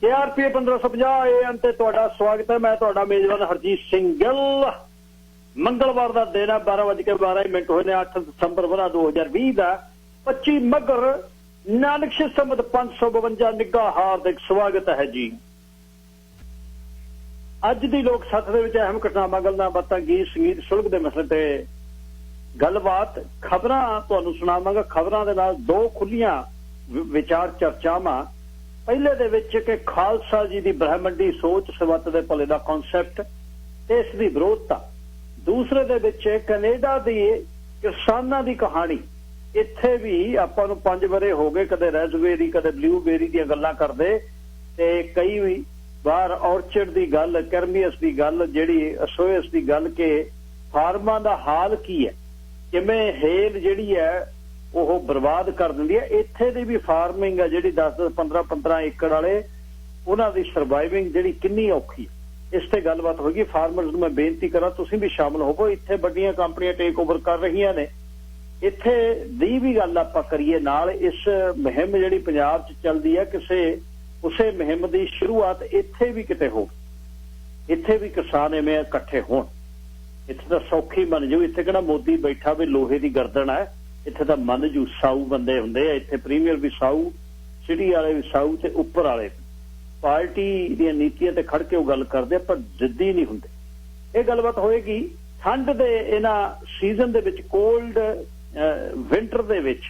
KRPA 1550 AM ਤੇ ਤੁਹਾਡਾ ਸਵਾਗਤ ਹੈ। ਮੈਂ ਤੁਹਾਡਾ ਮੇਜ਼ਬਾਨ ਹਰਜੀਤ ਸਿੰਘ ਗਿੱਲ। ਮੰਗਲਵਾਰ ਦਾ ਦਿਨ ਹੈ, 12:12 ਹੋਏ ਨੇ। 8 ਦਸੰਬਰ 2020 ਦਾ 25 ਮੱਘਰ ਨਾਨਕ ਸੰਮਤ 552 ਨਿੱਘਾ ਹਾਰਦਿਕ ਸਵਾਗਤ ਹੈ ਜੀ। ਅੱਜ ਦੀ ਲੋਕ ਸੱਥ ਦੇ ਵਿੱਚ ਅਹਿਮ ਘਟਨਾਵਾਂ, ਗੱਲਾਂ ਬਾਤਾਂ, ਗੀਤ ਸੰਗੀਤ, ਸੁਲਗ ਦੇ ਮਸਲੇ ਤੇ ਗੱਲਬਾਤ, ਖਬਰਾਂ ਤੁਹਾਨੂੰ ਸੁਣਾਵਾਂਗਾ। ਖਬਰਾਂ ਦੇ ਨਾਲ ਦੋ ਖੁੱਲੀਆਂ ਵਿਚਾਰ ਚਰਚਾਵਾਂ। ਪਹਿਲੇ ਦੇ ਵਿੱਚ ਕਿ ਖਾਲਸਾ ਜੀ ਦੀ ਬ੍ਰਹਮੰਡੀ ਸੋਚ, ਸਵੱਤ ਦੇ ਭਲੇ ਦਾ ਕਨਸੈਪਟ, ਇਸ ਦੀ ਵਿਰੋਧਤਾ। ਦੂਸਰੇ ਦੇ ਵਿੱਚ ਕੈਨੇਡਾ ਦੀ ਕਿਸਾਨਾਂ ਦੀ ਕਹਾਣੀ। ਇੱਥੇ ਵੀ ਆਪਾਂ ਨੂੰ 5 ਵਰੇ ਹੋ ਗਏ ਕਦੇ ਰੈਜ਼ਬੇਰੀ ਕਦੇ ਬਲੂਬੇਰੀ ਦੀਆਂ ਗੱਲਾਂ ਕਰਦੇ, ਤੇ ਕਈ ਵੀ ਬਾਹਰ ਔਰਚਿਡ ਦੀ ਗੱਲ, ਕਰਮੀਅਸ ਦੀ ਗੱਲ, ਜਿਹੜੀ ਅਸੋਇਸ ਦੀ ਗੱਲ ਕਿ ਫਾਰਮਾਂ ਦਾ ਹਾਲ ਕੀ ਹੈ, ਕਿਵੇਂ ਹੇਲ ਜਿਹੜੀ ਹੈ ਉਹ ਬਰਬਾਦ ਕਰ ਦਿੰਦੀ ਹੈ। ਇੱਥੇ ਦੀ ਵੀ ਫਾਰਮਿੰਗ ਹੈ ਜਿਹੜੀ 10-10, 15-15 ਏਕੜ ਵਾਲੇ, ਉਹਨਾਂ ਦੀ ਸਰਵਾਈਵਿੰਗ ਜਿਹੜੀ ਕਿੰਨੀ ਔਖੀ ਹੈ। ਇਸ ਤੇ ਗੱਲਬਾਤ ਹੋਏਗੀ। ਫਾਰਮਰਸ ਨੂੰ ਮੈਂ ਬੇਨਤੀ ਕਰਾਂ ਤੁਸੀਂ ਵੀ ਸ਼ਾਮਲ ਹੋਵੋ। ਇੱਥੇ ਵੱਡੀਆਂ ਕੰਪਨੀਆਂ ਟੇਕ ਓਵਰ ਕਰ ਰਹੀਆਂ ਨੇ, ਇੱਥੇ ਦੀ ਵੀ ਗੱਲ ਆਪਾਂ ਕਰੀਏ ਨਾਲ। ਇਸ ਮੁਹਿੰਮ ਜਿਹੜੀ ਪੰਜਾਬ 'ਚ ਚੱਲਦੀ ਹੈ, ਉਸੇ ਮੁਹਿੰਮ ਦੀ ਸ਼ੁਰੂਆਤ ਇੱਥੇ ਵੀ ਕਿਤੇ ਹੋ, ਇੱਥੇ ਵੀ ਕਿਸਾਨ ਐਵੇਂ ਇਕੱਠੇ ਹੋਣ। ਇੱਥੇ ਤਾਂ ਸੌਖੀ ਮੰਨ ਜਾਓ, ਇੱਥੇ ਕਿਹੜਾ ਮੋਦੀ ਬੈਠਾ ਵੀ ਲੋਹੇ ਦੀ ਗਰਦਨ ਹੈ। ਇੱਥੇ ਤਾਂ ਮੰਨ ਜੂ ਸਾਊ ਬੰਦੇ ਹੁੰਦੇ ਆ। ਇੱਥੇ ਪ੍ਰੀਮੀਅਰ ਵੀ ਸਾਊ, ਸਿਟੀ ਵਾਲੇ ਵੀ ਸਾਊ, ਤੇ ਉੱਪਰ ਵਾਲੇ ਪਾਰਟੀ ਦੀਆਂ ਨੀਤੀਆਂ ਤੇ ਖੜ ਕੇ ਉਹ ਗੱਲ ਕਰਦੇ, ਪਰ ਜਿੱਦੀ ਨਹੀਂ ਹੁੰਦੇ। ਇਹ ਗੱਲਬਾਤ ਹੋਏਗੀ। ਠੰਡ ਦੇ ਇਹਨਾਂ ਸੀਜ਼ਨ ਦੇ ਵਿੱਚ, ਕੋਲਡ ਵਿੰਟਰ ਦੇ ਵਿੱਚ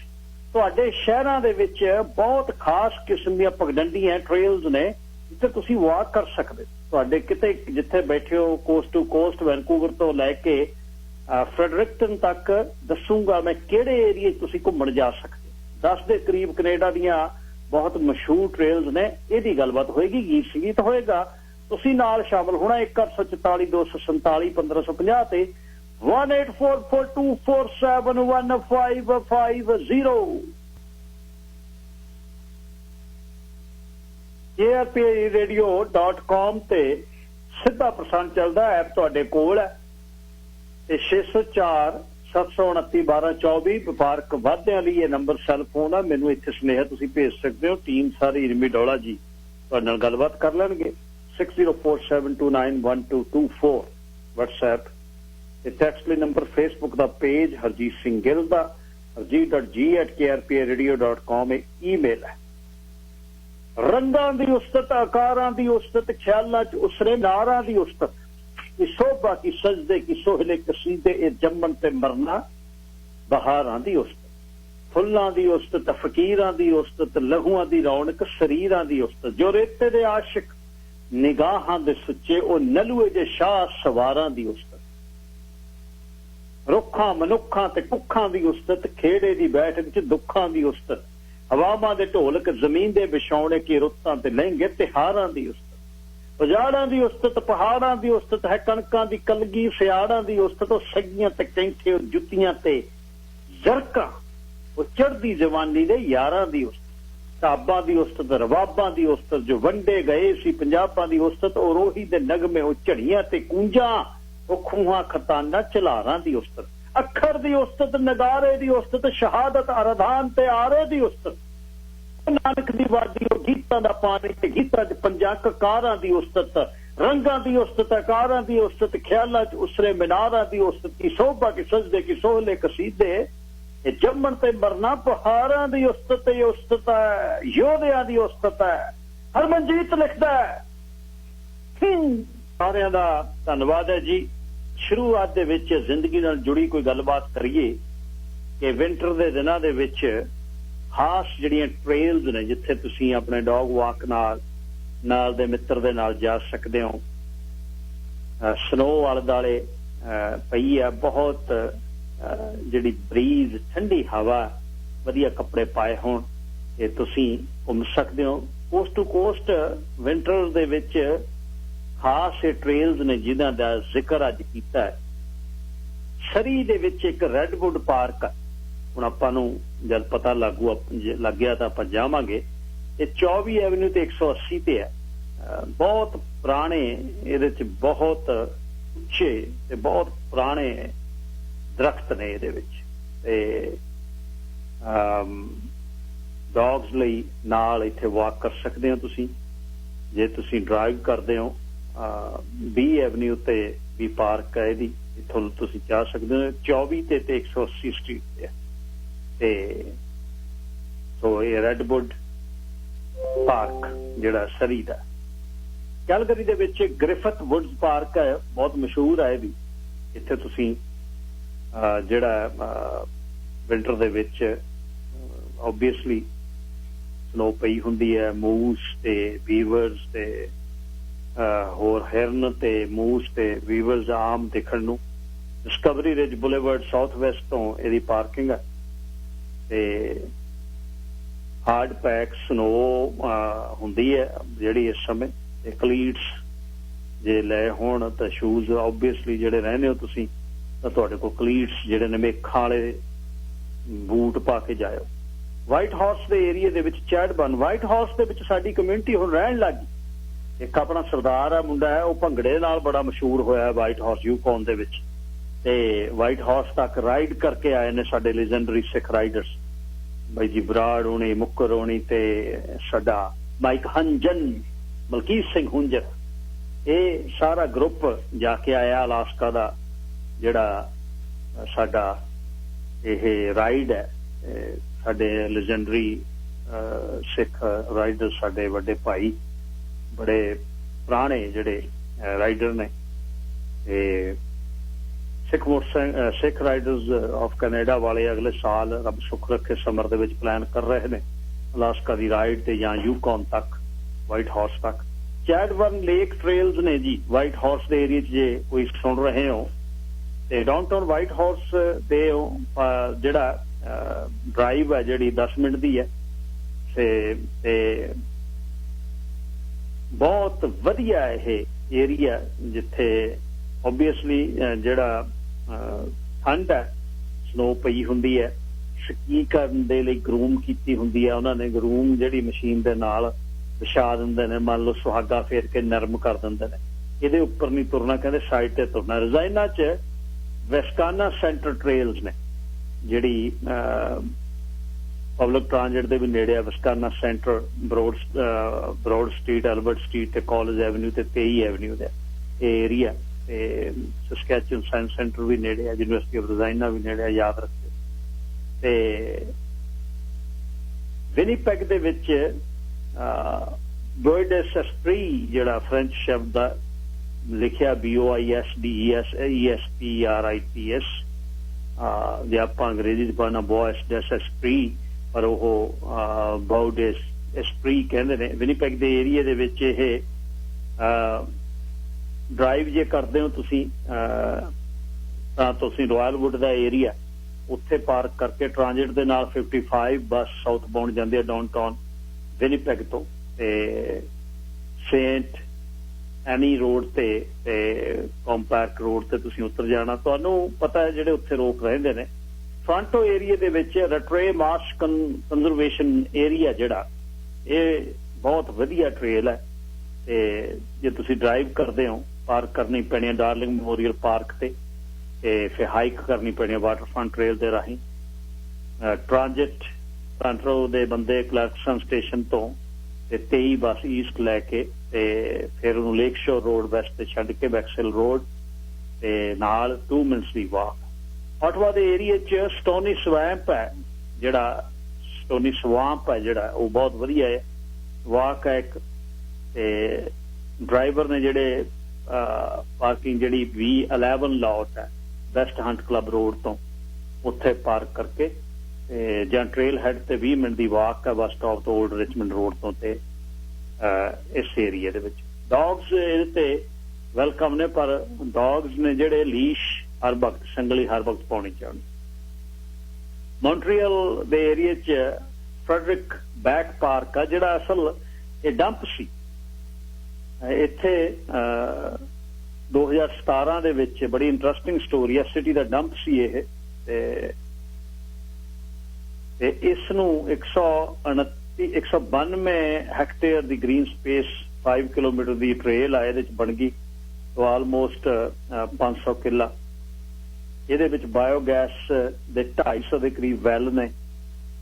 ਤੁਹਾਡੇ ਸ਼ਹਿਰਾਂ ਦੇ ਵਿੱਚ ਬਹੁਤ ਖਾਸ ਕਿਸਮ ਦੀਆਂ ਪਗਡੰਡੀਆਂ, ਟ੍ਰੇਲਸ ਨੇ ਜਿੱਥੇ ਤੁਸੀਂ ਵਾਕ ਕਰ ਸਕਦੇ। ਤੁਹਾਡੇ ਕਿਤੇ ਜਿੱਥੇ ਬੈਠੇ ਹੋ, ਕੋਸਟ ਟੂ ਕੋਸਟ, ਵੈਨਕੂਵਰ ਤੋਂ ਲੈ ਕੇ ਫਰੈਡਰਿਕਟਨ ਤੱਕ ਦੱਸੂਗਾ ਮੈਂ ਕਿਹੜੇ ਏਰੀਏ ਤੁਸੀਂ ਘੁੰਮਣ ਜਾ ਸਕਦੇ। 10 ਦੇ ਕਰੀਬ ਕੈਨੇਡਾ ਦੀਆਂ ਬਹੁਤ ਮਸ਼ਹੂਰ ਟ੍ਰੇਲਸ ਨੇ। ਇਹਦੀ ਗੱਲਬਾਤ ਹੋਏਗੀ, ਗੀਤ ਸੰਗੀਤ ਹੋਏਗਾ। ਤੁਸੀਂ ਨਾਲ ਸ਼ਾਮਲ ਹੋਣਾ 1844 247 1550 ਤੇ 1844247150 KRPAradio.com ਤੇ ਸਿੱਧਾ ਪ੍ਰਸਾਰਣ ਚੱਲਦਾ। ਐਪ ਤੁਹਾਡੇ ਕੋਲ ਹੈ ਤੇ 604 729 1224 ਵਪਾਰਕ ਵਾਧਿਆਂ ਲਈ ਇਹ ਨੰਬਰ ਸੈੱਲ ਫੋਨ ਆ। ਮੈਨੂੰ ਇੱਥੇ ਸੁਨੇਹਾ ਤੁਸੀਂ ਭੇਜ ਸਕਦੇ ਹੋ। ਟੀਮ ਸਾਰੀ ਇਰਮੀ ਡੋਲਾ ਜੀ ਤੁਹਾਡੇ ਨਾਲ ਗੱਲਬਾਤ ਕਰ ਲੈਣਗੇ। 6047291224 WhatsApp ਤੇ ਟੈਕਸਟ ਲਈ ਨੰਬਰ। ਫੇਸਬੁੱਕ ਦਾ ਪੇਜ ਹਰਜੀਤ ਸਿੰਘ ਗਿੱਲ ਦਾ, harjeet.g@krpa.radio.com ਈਮੇਲ ਹੈ। ਰੰਗਾਂ ਦੀ ਉਸਤਤ, ਆਕਾਰਾਂ ਦੀ ਉਸਤਤ, ਖਿਆਲਾਂ 'ਚ ਉਸਰੇ ਨਾਰਾਂ ਦੀ ਉਸਤਤ, की शोभा की सजदे की सोहले कसीदे ए जम्मन ते मरना, बहारां दी उस्तत, फुल्लां दी उस्तत, फकीरां दी उस्तत, लहूआं दी रौनक, शरीरां दी उस्तत, जो रेते दे आशिक, निगाहां दे सुच्चे, ओ नलूए दे शाह सवारां दी उस्तत, रुखां मनुखां ते कुखां दी उस्तत, खेड़े दी बैठक च दुखां दी उस्तत, हवावां दे ढोलक, जमीन दे विछौणे की रुत्तां ते लहंगे, तिहारां दी उस्तत, उजाड़ां दी उस्तत, पहाड़ां दी उस्तत है, कणकां दी कलगी, सियाड़ां दी उस्तत, सगियां ते कैंठे, जुत्तियां ते जरकां, चढ़दी जवानी दे यारां दी उस्तत, ढाबां दी उस्तत, रवाबां दी उस्तत, जो वंडे गए सी पंजाबां दी उस्तत, ओ रोही दे नगमे, ओ झड़ियां ते कूंजां, ओ खूहां खताना चलारां दी उस्तत, अखर दी उस्तत, नगारे दी उस्तत, शहादत अरधान ते आरे दी उस्तत, नानक दी वादी, गीतां दा पानी ते गीतां च पंजां ककारां दी उस्तत, रंगां दी उस्तत, आकारां दी उस्तत, ख्यालां च उसरे मीनारां दी उस्तत, की शोभा की सजदे की सोहले कसीदे ए जम्मन ते मरना, पहाड़ां दी उस्तत, ये उस्तत है, योधियां दी उस्तत है। हरमनजीत लिखदा है। सारियां दा धन्नवाद है जी। शुरुआत दे विच जिंदगी नाल जुड़ी कोई गलबात करिए कि विंटर दे दिनां दे विच खास ਜਿਹੜੀਆਂ ਟ੍ਰੇਲਸ ਨੇ ਜਿੱਥੇ ਤੁਸੀਂ ਆਪਣੇ ਡੌਗ ਵਾਕ ਨਾਲ ਦੇ ਮਿੱਤਰ ਦੇ ਨਾਲ ਜਾ ਸਕਦੇ ਹੋ। ਸਨੋ ਆਲੇ ਦੁਆਲੇ ਪਈ ਆ, ਬਹੁਤ ਜਿਹੜੀ ਬਰੀਜ਼, ਠੰਡੀ ਹਵਾ, ਵਧੀਆ ਕੱਪੜੇ ਪਾਏ ਹੋਣ ਤੇ ਤੁਸੀਂ ਘੁੰਮ ਸਕਦੇ ਹੋ। ਕੋਸਟ ਟੂ ਕੋਸਟ ਵਿੰਟਰ ਦੇ ਵਿੱਚ ਖਾਸ ਇਹ ਟ੍ਰੇਲਸ ਨੇ ਜਿਨ੍ਹਾਂ ਦਾ ਜ਼ਿਕਰ ਅੱਜ ਕੀਤਾ ਹੈ। ਸਰੀ ਦੇ ਵਿੱਚ ਇੱਕ ਰੈਡਵੁੱਡ ਪਾਰਕ, ਹੁਣ ਆਪਾਂ ਨੂੰ ਜਦ ਪਤਾ ਲੱਗ ਗਿਆ ਤਾਂ ਆਪਾਂ ਜਾਵਾਂਗੇ। ਇਹ 24 ਐਵਨਿਊ ਤੇ 180 ਤੇ ਹੈ। ਬਹੁਤ ਪੁਰਾਣੇ, ਇਹਦੇ 'ਚ ਬਹੁਤ ਉੱਚੇ ਤੇ ਬਹੁਤ ਪੁਰਾਣੇ ਦਰਖਤ ਨੇ ਇਹਦੇ ਵਿੱਚ, ਤੇ ਡੌਗਸ ਲਈ ਨਾਲ ਇੱਥੇ ਵਾਕ ਕਰ ਸਕਦੇ ਹੋ ਤੁਸੀਂ। जे तुसी ड्राइव करते हो बी एवन्यू ते भी पार्क है इहदी, इत्थों तुसी जा सकते हो 24 ते 180 स्ट्रीट ते सो ये रेडवुड पार्क जिहड़ा सरी दा। कैलगरी दे विच ग्रिफिथ वुड्स पार्क है, बहुत मशहूर है भी। इत्थे तुसी जिहड़ा winter they which obviously snow पई हुंदी है, मूस ते बीवर्स ते होर हिरन ते मूस ते वीवर्स आम दिखण नूं। Discovery ridge boulevard south west तो इहदी पार्किंग है ते हार्ड पैक स्नो हुंदी है जिहड़ी इस समय ते क्लीट्स जे ले होण तां शूज ऑब्वियसली जिहड़े रहंदे हो तुसीं तां तुहाडे कोल क्लीट्स जिहड़े ने मेखां वाले बूट पा के जाओ। वाइट हार्स दे एरिया दे विच चैडबर्न, वाइट हार्स दे विच साडी कम्यूनिटी हुण रहण लग गई। एक अपना सरदार है मुंडा है, वह भंगड़े नाल बड़ा मशहूर होया वाइट हार्स यूकॉन दे विच ते वाइट हार्स तक राइड करके आए ने साडे लेजेंडरी सिख राइडर्स, भाई जी बराड़ होनी, मुक्कर होनी ते साडा माइक हंजन, मलकीत सिंह हुंजर, ये सारा ग्रुप जाके आया अलास्का दा जिहड़ा साडा ये राइड है। साडे लेजेंडरी सिख राइडर साडे वड्डे भाई बड़े पुराने जिहड़े राइडर ने सिख राइडर्स ऑफ कनेडा वाले अगले साल रब सुख रखे समर दे विच प्लान कर रहे हैं अलास्का दी राइड ते जां यूकॉन तक, वाइट हार्स तक। चैडबर्न लेक ट्रेल्स ने जी वाइट हार्स दे एरिया जे कोई सुन रहे हो ते डाउनटाउन वाइट हार्स दे जिहड़ा ड्राइव है जिहड़ी 10 मिनट दी है ते बहुत वधिया है एरिया जिथे ऑब्वियसली जिहड़ा ठंड है स्नो पई हुंदी है, स्की करन दे लई ग्रूम कीती हुंदी है उन्होंने, ग्रूम जिहड़ी मशीन दे नाल विछा दिंदे ने, मान लो सुहागा फेर के नरम कर दिंदे ने, इहदे उपर नहीं तुरना, कहंदे साइड ते तुरना। रजाइना च वेस्काना सेंटर ट्रेल्स ने जिहड़ी पब्लिक ट्रांजिट दे भी नेड़े Wascana centre, broad street, Albert street ते कॉलेज एवेन्यू ते 23 एवेन्यू दे एरिया ते सस्कैचुअन साइंस सेंटर भी नेड़े है, यूनिवर्सिटी ऑफ रजाइना भी नेड़े है, याद रखियो। ते विनीपेग दे विच बोइडेस एस्प्री जिहड़ा फ्रेंच शब्द दा लिखिया BOISDESESPRITS जे आपां अंग्रेजी च पढ़ना बॉयस डेस एस्प्री पर वो बाउडेस एस्प्री कहंदे ने। विनीपेग दे एरिया दे विच ये ड्राइव जे करदे हो तुसीं तां तुसीं रॉयलवुड दा एरिया उत्थे पार्क करके ट्रांजिट दे नाल 55 बस साउथ बाउंड जांदी है डाउनटाउन विनीपेग तो ते सेंट एनी रोड ते कॉम्पैक्ट रोड ते तुसीं उतर जाना। तुहानूं पता है जिहड़े उत्थे रोक रहिंदे ने फ्रंटो एरिया दे विच रटरे मार्श कंजरवेशन एरिया जिहड़ा ये बहुत वधिया ट्रेल है ते जे तुसीं ड्राइव करदे हो पार्क करनी पैनी है डार्लिंग मैमोरियल पार्क ते फिर हाइक करनी पैनी है वाटरफ्रंट ट्रेल दे राहीं। ट्रांजिट फ्रंटो दे बंदे क्लर्कसन स्टेशन तो 23 बस ईस्ट लैके फिर उन्होंने लेक शोर रोड वैस्ट ते छड्ड के बैक्सिल रोड ते नाल 2 मिनट्स दी वॉक। ऑटवा दे एरिया च स्टोनी स्वैम्प है जिहड़ा स्टोनी स्वाम्प है जिहड़ा वो बहुत वधिया है, वॉक है एक ते ड्राइवर ने जिहड़े पार्किंग जिहड़ी V11 लॉट है वेस्ट हंट क्लब रोड तो उत्थे पार्क करके जां ट्रेल हेड ते 20 मिनट दी वॉक है बस स्टॉप तो ओल्ड रिचमंड रोड तो ते इस एरिया दे विच। डॉग्स इहते वेलकम ने पर डॉग्स ने जिहड़े लीश हर वक्त संगली हर वक्त पाउणी चाहीदी। मॉन्ट्रियल दे एरिया च फ्रेडरिक बैक पार्क है जिहड़ा असल ये डंप सी, इत्थे 2017 दे विच बड़ी इंटरस्टिंग स्टोरी है, सिटी दा डंप सी ये ते इस नूं 192 हैक्टेयर दी ग्रीन स्पेस 5 किलोमीटर दी ट्रेल आए दे बन गई तो ऑलमोस्ट 500 किला। ਇਹਦੇ ਵਿੱਚ ਬਾਇਓਗੈਸ ਦੇ 250 ਦੇ ਕਰੀਬ ਵੈਲ ਨੇ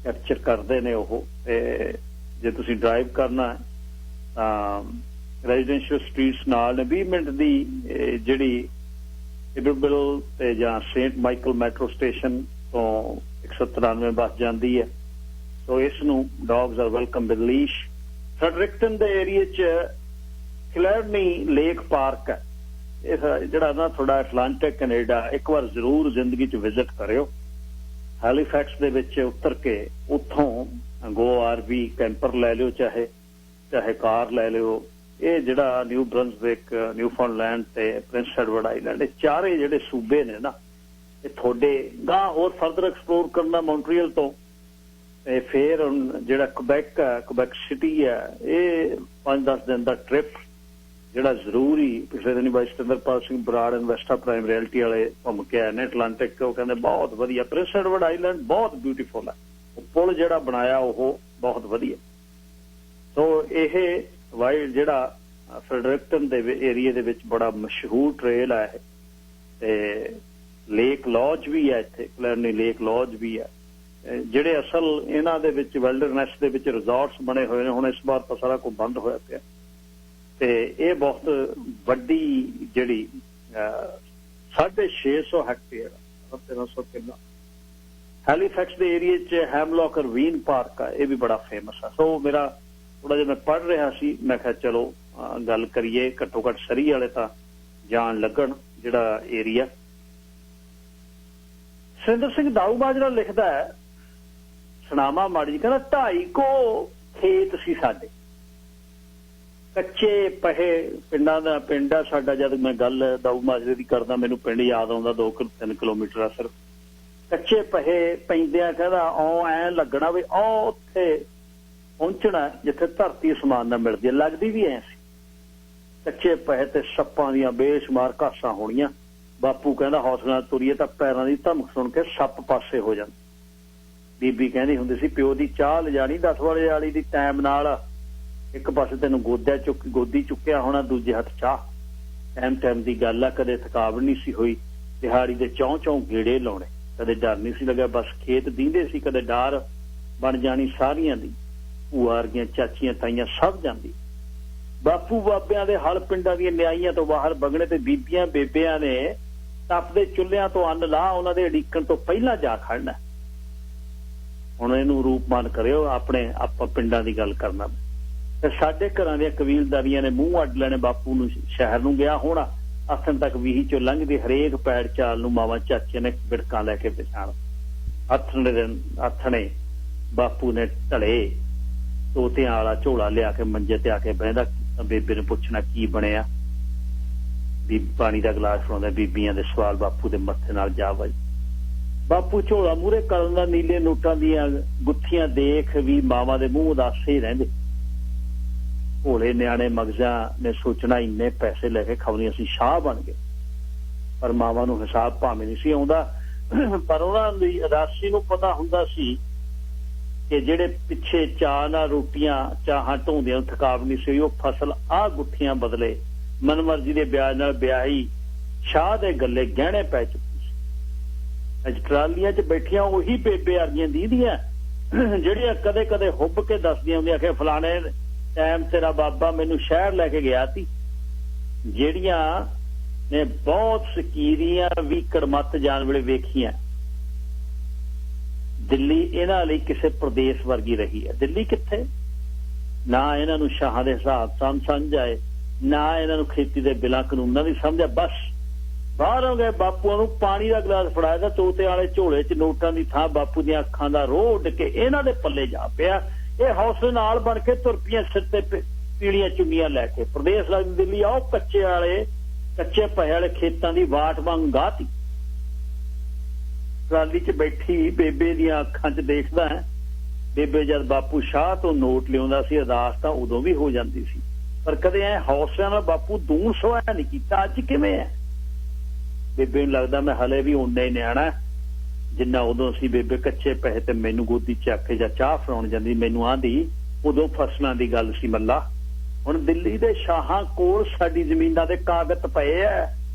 ਕੈਪਚਰ ਕਰਦੇ ਨੇ ਉਹ। ਤੇ ਜੇ ਤੁਸੀਂ ਡਰਾਈਵ ਕਰਨਾ ਤਾਂ ਰੈਜ਼ੀਡੈਂਸ਼ੀਅਲ ਸਟਰੀਟਸ ਨਾਲ 20 ਮਿੰਟ ਦੀ ਜਿਹੜੀ ਇਬਰਬਿਲ ਤੇ ਜਾਂ ਸੇਂਟ ਮਾਈਕਲ ਮੈਟਰੋ ਸਟੇਸ਼ਨ ਤੋਂ 193 ਬੱਸ ਜਾਂਦੀ ਹੈ। ਸੋ ਇਸ ਨੂੰ ਡੌਗਸ ਆਰ ਵੈਲਕਮ ਵਿਦ ਲੀਸ਼। ਫਰੈਡਰਿਕਟਨ ਦੇ ਏਰੀਏ 'ਚ ਕਲੈਰਨੀ ਲੇਕ ਪਾਰਕ ਹੈ। ਇਹ ਜਿਹੜਾ ਨਾ ਥੋੜਾ ਐਟਲਾਂਟਿਕ ਕੈਨੇਡਾ ਇੱਕ ਵਾਰ ਜ਼ਰੂਰ ਜ਼ਿੰਦਗੀ 'ਚ ਵਿਜ਼ਿਟ ਕਰਿਓ। ਹੈਲੀਫੈਕਸ ਦੇ ਵਿੱਚ ਉਤਰ ਕੇ ਉੱਥੋਂ ਗੋ ਆਰਵੀ ਕੈਂਪਰ ਲੈ ਲਿਓ, ਚਾਹੇ ਕਾਰ ਲੈ ਲਿਓ। ਇਹ ਜਿਹੜਾ ਨਿਊ ਬਰੰਜ਼ਵਿਕ, ਨਿਊਫਾਊਂਡਲੈਂਡ ਤੇ ਪ੍ਰਿੰਸ ਐਡਵਰਡ ਆਈਲੈਂਡ, ਇਹ ਚਾਰੇ ਜਿਹੜੇ ਸੂਬੇ ਨੇ ਨਾ, ਇਹ ਤੁਹਾਡੇ ਗਾਂ ਹੋਰ ਫਰਦਰ ਐਕਸਪਲੋਰ ਕਰਨਾ ਮੌਂਟਰੀਅਲ ਤੋਂ। ਤੇ ਫਿਰ ਜਿਹੜਾ ਕੁਬੈਕ ਸਿਟੀ ਹੈ, ਇਹ 5-10 ਦਿਨ ਦਾ ਟ੍ਰਿਪ ਜਿਹੜਾ ਜ਼ਰੂਰੀ। ਪਿਛਲੇ ਦਿਨ ਬਾਈ ਸਤਿੰਦਰਪਾਲ ਸਿੰਘ ਬਰਾੜ ਇਨਵੈਸਟਾ ਪ੍ਰਾਈਮ ਰਿਐਲਟੀ ਵਾਲੇ ਘੁੰਮ ਕੇ ਆਏ ਨੇ ਅਟਲਾਂਟਿਕ। ਉਹ ਕਹਿੰਦੇ ਬਹੁਤ ਵਧੀਆ, ਪ੍ਰਿੰਸ ਐਡਵਰਡ ਆਈਲੈਂਡ ਬਹੁਤ ਬਿਊਟੀਫੁਲ ਹੈ। ਉਹ ਪੁਲ ਜਿਹੜਾ ਬਣਾਇਆ ਉਹ ਬਹੁਤ ਵਧੀਆ। ਸੋ ਇਹ ਜਿਹੜਾ ਫਰੈਡਰਿਕਟਨ ਦੇ ਏਰੀਏ ਦੇ ਵਿੱਚ ਬੜਾ ਮਸ਼ਹੂਰ ਟ੍ਰੇਲ ਹੈ। ਤੇ ਲੇਕ ਲੌਜ ਵੀ ਹੈ ਇੱਥੇ, ਕਲੈਰਨੀ ਲੇਕ ਲੌਜ ਵੀ ਹੈ। ਜਿਹੜੇ ਅਸਲ ਇਹਨਾਂ ਦੇ ਵਿੱਚ ਵਿਲਡਰਨੈਸ ਦੇ ਵਿੱਚ ਰਿਜ਼ੋਰਟਸ ਬਣੇ ਹੋਏ ਨੇ, ਹੁਣ ਇਸ ਵਾਰ ਤਾਂ ਸਾਰਾ ਕੁਝ ਬੰਦ ਹੋਇਆ ਪਿਆ। ਤੇ ਇਹ ਬਹੁਤ ਵੱਡੀ ਜਿਹੜੀ 650 ਹੈਕਟੇਅਰ 1300 ਕਿੱਲਾ ਹੈਲੀਫੈਕਸ ਦੇ ਏਰੀਏ 'ਚ ਹੈਮਲੌਕ ਰਵੀਨ ਪਾਰਕ ਆ, ਇਹ ਵੀ ਬੜਾ ਫੇਮਸ ਆ। ਸੋ ਮੇਰਾ ਥੋੜਾ ਜਿਹਾ ਮੈਂ ਪੜ੍ਹ ਰਿਹਾ ਸੀ, ਮੈਂ ਕਿਹਾ ਚਲੋ ਗੱਲ ਕਰੀਏ, ਘੱਟੋ ਘੱਟ ਸਰੀ ਵਾਲੇ ਤਾਂ ਜਾਣ ਲੱਗਣ ਜਿਹੜਾ ਏਰੀਆ। ਸਿੰਦਰ ਸਿੰਘ ਦਾਊ ਮਾਜਰਾ ਲਿਖਦਾ ਹੈ ਸੁਣਾਵਾ ਮਾੜੀ, ਕਹਿੰਦਾ 2.5 ਕੋ ਖੇਤ ਸੀ ਸਾਡੇ, ਕੱਚੇ ਪਹੇ ਪਿੰਡ ਆ ਸਾਡਾ। ਜਦ ਮੈਂ ਗੱਲ ਦਾਊ ਮਾਜਰੇ ਦੀ ਕਰਦਾ ਮੈਨੂੰ ਪਿੰਡ ਯਾਦ ਆਉਂਦਾ, 2-3 ਕਿਲੋਮੀਟਰ ਆ ਸਿਰਫ। ਕੱਚੇ ਪਹੇ ਪੈਂਦਿਆਂ ਕਹਿੰਦਾ ਐ ਲੱਗਣਾ ਵੀ ਉੱਥੇ ਪਹੁੰਚਣਾ ਜਿੱਥੇ ਧਰਤੀ ਅਸਮਾਨ ਨਾਲ ਮਿਲਦੀ ਹੈ। ਲੱਗਦੀ ਵੀ ਐ ਸੀ। ਕੱਚੇ ਪਹੇ ਤੇ ਸੱਪਾਂ ਦੀਆਂ ਬੇਸ਼ੁਮਾਰ ਘਾਸਾਂ ਹੋਣੀਆਂ। ਬਾਪੂ ਕਹਿੰਦਾ ਹੌਸਲੇ ਨਾਲ ਤੁਰੀਏ ਤਾਂ ਪੈਰਾਂ ਦੀ ਧਮਕ ਸੁਣ ਕੇ ਸੱਪ ਪਾਸੇ ਹੋ ਜਾਂਦੇ। ਬੀਬੀ ਕਹਿੰਦੀ ਹੁੰਦੀ ਸੀ ਪਿਓ ਦੀ ਚਾਹ ਲਿਜਾਣੀ 10 ਵਾਲੇ ਵਾਲੀ ਦੀ ਟਾਈਮ ਨਾਲ, ਇੱਕ ਪਾਸੇ ਤੈਨੂੰ ਗੋਦੀ ਚੁੱਕਿਆ ਹੋਣਾ, ਦੂਜੇ ਹੱਥ ਚਾਹ। ਟਾਈਮ ਦੀ ਗੱਲ ਆ, ਕਦੇ ਥਕਾਵਟ ਨਹੀਂ ਸੀ ਹੋਈ। ਦਿਹਾੜੀ ਦੇ ਚੌਂ ਗੇੜੇ ਲਾਉਣੇ, ਕਦੇ ਡਰ ਨਹੀਂ ਸੀ ਲੱਗਾ। ਬਸ ਖੇਤ ਦੀਂਦੇ ਸੀ, ਕਦੇ ਡਾਰ ਬਣ ਜਾਣੀ ਸਾਰੀਆਂ ਦੀ। ਭੂਆ ਵਰਗੀਆਂ, ਚਾਚੀਆਂ, ਤਾਈਆਂ ਸਭ ਜਾਂਦੀ। ਬਾਪੂ ਬਾਬਿਆਂ ਦੇ ਹਲ ਪਿੰਡਾਂ ਦੀਆਂ ਨਿਆਈਆਂ ਤੋਂ ਬਾਹਰ ਵਗਣੇ ਤੇ ਬੀਬੀਆਂ ਬੇਬਿਆਂ ਨੇ ਤਪਦੇ ਚੁੱਲ੍ਹਿਆਂ ਤੋਂ ਅੰਨ ਲਾ ਉਹਨਾਂ ਦੇ ਅਡੀਕਣ ਤੋਂ ਪਹਿਲਾਂ ਜਾ ਖੜਨਾ। ਹੁਣ ਇਹਨੂੰ ਰੂਪਮਾਨ ਕਰਿਓ, ਆਪਾਂ ਪਿੰਡਾਂ ਦੀ ਗੱਲ ਕਰਨਾ। ਤੇ ਸਾਡੇ ਘਰਾਂ ਦੀਆਂ ਕਬੀਲਦਾਰੀਆਂ ਨੇ ਮੂੰਹ ਅੱਡ ਲੈਣੇ। ਬਾਪੂ ਨੂੰ ਸ਼ਹਿਰ ਨੂੰ ਗਿਆ ਹੋਣਾ, ਆਥਣ ਤੱਕ ਵੀਹੀ ਚੋਂ ਲੰਘਦੀ ਹਰੇਕ ਪੈੜ ਚਾਲ ਨੂੰ ਮਾਵਾਂ ਚਾਚੀਆਂ ਨੇ ਬਿੜਕਾਂ ਲੈ ਕੇ ਪਛਾਣ। ਆਥਣੇ ਬਾਪੂ ਨੇ ਢਲੇ ਤੋਤਿਆਂ ਵਾਲਾ ਝੋਲਾ ਲਿਆ ਕੇ ਮੰਜੇ ਤੇ ਆ ਕੇ ਬਹਿੰਦਾ। ਬੇਬੇ ਨੂੰ ਪੁੱਛਣਾ ਕੀ ਬਣਿਆ, ਪਾਣੀ ਦਾ ਗਲਾਸ ਫੜਾਉਂਦਾ। ਬੀਬੀਆਂ ਦੇ ਸਵਾਲ ਬਾਪੂ ਦੇ ਮੱਥੇ ਨਾਲ ਜਾ ਵੱਜ। ਬਾਪੂ ਝੋਲਾ ਮੂਹਰੇ ਕਰਨ ਦਾ, ਨੀਲੇ ਨੋਟਾਂ ਦੀਆਂ ਗੁੱਥੀਆਂ ਦੇਖ ਵੀ ਮਾਵਾਂ ਦੇ ਮੂੰਹ ਉਦਾਸੇ ਹੀ ਰਹਿੰਦੇ। ਭੋਲੇ ਨਿਆਣੇ ਮਗਜ਼ਾਂ ਨੇ ਸੋਚਣਾ ਇੰਨੇ ਪੈਸੇ ਲੈ ਕੇ ਖਬਰੀ ਅਸੀਂ ਸ਼ਾਹ ਬਣ ਗਏ। ਪਰ ਮਾਵਾਂ ਨੂੰ ਹਿਸਾਬ ਭਾਵੇਂ ਨਹੀਂ ਸੀ ਆਉਂਦਾ, ਪਰ ਉਹਨਾਂ ਦੀ ਉਦਾਸੀ ਨੂੰ ਪਤਾ ਹੁੰਦਾ ਸੀ ਕਿ ਜਿਹੜੇ ਪਿੱਛੇ ਚਾਹ ਨਾਲ ਰੋਟੀਆਂ ਚਾਹਾਂ ਢੋਂਦਿਆਂ ਨੂੰ ਥਕਾਵਟ ਨਹੀਂ ਸੀ। ਉਹ ਫਸਲ ਆਹ ਗੁੱਠੀਆਂ ਬਦਲੇ ਮਨਮਰਜ਼ੀ ਦੇ ਵਿਆਜ ਨਾਲ ਵਿਆਹੀ ਸ਼ਾਹ ਦੇ ਗੱਲੇ ਗਹਿਣੇ ਪੈ ਚੁੱਕੀ ਸੀ। ਅੱਜ ਟਰਾਲੀਆਂ 'ਚ ਬੈਠੀਆਂ ਉਹੀ ਬੇਬੇ ਵਰਗੀਆਂ ਦੀਦੀਆਂ ਜਿਹੜੀਆਂ ਕਦੇ ਕਦੇ ਹੁੱਬ ਕੇ ਦੱਸਦੀਆਂ ਹੁੰਦੀਆਂ ਕਿ ਫਲਾਣੇ ਟਾਈਮ ਤੇਰਾ ਬਾਬਾ ਮੈਨੂੰ ਸ਼ਹਿਰ ਲੈ ਕੇ ਗਿਆ ਸੀ। ਜਿਹੜੀਆਂ ਨੇ ਬਹੁਤ ਸਕੀਰੀਆਂ ਵੀ ਕੜਮੱਤ ਜਾਣ ਵੇਲੇ ਵੇਖੀਆਂ। ਦਿੱਲੀ ਇਹਨਾਂ ਲਈ ਕਿਸੇ ਪ੍ਰਦੇਸ਼ ਵਰਗੀ ਰਹੀ ਹੈ। ਦਿੱਲੀ ਕਿੱਥੇ, ਨਾ ਇਹਨਾਂ ਨੂੰ ਸ਼ਾਹਾਂ ਦੇ ਹਿਸਾਬ ਸਮਝ ਆਏ, ਨਾ ਇਹਨਾਂ ਨੂੰ ਖੇਤੀ ਦੇ ਬਿਲਾਂ ਕਾਨੂੰਨਾਂ ਦੀ ਸਮਝ ਆ। ਬਸ ਬਾਹਰ ਹੋ ਗਏ। ਬਾਪੂਆਂ ਨੂੰ ਪਾਣੀ ਦਾ ਗਲਾਸ ਫੜਾਇਆ ਤਾਂ ਤੋਤੇ ਵਾਲੇ ਝੋਲੇ 'ਚ ਨੋਟਾਂ ਦੀ ਥਾਂ ਬਾਪੂ ਦੀਆਂ ਅੱਖਾਂ ਦਾ ਰੋਹ ਉੱਡ ਕੇ ਇਹਨਾਂ ਦੇ ਪੱਲੇ ਜਾ ਪਿਆ। ਇਹ ਹੌਸਲੇ ਨਾਲ ਬਣ ਕੇ ਤੁਰ ਪਈਆਂ ਸਿਰ ਤੇ ਪੀਲੀਆਂ ਚੁੰਨੀਆਂ ਲੈ ਕੇ। ਪ੍ਰਦੇਸ਼ ਲੱਗਦੀ ਦਿੱਲੀ ਆਓ, ਕੱਚੇ ਪਹੇ ਵਾਲੇ ਖੇਤਾਂ ਦੀ ਵਾਟ ਵਾਂਗ ਗਾਹਤੀ। ਟਰਾਲੀ 'ਚ ਬੈਠੀ ਬੇਬੇ ਦੀਆਂ ਅੱਖਾਂ 'ਚ ਦੇਖਦਾ ਹੈ। ਬੇਬੇ ਜਦ ਬਾਪੂ ਸ਼ਾਹ ਤੋਂ ਨੋਟ ਲਿਆਉਂਦਾ ਸੀ, ਅਰਦਾਸ ਤਾਂ ਉਦੋਂ ਵੀ ਹੋ ਜਾਂਦੀ ਸੀ, ਪਰ ਕਦੇ ਐ ਹੌਸਲਿਆਂ ਨਾਲ ਬਾਪੂ ਦੂਣ ਸੋਇਆ ਨਹੀਂ ਕੀਤਾ। ਅੱਜ ਕਿਵੇਂ ਹੈ? ਬੇਬੇ ਨੂੰ ਲੱਗਦਾ ਮੈਂ ਹਲੇ ਵੀ ਓਨਾ ਹੀ ਨਿਆਣਾ ਜਿੰਨਾ ਉਦੋਂ ਸੀ। ਬੇਬੇ ਕੱਚੇ ਪੈਸੇ ਤੇ ਮੈਨੂੰ ਗੋਦੀ ਚੱਕ ਕੇ ਜਾਂ ਚਾਹ ਫੜਾਉਣ ਜਾਂਦੀ। ਮੈਨੂੰ ਆਂਦੀ ਉਦੋਂ ਫਸਲਾਂ ਦੀ ਗੱਲ ਸੀ ਮੱਲਾ, ਹੁਣ ਦਿੱਲੀ ਦੇ ਸ਼ਾਹਾਂ ਕੋਲ ਸਾਡੀ ਜ਼ਮੀਨਾਂ ਦੇ ਕਾਗਜ਼ ਪਏ ਐ।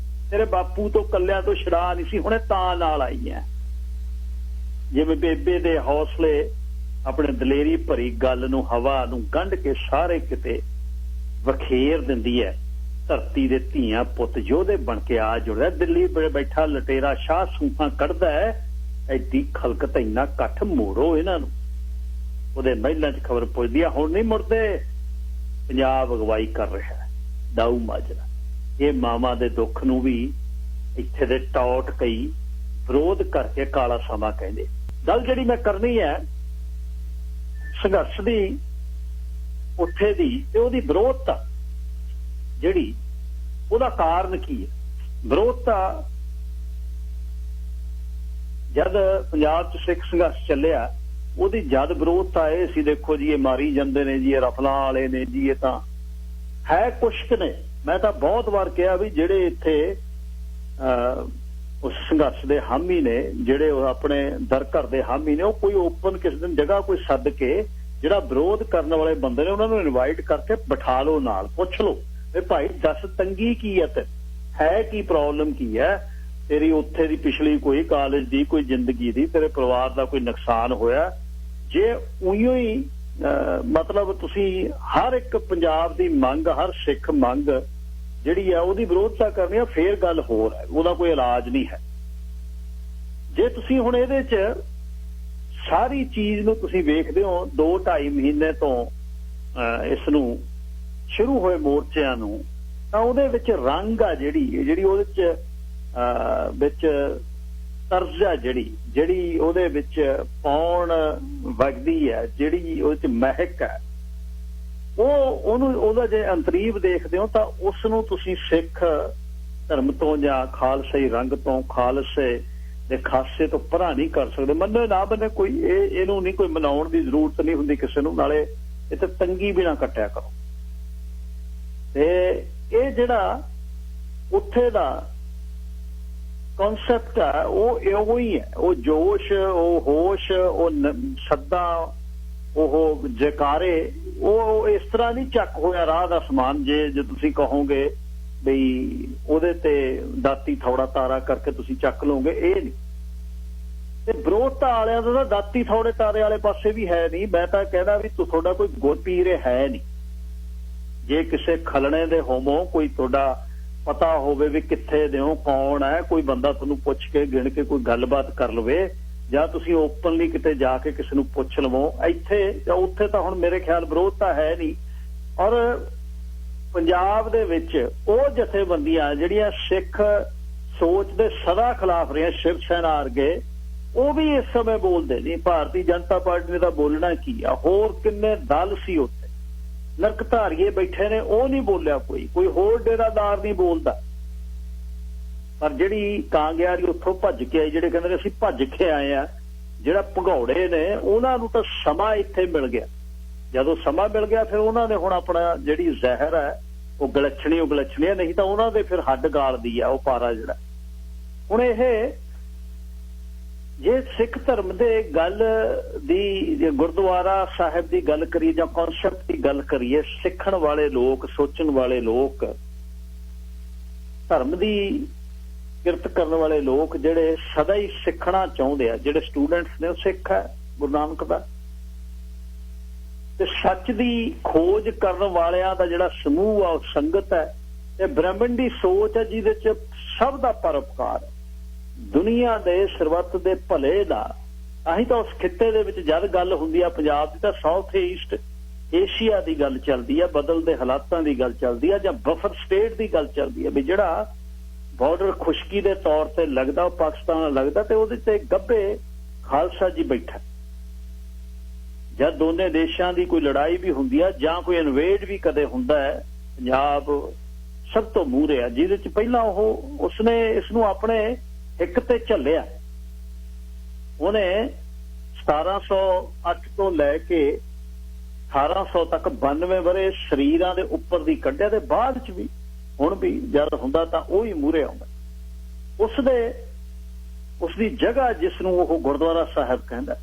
ਤੇਰੇ ਬਾਪੂ ਤੋਂ ਕੱਲਿਆਂ ਤੋਂ ਛੜਾ ਨਹੀਂ ਸੀ, ਹੁਣੇ ਤਾਂ ਨਾਲ ਆਈ ਐ। ਜਿਵੇਂ ਬੇਬੇ ਦੇ ਹੌਸਲੇ ਆਪਣੇ ਦਲੇਰੀ ਭਰੀ ਗੱਲ ਨੂੰ, ਹਵਾ ਨੂੰ ਗੰਢ ਕੇ ਸਾਰੇ ਕਿਤੇ ਵਖੇਰ ਦਿੰਦੀ ਹੈ। ਧਰਤੀ ਦੇ ਧੀਆਂ ਪੁੱਤ ਯੋਧੇ ਬਣ ਕੇ ਆ ਜੁੜਦਾ। ਦਿੱਲੀ ਬੈਠਾ ਲਟੇਰਾ ਸ਼ਾਹ ਸੂਹਾਂ ਕੱਢਦਾ ਹੈ। ਐਡੀ ਖਲਕਤ ਇੰਨਾ ਇਕੱਠ ਮੋੜੋ ਇਹਨਾਂ ਨੂੰ। ਉਹਦੇ ਮਹਿਲਾਂ 'ਚ ਖਬਰ ਪੁੱਜਦੀ ਆ, ਹੁਣ ਨਹੀਂ ਮੁੜਦੇ। ਪੰਜਾਬ ਅਗਵਾਈ ਕਰ ਰਿਹਾ ਦਾਊ ਮਾਜਰਾ। ਇਹ ਮਾਵਾਂ ਦੇ ਦੁੱਖ ਨੂੰ ਵੀ ਇੱਥੇ ਦੇ ਟੌਟ ਕਈ ਵਿਰੋਧ ਕਰਕੇ ਕਾਲਾ ਸਮਾਂ ਕਹਿੰਦੇ। ਗੱਲ ਜਿਹੜੀ ਮੈਂ ਕਰਨੀ ਹੈ ਸੰਘਰਸ਼ ਦੀ, ਉੱਥੇ ਦੀ ਤੇ ਉਹਦੀ ਵਿਰੋਧਤਾ ਜਿਹੜੀ, ਉਹਦਾ ਕਾਰਨ ਕੀ ਹੈ? ਵਿਰੋਧਤਾ ਜਦ ਪੰਜਾਬ 'ਚ ਸਿੱਖ ਸੰਘਰਸ਼ ਚੱਲਿਆ, ਉਹਦੀ ਜਦ ਵਿਰੋਧਤਾ ਇਹ ਸੀ, ਦੇਖੋ ਜੀ ਇਹ ਮਾਰੀ ਜਾਂਦੇ ਨੇ ਜੀ, ਇਹ ਰਫਲਾਂ ਵਾਲੇ ਨੇ ਜੀ, ਇਹ ਤਾਂ ਹੈ ਕੁਛ ਨੇ। ਮੈਂ ਤਾਂ ਬਹੁਤ ਵਾਰ ਕਿਹਾ ਵੀ ਜਿਹੜੇ ਇੱਥੇ ਉਸ ਸੰਘਰਸ਼ ਦੇ ਹਾਮੀ ਨੇ, ਜਿਹੜੇ ਉਹ ਆਪਣੇ ਦਰ ਘਰ ਦੇ ਹਾਮੀ ਨੇ, ਉਹ ਕੋਈ ਓਪਨ ਕਿਸੇ ਦਿਨ ਜਗ੍ਹਾ ਕੋਈ ਸੱਦ ਕੇ ਜਿਹੜਾ ਵਿਰੋਧ ਕਰਨ ਵਾਲੇ ਬੰਦੇ ਨੇ ਉਹਨਾਂ ਨੂੰ ਇਨਵਾਈਟ ਕਰਕੇ ਬਿਠਾ ਲਓ, ਨਾਲ ਪੁੱਛ ਲਓ ਵੀ ਭਾਈ ਦੱਸ ਤੰਗੀ ਕੀ ਹੈ ਕੀ ਪ੍ਰੋਬਲਮ ਕੀ ਹੈ ਤੇਰੀ, ਉੱਥੇ ਦੀ ਪਿਛਲੀ ਕੋਈ ਕਾਲਜ ਦੀ ਕੋਈ ਜ਼ਿੰਦਗੀ ਦੀ, ਤੇਰੇ ਪਰਿਵਾਰ ਦਾ ਕੋਈ ਨੁਕਸਾਨ ਹੋਇਆ। ਜੇ ਉਈਓ ਹੀ ਮਤਲਬ ਤੁਸੀਂ ਹਰ ਇੱਕ ਪੰਜਾਬ ਦੀ ਮੰਗ, ਹਰ ਸਿੱਖ ਮੰਗ ਜਿਹੜੀ ਆ ਉਹਦੀ ਵਿਰੋਧਤਾ ਕਰਨੀ ਆ, ਫੇਰ ਗੱਲ ਹੋਰ ਹੈ, ਉਹਦਾ ਕੋਈ ਇਲਾਜ ਨਹੀਂ ਹੈ। ਜੇ ਤੁਸੀਂ ਹੁਣ ਇਹਦੇ 'ਚ ਸਾਰੀ ਚੀਜ਼ ਨੂੰ ਤੁਸੀਂ ਵੇਖਦੇ ਹੋ 2-2.5 ਮਹੀਨੇ ਤੋਂ ਇਸ ਨੂੰ ਸ਼ੁਰੂ ਹੋਏ ਮੋਰਚਿਆਂ ਨੂੰ, ਤਾਂ ਉਹਦੇ ਵਿੱਚ ਰੰਗ ਆ ਜਿਹੜੀ ਉਹਦੇ 'ਚ ਵਿੱਚ ਤਰਜ਼ ਆ ਜਿਹੜੀ ਉਹਦੇ ਵਿੱਚ ਪੌਣ ਵਗਦੀ ਹੈ, ਜਿਹੜੀ ਉਹਦੇ 'ਚ ਮਹਿਕ ਹੈ, ਉਹਦਾ ਜੇ ਅੰਤਰੀਵ ਦੇਖਦੇ ਹੋ ਤਾਂ ਉਸ ਨੂੰ ਤੁਸੀਂ ਸਿੱਖ ਧਰਮ ਤੋਂ ਜਾਂ ਖਾਲਸਾਈ ਰੰਗ ਤੋਂ, ਖਾਲਸੇ ਦੇ ਖਾਸੇ ਤੋਂ ਪਰਾਂ ਨਹੀਂ ਕਰ ਸਕਦੇ। ਮੰਨੇ ਨਾ ਮੰਨੇ ਕੋਈ ਇਹਨੂੰ ਨਹੀਂ, ਕੋਈ ਮਨਾਉਣ ਦੀ ਜ਼ਰੂਰਤ ਨਹੀਂ ਹੁੰਦੀ ਕਿਸੇ ਨੂੰ। ਨਾਲੇ ਇਹ ਤੇ ਤੰਗੀ ਵੀ ਨਾ ਕੱਟਿਆ ਕਰੋ। ਤੇ ਇਹ ਜਿਹੜਾ ਉੱਥੇ ਦਾ ਕਨਸੈਪਟ ਹੈ ਉਹ ਇਹੋ ਹੀ ਹੈ। ਉਹ ਜੋਸ਼, ਉਹ ਹੋਸ਼, ਉਹ ਸੱਦਾ, ਉਹ ਜਕਾਰੇ, ਉਹ ਇਸ ਤਰ੍ਹਾਂ ਨਹੀਂ ਚੱਕ ਹੋਇਆ ਰਾਹ ਦਾ ਸਮਾਨ। ਜੇ ਤੁਸੀਂ ਕਹੋਗੇ ਬਈ ਉਹਦੇ ਤੇ ਦਾਤੀ ਥੋੜਾ ਤਾਰਾ ਕਰਕੇ ਤੁਸੀਂ ਚੱਕ ਲਓਗੇ, ਇਹ ਨਹੀਂ। ਤੇ ਵਿਰੋਧਤਾ ਵਾਲਿਆਂ ਦਾ ਤਾਂ ਦਾਤੀ ਥੋੜੇ ਤਾਰੇ ਵਾਲੇ ਪਾਸੇ ਵੀ ਹੈ ਨਹੀਂ। ਮੈਂ ਤਾਂ ਕਹਿੰਦਾ ਵੀ ਤੁਹਾਡਾ ਕੋਈ ਗੁਰਪੀਰ ਹੈ ਨਹੀਂ। ਜੇ ਕਿਸੇ ਖਲਣੇ ਦੇ ਹੋਮੋ, ਕੋਈ ਤੁਹਾਡਾ ਪਤਾ ਹੋਵੇ ਵੀ ਕਿੱਥੇ ਦਿਓ, ਕੌਣ ਹੈ, ਕੋਈ ਬੰਦਾ ਤੁਹਾਨੂੰ ਪੁੱਛ ਕੇ ਗਿਣ ਕੇ ਕੋਈ ਗੱਲਬਾਤ ਕਰ ਲਵੇ, ਜਾਂ ਤੁਸੀਂ ਓਪਨਲੀ ਕਿਤੇ ਜਾ ਕੇ ਕਿਸੇ ਨੂੰ ਪੁੱਛ ਲਵੋ। ਉੱਥੇ ਤਾਂ ਹੁਣ ਮੇਰੇ ਖਿਆਲ ਵਿਰੋਧਤਾ ਹੈ ਨਹੀਂ। ਔਰ ਪੰਜਾਬ ਦੇ ਵਿੱਚ ਉਹ ਜਥੇਬੰਦੀਆਂ ਜਿਹੜੀਆਂ ਸਿੱਖ ਸੋਚ ਦੇ ਸਦਾ ਖਿਲਾਫ ਰਹੀਆਂ, ਸ਼ਿਵ ਸੈਨਾ ਵਰਗੇ, ਉਹ ਵੀ ਇਸ ਸਮੇਂ ਬੋਲਦੇ ਨਹੀਂ। ਭਾਰਤੀ ਜਨਤਾ ਪਾਰਟੀ ਨੇ ਤਾਂ ਬੋਲਣਾ ਕੀ ਆ? ਹੋਰ ਕਿੰਨੇ ਦਲ ਸੀ ਉੱਥੇ, ਨਰਕਧਾਰੀਏ ਬੈਠੇ ਨੇ, ਉਹ ਨਹੀਂ ਬੋਲਿਆ। ਕੋਈ ਹੋਰ ਡੇਰਾਦਾਰ ਨਹੀਂ ਬੋਲਦਾ। ਪਰ ਜਿਹੜੀ ਕਾਂਗਿਆਰੀ ਉੱਥੋਂ ਭੱਜ ਕੇ ਆਈ, ਜਿਹੜੇ ਕਹਿੰਦੇ ਅਸੀਂ ਭੱਜ ਕੇ ਆਏ ਆ, ਜਿਹੜਾ ਭਗੌੜੇ ਨੇ, ਉਹਨਾਂ ਨੂੰ ਤਾਂ ਸਮਾਂ ਇੱਥੇ ਮਿਲ ਗਿਆ। ਜਦੋਂ ਸਮਾਂ ਮਿਲ ਗਿਆ ਫਿਰ ਉਹਨਾਂ ਨੇ ਹੁਣ ਆਪਣਾ ਜਿਹੜੀ ਜ਼ਹਿਰ ਹੈ ਉਹ ਗਲਛਣੀ ਹੈ, ਨਹੀਂ ਤਾਂ ਉਹਨਾਂ ਦੇ ਫਿਰ ਹੱਡ ਗਾਲਦੀ ਆ ਉਹ ਪਾਰਾ ਜਿਹੜਾ। ਹੁਣ ਇਹ ਜੇ ਸਿੱਖ ਧਰਮ ਦੇ ਗੱਲ ਦੀ, ਗੁਰਦੁਆਰਾ ਸਾਹਿਬ ਦੀ ਗੱਲ ਕਰੀਏ ਜਾਂ ਕਨਸੈਪਟ ਦੀ ਗੱਲ ਕਰੀਏ, ਸਿੱਖਣ ਵਾਲੇ ਲੋਕ, ਸੋਚਣ ਵਾਲੇ ਲੋਕ, ਧਰਮ ਦੀ ਕਿਰਤ ਕਰਨ ਵਾਲੇ ਲੋਕ, ਜਿਹੜੇ ਸਦਾ ਹੀ ਸਿੱਖਣਾ ਚਾਹੁੰਦੇ ਆ, ਜਿਹੜੇ ਸਟੂਡੈਂਟਸ ਨੇ ਉਹ ਸਿੱਖ ਹੈ ਗੁਰੂ ਨਾਨਕ ਦਾ, ਤੇ ਸੱਚ ਦੀ ਖੋਜ ਕਰਨ ਵਾਲਿਆਂ ਦਾ ਜਿਹੜਾ ਸਮੂਹ ਆ ਉਹ ਸੰਗਤ ਹੈ। ਇਹ ਬ੍ਰਹਮਣ ਦੀ ਸੋਚ ਹੈ ਜਿਹਦੇ ਚ ਸਭ ਦਾ ਪਰਉਪਕਾਰ ਹੈ, ਦੁਨੀਆ ਦੇ ਸਰਬੱਤ ਦੇ ਭਲੇ ਦਾ। ਅਸੀਂ ਤਾਂ ਉਸ ਖਿੱਤੇ ਦੇ ਵਿੱਚ ਜਦ ਗੱਲ ਹੁੰਦੀ ਆ ਪੰਜਾਬ ਦੀ, ਤਾਂ ਸਾਊਥ ਈਸਟ ਏਸ਼ੀਆ ਦੀ ਗੱਲ ਚੱਲਦੀ ਆ, ਬਦਲਦੇ ਹਾਲਾਤਾਂ ਦੀ ਗੱਲ ਚੱਲਦੀ ਆ, ਜਾਂ ਬਫਰ ਸਟੇਟ ਦੀ ਗੱਲ ਚੱਲਦੀ ਆ ਵੀ ਜਿਹੜਾ ਬਾਰਡਰ ਖੁਸ਼ਕੀ ਦੇ ਤੌਰ ਤੇ ਲੱਗਦਾ, ਉਹ ਪਾਕਿਸਤਾਨ ਨਾਲ ਲੱਗਦਾ, ਤੇ ਉਹਦੇ ਤੇ ਗੱਭੇ ਖਾਲਸਾ ਜੀ ਬੈਠਾ। ਜਦ ਦੋਨੇ ਦੇਸ਼ਾਂ ਦੀ ਕੋਈ ਲੜਾਈ ਵੀ ਹੁੰਦੀ ਆ ਜਾਂ ਕੋਈ ਇਨਵੇਡ ਵੀ ਕਦੇ ਹੁੰਦਾ ਹੈ, ਪੰਜਾਬ ਸਭ ਤੋਂ ਮੂਹਰੇ ਆ, ਜਿਹਦੇ ਚ ਪਹਿਲਾਂ ਉਸਨੇ ਇਸ ਨੂੰ ਆਪਣੇ ਇੱਕ ਤੇ ਝੱਲਿਆ। ਉਹਨੇ 1708 ਤੋਂ ਲੈ ਕੇ 1800 ਤੱਕ 92 ਵਰੇ ਸਰੀਰਾਂ ਦੇ ਉੱਪਰ ਦੀ ਕੱਢਿਆ, ਤੇ ਬਾਅਦ ਚ ਵੀ ਹੁਣ ਵੀ ਜਦ ਹੁੰਦਾ ਤਾਂ ਉਹ ਹੀ ਮੂਹਰੇ ਆਉਂਦਾ। ਉਸਦੀ ਜਗ੍ਹਾ ਜਿਸ ਨੂੰ ਉਹ ਗੁਰਦੁਆਰਾ ਸਾਹਿਬ ਕਹਿੰਦਾ,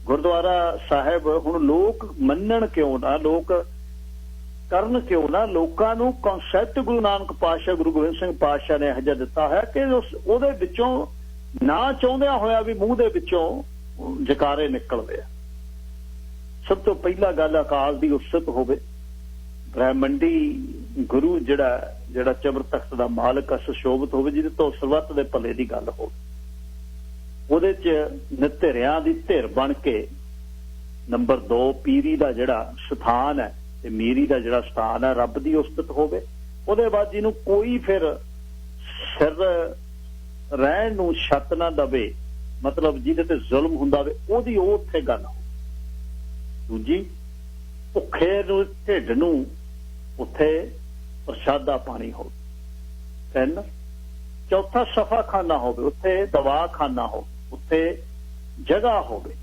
ਗੁਰਦੁਆਰਾ ਸਾਹਿਬ ਹੁਣ ਲੋਕ ਮੰਨਣ ਕਿਉਂ ਨਾ, ਲੋਕ ਕਰਨ ਕਿਉਂ ਨਾ? ਲੋਕਾਂ ਨੂੰ ਕਨਸੈਪਟ ਗੁਰੂ ਨਾਨਕ ਪਾਤਸ਼ਾਹ, ਗੁਰੂ ਗੋਬਿੰਦ ਸਿੰਘ ਪਾਤਸ਼ਾਹ ਨੇ ਇਹੋ ਜਿਹਾ ਦਿੱਤਾ ਹੈ ਕਿ ਉਹਦੇ ਵਿੱਚੋਂ ਨਾ ਚਾਹੁੰਦਿਆਂ ਹੋਇਆ ਵੀ ਮੂੰਹ ਦੇ ਵਿੱਚੋਂ ਜਕਾਰੇ ਨਿਕਲਦੇ ਆ। ਸਭ ਤੋਂ ਪਹਿਲਾ ਗੱਲ ਅਕਾਲ ਦੀ ਉਸਤ ਹੋਵੇ, ਬ੍ਰਹਮੰਡੀ ਗੁਰੂ ਜਿਹੜਾ ਚਬਰ ਤਖਤ ਦਾ ਮਾਲਕ ਸੁਸ਼ੋਭਿਤ ਹੋਵੇ, ਜਿਹਦੇ ਤੋਂ ਸਰਬੱਤ ਦੇ ਭਲੇ ਦੀ ਗੱਲ ਹੋਵੇ, ਉਹਦੇ 'ਚ ਨਿਧਿਰਿਆਂ ਦੀ ਧਿਰ ਬਣ ਕੇ ਨੰਬਰ 2 ਪੀਰੀ ਦਾ ਜਿਹੜਾ ਸਥਾਨ ਹੈ ਤੇ ਮੀਰੀ ਦਾ ਜਿਹੜਾ ਸਥਾਨ ਹੈ ਰੱਬ ਦੀ ਉਸਤਤ ਹੋਵੇ। ਉਹਦੇ ਬਾਅਦ ਜਿਹਨੂੰ ਕੋਈ ਫਿਰ ਸਿਰ ਰਹਿਣ ਨੂੰ ਛੱਤ ਨਾ ਦਵੇ, ਮਤਲਬ ਜਿਹਦੇ ਤੇ ਜ਼ੁਲਮ ਹੁੰਦਾ ਹੋਵੇ, ਉਹਦੀ ਉਹ ਉੱਥੇ ਗੱਲ ਹੋ। ਦੂਜੀ, ਭੁੱਖੇ ਨੂੰ ਢਿੱਡ ਨੂੰ ਉੱਥੇ ਪ੍ਰਸ਼ਾਦਾ ਪਾਣੀ ਹੋਵੇ। 3, ਚੌਥਾ, ਸਫਾ ਖਾਨਾ ਹੋਵੇ, ਉੱਥੇ ਦਵਾ ਖਾਨਾ ਹੋਵੇ, ਉੱਥੇ ਜਗ੍ਹਾ ਹੋਵੇ।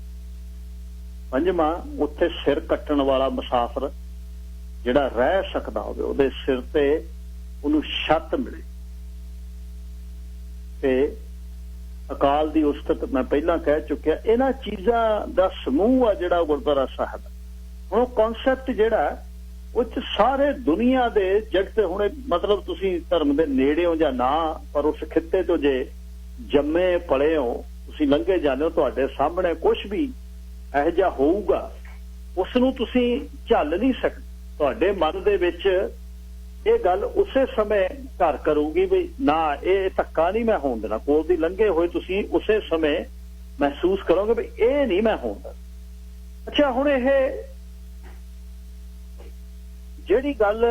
5ਵਾਂ, ਉੱਥੇ ਸਿਰ ਕੱਟਣ ਵਾਲਾ ਮੁਸਾਫਰ ਜਿਹੜਾ ਰਹਿ ਸਕਦਾ ਹੋਵੇ, ਉਹਦੇ ਸਿਰ ਤੇ ਉਹਨੂੰ ਛੱਤ ਮਿਲੇ। ਤੇ ਅਕਾਲ ਦੀ ਉਸਤਤ ਮੈਂ ਪਹਿਲਾਂ ਕਹਿ ਚੁੱਕਿਆ। ਇਹਨਾਂ ਚੀਜ਼ਾਂ ਦਾ ਸਮੂਹ ਆ ਜਿਹੜਾ ਗੁਰਦੁਆਰਾ ਸਾਹਿਬ। ਹੁਣ ਉਹ ਕਨਸੈਪਟ ਜਿਹੜਾ ਉਹ 'ਚ ਸਾਰੇ ਦੁਨੀਆ ਦੇ ਜਗਤ, ਹੁਣ ਮਤਲਬ ਤੁਸੀਂ ਧਰਮ ਦੇ ਨੇੜੇ ਹੋ ਜਾਂ ਨਾ, ਪਰ ਉਸ ਖਿੱਤੇ ਤੋਂ ਜੇ ਜੰਮੇ ਪਲੇ ਹੋ, ਤੁਸੀਂ ਲੰਘੇ ਜਾਂਦੇ ਹੋ, ਤੁਹਾਡੇ ਸਾਹਮਣੇ ਕੁਛ ਵੀ ਇਹੋ ਜਿਹਾ ਹੋਊਗਾ, ਉਸ ਨੂੰ ਤੁਸੀਂ ਝੱਲ ਨਹੀਂ ਸਕਦੇ। ਤੁਹਾਡੇ ਮਨ ਦੇ ਵਿੱਚ ਇਹ ਗੱਲ ਉਸੇ ਸਮੇਂ ਘਰ ਕਰੂਗੀ ਵੀ ਨਾ, ਇਹ ਧੱਕਾ ਨਹੀਂ ਮੈਂ ਹੋਣ ਦੇਣਾ। ਕੋਲ ਦੀ ਲੰਘੇ ਹੋਏ ਤੁਸੀਂ ਉਸੇ ਸਮੇਂ ਮਹਿਸੂਸ ਕਰੋਗੇ ਵੀ ਇਹ ਨਹੀਂ ਮੈਂ ਹੋਣ ਦੇਣਾ। ਅੱਛਾ, ਹੁਣ ਇਹ ਜਿਹੜੀ ਗੱਲ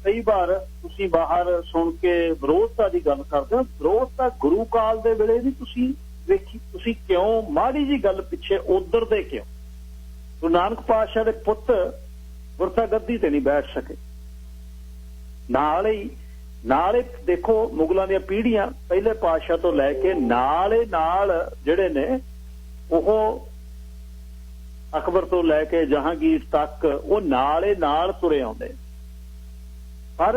ਕਈ ਵਾਰ ਤੁਸੀਂ ਬਾਹਰ ਸੁਣ ਕੇ ਵਿਰੋਧਤਾ ਦੀ ਗੱਲ ਕਰਦੇ ਹੋ, ਵਿਰੋਧਤਾ ਗੁਰੂ ਕਾਲ ਦੇ ਵੇਲੇ ਵੀ ਤੁਸੀਂ ਵੇਖੀ। ਤੁਸੀਂ ਕਿਉਂ ਮਾੜੀ ਜੀ ਗੱਲ ਪਿੱਛੇ ਉਧਰ ਦੇ ਕਿਉਂ? ਗੁਰੂ ਨਾਨਕ ਪਾਤਸ਼ਾਹ ਦੇ ਪੁੱਤ ਗੁਰਤਾ ਗੱਦੀ ਤੇ ਨਹੀਂ ਬੈਠ ਸਕੇ। ਨਾਲ ਹੀ ਦੇਖੋ, ਮੁਗਲਾਂ ਦੀਆਂ ਪੀੜ੍ਹੀਆਂ ਪਹਿਲੇ ਪਾਤਸ਼ਾਹ ਤੋਂ ਲੈ ਕੇ ਨਾਲ ਜਿਹੜੇ ਨੇ, ਉਹ ਅਕਬਰ ਤੋਂ ਲੈ ਕੇ ਜਹਾਂਗੀਰ ਤੱਕ, ਉਹ ਨਾਲ ਤੁਰੇ ਆਉਂਦੇ। ਪਰ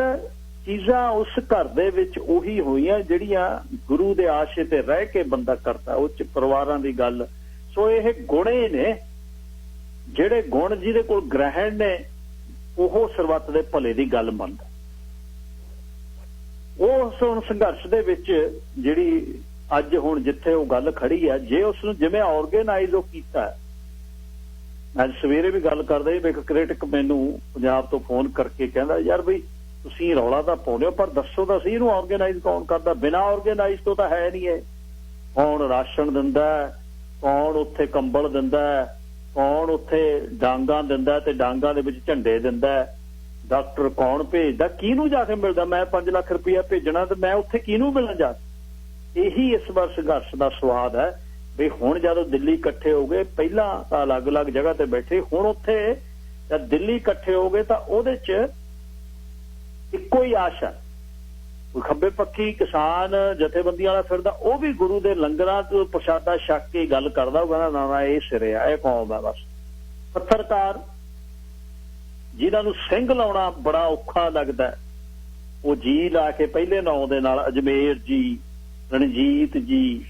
ਚੀਜ਼ਾਂ ਉਸ ਘਰ ਦੇ ਵਿੱਚ ਉਹੀ ਹੋਈਆਂ ਜਿਹੜੀਆਂ ਗੁਰੂ ਦੇ ਆਸ਼ੇ ਤੇ ਰਹਿ ਕੇ ਬੰਦਾ ਕਰਦਾ। ਉਹ 'ਚ ਪਰਿਵਾਰਾਂ ਦੀ ਗੱਲ। ਸੋ ਇਹ ਗੁਣੇ ਨੇ, ਜਿਹੜੇ ਗੁਣ ਜਿਹਦੇ ਕੋਲ ਗ੍ਰਹਿਣ ਨੇ, ਉਹ ਸਰਬੱਤ ਦੇ ਭਲੇ ਦੀ ਗੱਲ ਮੰਨਦਾ। ਉਹ ਹੁਣ ਸੰਘਰਸ਼ ਦੇ ਵਿੱਚ ਜਿਹੜੀ ਅੱਜ ਹੁਣ ਜਿੱਥੇ ਉਹ ਗੱਲ ਖੜੀ ਹੈ, ਜੇ ਉਸ ਨੂੰ ਜਿਵੇਂ ਆਰਗੇਨਾਈਜ਼ ਉਹ ਕੀਤਾ। ਅੱਜ ਸਵੇਰੇ ਵੀ ਗੱਲ ਕਰਦੇ ਇੱਕ ਕ੍ਰਿਟਿਕ ਮੈਨੂੰ ਪੰਜਾਬ ਤੋਂ ਫੋਨ ਕਰਕੇ ਕਹਿੰਦਾ, ਯਾਰ ਬਈ ਤੁਸੀਂ ਰੌਲਾ ਤਾਂ ਪਾਉਂਦੇ ਹੋ, ਪਰ ਦੱਸੋ ਤਾਂ ਸਹੀ ਇਹਨੂੰ ਆਰਗੇਨਾਈਜ਼ ਕੌਣ ਕਰਦਾ? ਬਿਨਾਂ ਆਰਗੇਨਾਈਜ਼ ਤੋਂ ਤਾਂ ਹੈ ਨਹੀਂ ਇਹ। ਕੌਣ ਰਾਸ਼ਨ ਦਿੰਦਾ, ਕੌਣ ਉੱਥੇ ਕੰਬਲ ਦਿੰਦਾ, ਕੌਣ ਉੱਥੇ ਡਾਂਗਾਂ ਦਿੰਦਾ ਤੇ ਡਾਂਗਾਂ ਦੇ ਵਿੱਚ ਝੰਡੇ ਦਿੰਦਾ, ਡਾਕਟਰ ਕੌਣ ਭੇਜਦਾ, ਕਿਹਨੂੰ ਜਾ ਕੇ ਮਿਲਦਾ? ਮੈਂ 5 ਲੱਖ ਰੁਪਇਆ ਭੇਜਣਾ ਤੇ ਮੈਂ ਉੱਥੇ ਕਿਹਨੂੰ ਮਿਲਣ ਜਾ? ਇਹੀ ਇਸ ਵਾਰ ਸੰਘਰਸ਼ ਦਾ ਸਵਾਦ ਹੈ ਵੀ ਹੁਣ ਜਦੋਂ ਦਿੱਲੀ ਇਕੱਠੇ ਹੋ ਗਏ, ਪਹਿਲਾਂ ਤਾਂ ਅਲੱਗ-ਅਲੱਗ ਜਗ੍ਹਾ ਤੇ ਬੈਠੇ, ਹੁਣ ਉੱਥੇ ਜਦ ਦਿੱਲੀ ਇਕੱਠੇ ਹੋ ਗਏ ਤਾਂ ਉਹਦੇ 'ਚ ਇੱਕੋ ਹੀ ਆਸ਼ਾ। ਕੋਈ ਖੱਬੇ ਪੱਖੀ ਕਿਸਾਨ ਜਥੇਬੰਦੀਆਂ ਵਾਲਾ ਫਿਰਦਾ, ਉਹ ਵੀ ਗੁਰੂ ਦੇ ਲੰਗਰਾਂ ਤੋਂ ਪ੍ਰਸ਼ਾਦਾ ਛਕ ਕੇ ਗੱਲ ਕਰਦਾ। ਉਹ ਕਹਿੰਦਾ ਨਾ ਇਹ ਸਿਰੇ ਆ, ਇਹ ਕੌਮ ਹੈ ਬਸ। ਪੱਤਰਕਾਰ ਜਿਨ੍ਹਾਂ ਨੂੰ ਸਿੰਘ ਲਾਉਣਾ ਬੜਾ ਔਖਾ ਲੱਗਦਾ, ਉਹ ਜੀ ਲਾ ਕੇ ਪਹਿਲੇ ਨਾਂ ਦੇ ਨਾਲ ਅਜਮੇਰ ਜੀ, ਰਣਜੀਤ ਜੀ,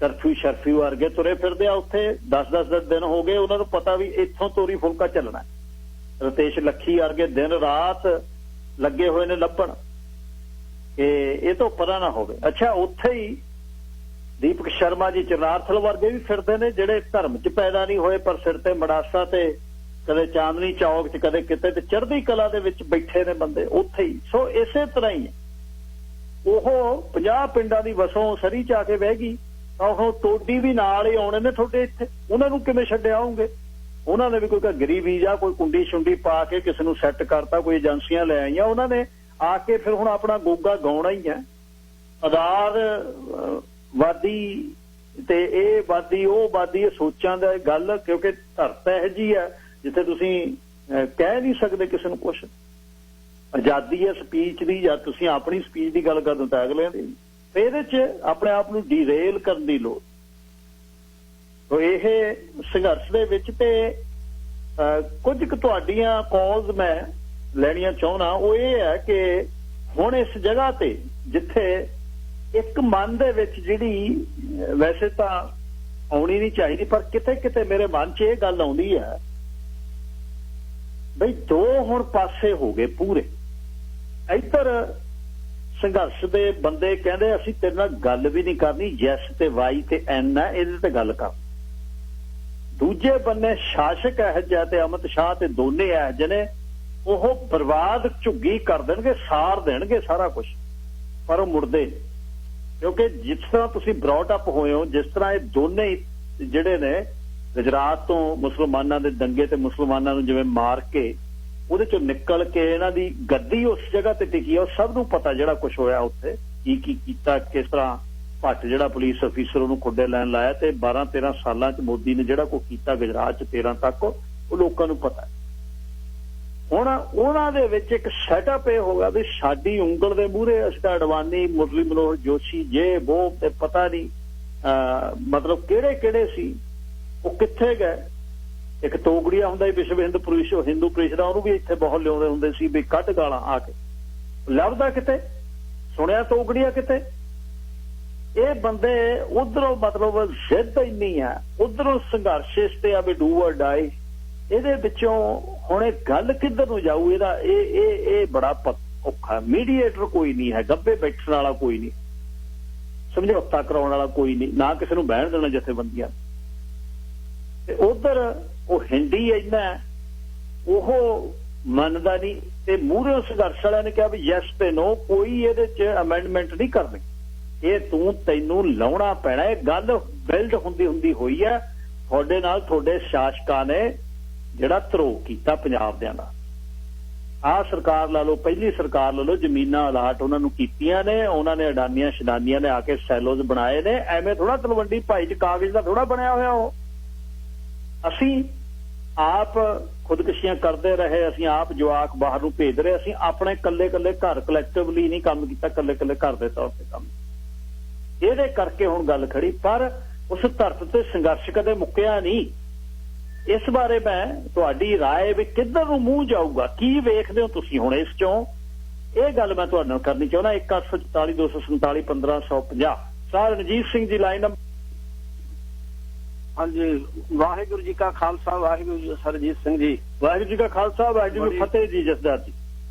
ਕਰਫਿਊ ਸ਼ਰਫਿਊ ਵਰਗੇ ਤੁਰੇ ਫਿਰਦੇ ਆ ਉੱਥੇ। 10-10 ਦਿਨ ਹੋ ਗਏ, ਉਹਨਾਂ ਨੂੰ ਪਤਾ ਵੀ ਇੱਥੋਂ ਤੋਰੀ ਫੁਲਕਾ ਚੱਲਣਾ। ਰਤੇਸ਼ ਲੱਖੀ ਵਰਗੇ ਦਿਨ ਰਾਤ ਲੱਗੇ ਹੋਏ ਨੇ ਲੱਭਣ ਕਿ ਇਹ ਤੋਂ ਪਤਾ ਨਾ ਹੋਵੇ। ਅੱਛਾ, ਉੱਥੇ ਹੀ ਦੀਪਕ ਸ਼ਰਮਾ ਜੀ, ਚਰਨਾਰਥਲ ਵਰਗੇ ਵੀ ਫਿਰਦੇ ਨੇ, ਜਿਹੜੇ ਧਰਮ 'ਚ ਪੈਦਾ ਨਹੀਂ ਹੋਏ ਪਰ ਸਿਰ ਤੇ ਮੜਾਸਾ ਤੇ ਕਦੇ ਚਾਂਦਨੀ ਚੌਕ 'ਚ ਕਦੇ ਕਿਤੇ ਤੇ ਚੜ੍ਹਦੀ ਕਲਾ ਦੇ ਵਿੱਚ ਬੈਠੇ ਨੇ ਬੰਦੇ ਉੱਥੇ ਹੀ। ਸੋ ਇਸੇ ਤਰ੍ਹਾਂ ਹੀ ਉਹ 50 ਪਿੰਡਾਂ ਦੀ ਵਸੋਂ ਸਰੀ 'ਚ ਆ ਕੇ ਬਹਿ ਗਈ ਤਾਂ ਉਹ ਟੋਡੀ ਵੀ ਨਾਲ ਹੀ ਆਉਣੇ ਨੇ ਤੁਹਾਡੇ ਇੱਥੇ। ਉਹਨਾਂ ਨੂੰ ਕਿਵੇਂ ਛੱਡ ਆਉਂਗੇ? ਉਹਨਾਂ ਨੇ ਵੀ ਕੋਈ ਘੱਗਰੀ ਵੀਜ਼ਾ, ਕੋਈ ਕੁੰਡੀ ਸ਼ੁੰਡੀ ਪਾ ਕੇ ਕਿਸੇ ਨੂੰ ਸੈੱਟ ਕਰਤਾ, ਕੋਈ ਏਜੰਸੀਆਂ ਲੈ ਆਈਆਂ। ਉਹਨਾਂ ਨੇ ਆ ਕੇ ਫਿਰ ਹੁਣ ਆਪਣਾ ਗੋਗਾ ਗਾਉਣਾ ਹੀ ਹੈ। ਆਧਾਰ ਵਾਦੀ ਤੇ ਇਹ ਵਾਦੀ, ਉਹ ਵਾਦੀ, ਇਹ ਸੋਚਾਂ ਦਾ ਗੱਲ। ਕਿਉਂਕਿ ਧਰਤ ਇਹੋ ਜਿਹੀ ਹੈ ਜਿੱਥੇ ਤੁਸੀਂ ਕਹਿ ਨਹੀਂ ਸਕਦੇ ਕਿਸੇ ਨੂੰ ਕੁਛ। ਆਜ਼ਾਦੀ ਹੈ ਸਪੀਚ ਦੀ, ਜਾਂ ਤੁਸੀਂ ਆਪਣੀ ਸਪੀਚ ਦੀ ਗੱਲ ਕਰਦੇ ਤਾਂ ਅਗਲੇ ਦੀ। ਇਹਦੇ 'ਚ ਆਪਣੇ ਆਪ ਨੂੰ ਡੀਰੇਲ ਕਰਨ ਦੀ ਲੋੜ। ਇਹ ਸੰਘਰਸ਼ ਦੇ ਵਿੱਚ ਤੇ ਕੁਝ ਕੁ ਤੁਹਾਡੀਆਂ ਕਾਲਸ ਮੈਂ ਲੈਣੀਆਂ ਚਾਹੁੰਦਾ। ਉਹ ਇਹ ਹੈ ਕਿ ਹੁਣ ਇਸ ਜਗ੍ਹਾ ਤੇ ਜਿੱਥੇ ਇੱਕ ਮਨ ਦੇ ਵਿੱਚ ਜਿਹੜੀ ਵੈਸੇ ਤਾਂ ਆਉਣੀ ਨਹੀਂ ਚਾਹੀਦੀ, ਪਰ ਕਿਤੇ ਕਿਤੇ ਮੇਰੇ ਮਨ 'ਚ ਇਹ ਗੱਲ ਆਉਂਦੀ ਹੈ ਬਈ ਦੋ ਹੁਣ ਪਾਸੇ ਹੋ ਗਏ ਪੂਰੇ। ਇੱਧਰ ਸੰਘਰਸ਼ ਦੇ ਬੰਦੇ ਕਹਿੰਦੇ ਅਸੀਂ ਤੇਰੇ ਨਾਲ ਗੱਲ ਵੀ ਨਹੀਂ ਕਰਨੀ, ਯੈਸ ਤੇ ਵਾਈ ਤੇ ਐਨ ਹੈ, ਇਹਦੇ ਤੇ ਗੱਲ ਕਰ। ਦੂਜੇ ਬੰਨੇ ਸ਼ਾਸਕ ਇਹੋ ਜਿਹਾ ਤੇ ਅਮਿਤ ਸ਼ਾਹ ਤੇ ਦੋਨੇ ਇਹੋ ਜਿਹੇ ਨੇ ਉਹ ਬਰਬਾਦ ਝੁੱਗੀ ਕਰ ਦੇਣਗੇ, ਸਾੜ ਦੇਣਗੇ ਸਾਰਾ ਕੁਝ, ਪਰ ਉਹ ਮੁੜਦੇ ਨਹੀਂ। ਕਿਉਂਕਿ ਜਿਸ ਤਰ੍ਹਾਂ ਤੁਸੀਂ ਬਰੌਟ ਅਪ ਹੋਏ ਹੋ, ਜਿਸ ਤਰ੍ਹਾਂ ਇਹ ਦੋਨੇ ਹੀ ਜਿਹੜੇ ਨੇ ਗੁਜਰਾਤ ਤੋਂ ਮੁਸਲਮਾਨਾਂ ਦੇ ਦੰਗੇ ਤੇ ਮੁਸਲਮਾਨਾਂ ਨੂੰ ਜਿਵੇਂ ਮਾਰ ਕੇ ਉਹਦੇ ਚੋਂ ਨਿਕਲ ਕੇ ਇਹਨਾਂ ਦੀ ਗੱਦੀ ਉਸ ਜਗ੍ਹਾ ਤੇ ਟਿਕੀ ਆ, ਉਹ ਸਭ ਨੂੰ ਪਤਾ ਜਿਹੜਾ ਕੁਝ ਹੋਇਆ ਉੱਥੇ, ਕੀ ਕੀਤਾ, ਕਿਸ ਤਰ੍ਹਾਂ ਭੱਟ ਜਿਹੜਾ ਪੁਲਿਸ ਅਫੀਸਰ ਉਹਨੂੰ ਖੁੱਡੇ ਲੈਣ ਲਾਇਆ, ਤੇ 12-13 ਸਾਲਾਂ 'ਚ ਮੋਦੀ ਨੇ ਜਿਹੜਾ ਕੁਝ ਕੀਤਾ ਗੁਜਰਾਤ 'ਚ 13 ਤੱਕ, ਉਹ ਲੋਕਾਂ ਨੂੰ ਪਤਾ। ਹੁਣ ਉਹਨਾਂ ਦੇ ਵਿੱਚ ਇੱਕ ਸੈਟਅਪ ਇਹ ਹੋ ਗਿਆ ਵੀ ਸਾਡੀ ਉਂਗਲ ਦੇ ਮੂਹਰੇ ਅਸੀਂ ਤਾਂ ਅਡਵਾਨੀ, ਮੁਰਲੀ ਮਨੋਹਰ ਜੋਸ਼ੀ, ਜੇ ਉਹ ਤੇ ਪਤਾ ਨਹੀਂ ਮਤਲਬ ਕਿਹੜੇ ਕਿਹੜੇ ਸੀ, ਉਹ ਕਿੱਥੇ ਗਏ। ਇੱਕ ਤੋਗੜੀਆ ਹੁੰਦਾ ਸੀ ਵਿਸ਼ਵ ਹਿੰਦੂ ਪ੍ਰੀਸ਼ ਦਾ, ਉਹਨੂੰ ਵੀ ਇੱਥੇ ਬਹੁਤ ਲਿਆਉਂਦੇ ਹੁੰਦੇ ਸੀ ਵੀ ਕੱਢ ਗਾਲਾਂ ਆ ਕੇ, ਲੱਭਦਾ ਕਿਤੇ, ਸੁਣਿਆ ਤੋਗੜੀਆ ਕਿਤੇ। ਇਹ ਬੰਦੇ ਉਧਰੋਂ ਮਤਲਬ ਜ਼ਿੱਦ ਇੰਨੀ ਆ, ਉਧਰੋਂ ਸੰਘਰਸ਼ ਇਸ ਤੇ ਆ ਵੀ ਡੂ ਔਰ ਡਾਈ। ਇਹਦੇ ਵਿੱਚੋਂ ਹੁਣ ਇਹ ਗੱਲ ਕਿੱਧਰ ਨੂੰ ਜਾਊ, ਇਹਦਾ ਇਹ ਬੜਾ ਔਖਾ। ਮੀਡੀਏਟਰ ਕੋਈ ਨਹੀਂ ਹੈ, ਗੱਬੇ ਬੈਠਣ ਵਾਲਾ ਕੋਈ ਨਹੀਂ, ਸਮਝੌਤਾ ਕਰਾਉਣ ਵਾਲਾ ਕੋਈ ਨਹੀਂ, ਨਾ ਕਿਸੇ ਨੂੰ ਬਹਿਣ ਦੇਣਾ ਜਥੇਬੰਦੀਆਂ। ਤੇ ਉਧਰ ਉਹ ਹਿੰਦੀ ਇੰਨਾ ਉਹ ਮੰਨਦਾ ਨਹੀਂ, ਤੇ ਮੂਹਰੇ ਸੰਘਰਸ਼ ਵਾਲਿਆਂ ਨੇ ਕਿਹਾ ਵੀ ਯੈਸ ਤੇ ਨੋ, ਕੋਈ ਇਹਦੇ 'ਚ ਅਮੈਂਡਮੈਂਟ ਨਹੀਂ ਕਰਨੀ, ਇਹ ਤੈਨੂੰ ਲਾਉਣਾ ਪੈਣਾ। ਇਹ ਗੱਲ ਬਿਲਡ ਹੁੰਦੀ ਹੋਈ ਹੈ ਤੁਹਾਡੇ ਨਾਲ, ਤੁਹਾਡੇ ਸ਼ਾਸਕਾਂ ਨੇ ਜਿਹੜਾ ਧਰੋਹ ਕੀਤਾ ਪੰਜਾਬ ਦਿਆਂ ਦਾ। ਆਹ ਸਰਕਾਰ ਲਾ ਲਓ, ਪਹਿਲੀ ਸਰਕਾਰ ਲਾ ਲਓ, ਜ਼ਮੀਨਾਂ ਅਲਾਟ ਉਹਨਾਂ ਨੂੰ ਕੀਤੀਆਂ ਨੇ, ਉਹਨਾਂ ਨੇ ਅਡਾਨੀਆਂ ਸ਼ਡਾਨੀਆਂ ਨੇ ਆ ਕੇ ਸੈਲੋਜ਼ ਬਣਾਏ ਨੇ। ਐਵੇਂ ਥੋੜਾ ਤਲਵੰਡੀ ਭਾਈ 'ਚ ਕਾਗਜ਼ ਦਾ ਥੋੜਾ ਬਣਿਆ ਹੋਇਆ ਉਹ। ਅਸੀਂ ਆਪ ਖੁਦਕੁਸ਼ੀਆਂ ਕਰਦੇ ਰਹੇ, ਅਸੀਂ ਆਪ ਜਵਾਕ ਬਾਹਰ ਨੂੰ ਭੇਜ ਰਹੇ, ਅਸੀਂ ਆਪਣੇ ਕੱਲੇ ਘਰ ਕਲੈਕਟਿਵਲੀ ਨਹੀਂ ਕੰਮ ਕੀਤਾ, ਕੱਲੇ ਘਰ ਦੇ ਤੌਰ ਤੇ ਕੰਮ। ਇਹਦੇ ਕਰਕੇ ਹੁਣ ਗੱਲ ਖੜੀ, ਪਰ ਉਸ ਧਰਤ ਤੇ ਸੰਘਰਸ਼ ਕਦੇ ਮੁੱਕਿਆ ਨਹੀਂ। ਇਸ ਬਾਰੇ ਮੈਂ ਤੁਹਾਡੀ ਰਾਏ ਵੀ ਕਿੱਧਰ ਨੂੰ ਮੂੰਹ ਜਾਊਗਾ, ਕੀ ਵੇਖਦੇ ਹੋ ਤੁਸੀਂ ਹੁਣ ਇਸ ਚੋਂ, ਇਹ ਗੱਲ ਮੈਂ ਤੁਹਾਡੇ ਨਾਲ ਕਰਨੀ ਚਾਹੁੰਦਾ। 1844 247 1550। Sir Ranjit Singh ji line number. ਹਾਂਜੀ, ਵਾਹਿਗੁਰੂ ਜੀ ਕਾ ਖਾਲਸਾ, ਵਾਹਿਗੁਰੂ ਜੀ ਸਰਜੀਤ ਸਿੰਘ ਜੀ। ਵਾਹਿਗੁਰੂ ਜੀ ਕਾ ਖਾਲਸਾ, ਵਾਹਿਗੁਰੂ ਜੀ ਫਤਿਹ ਜੀ। ਜਸਦਾਰ ਜੀ,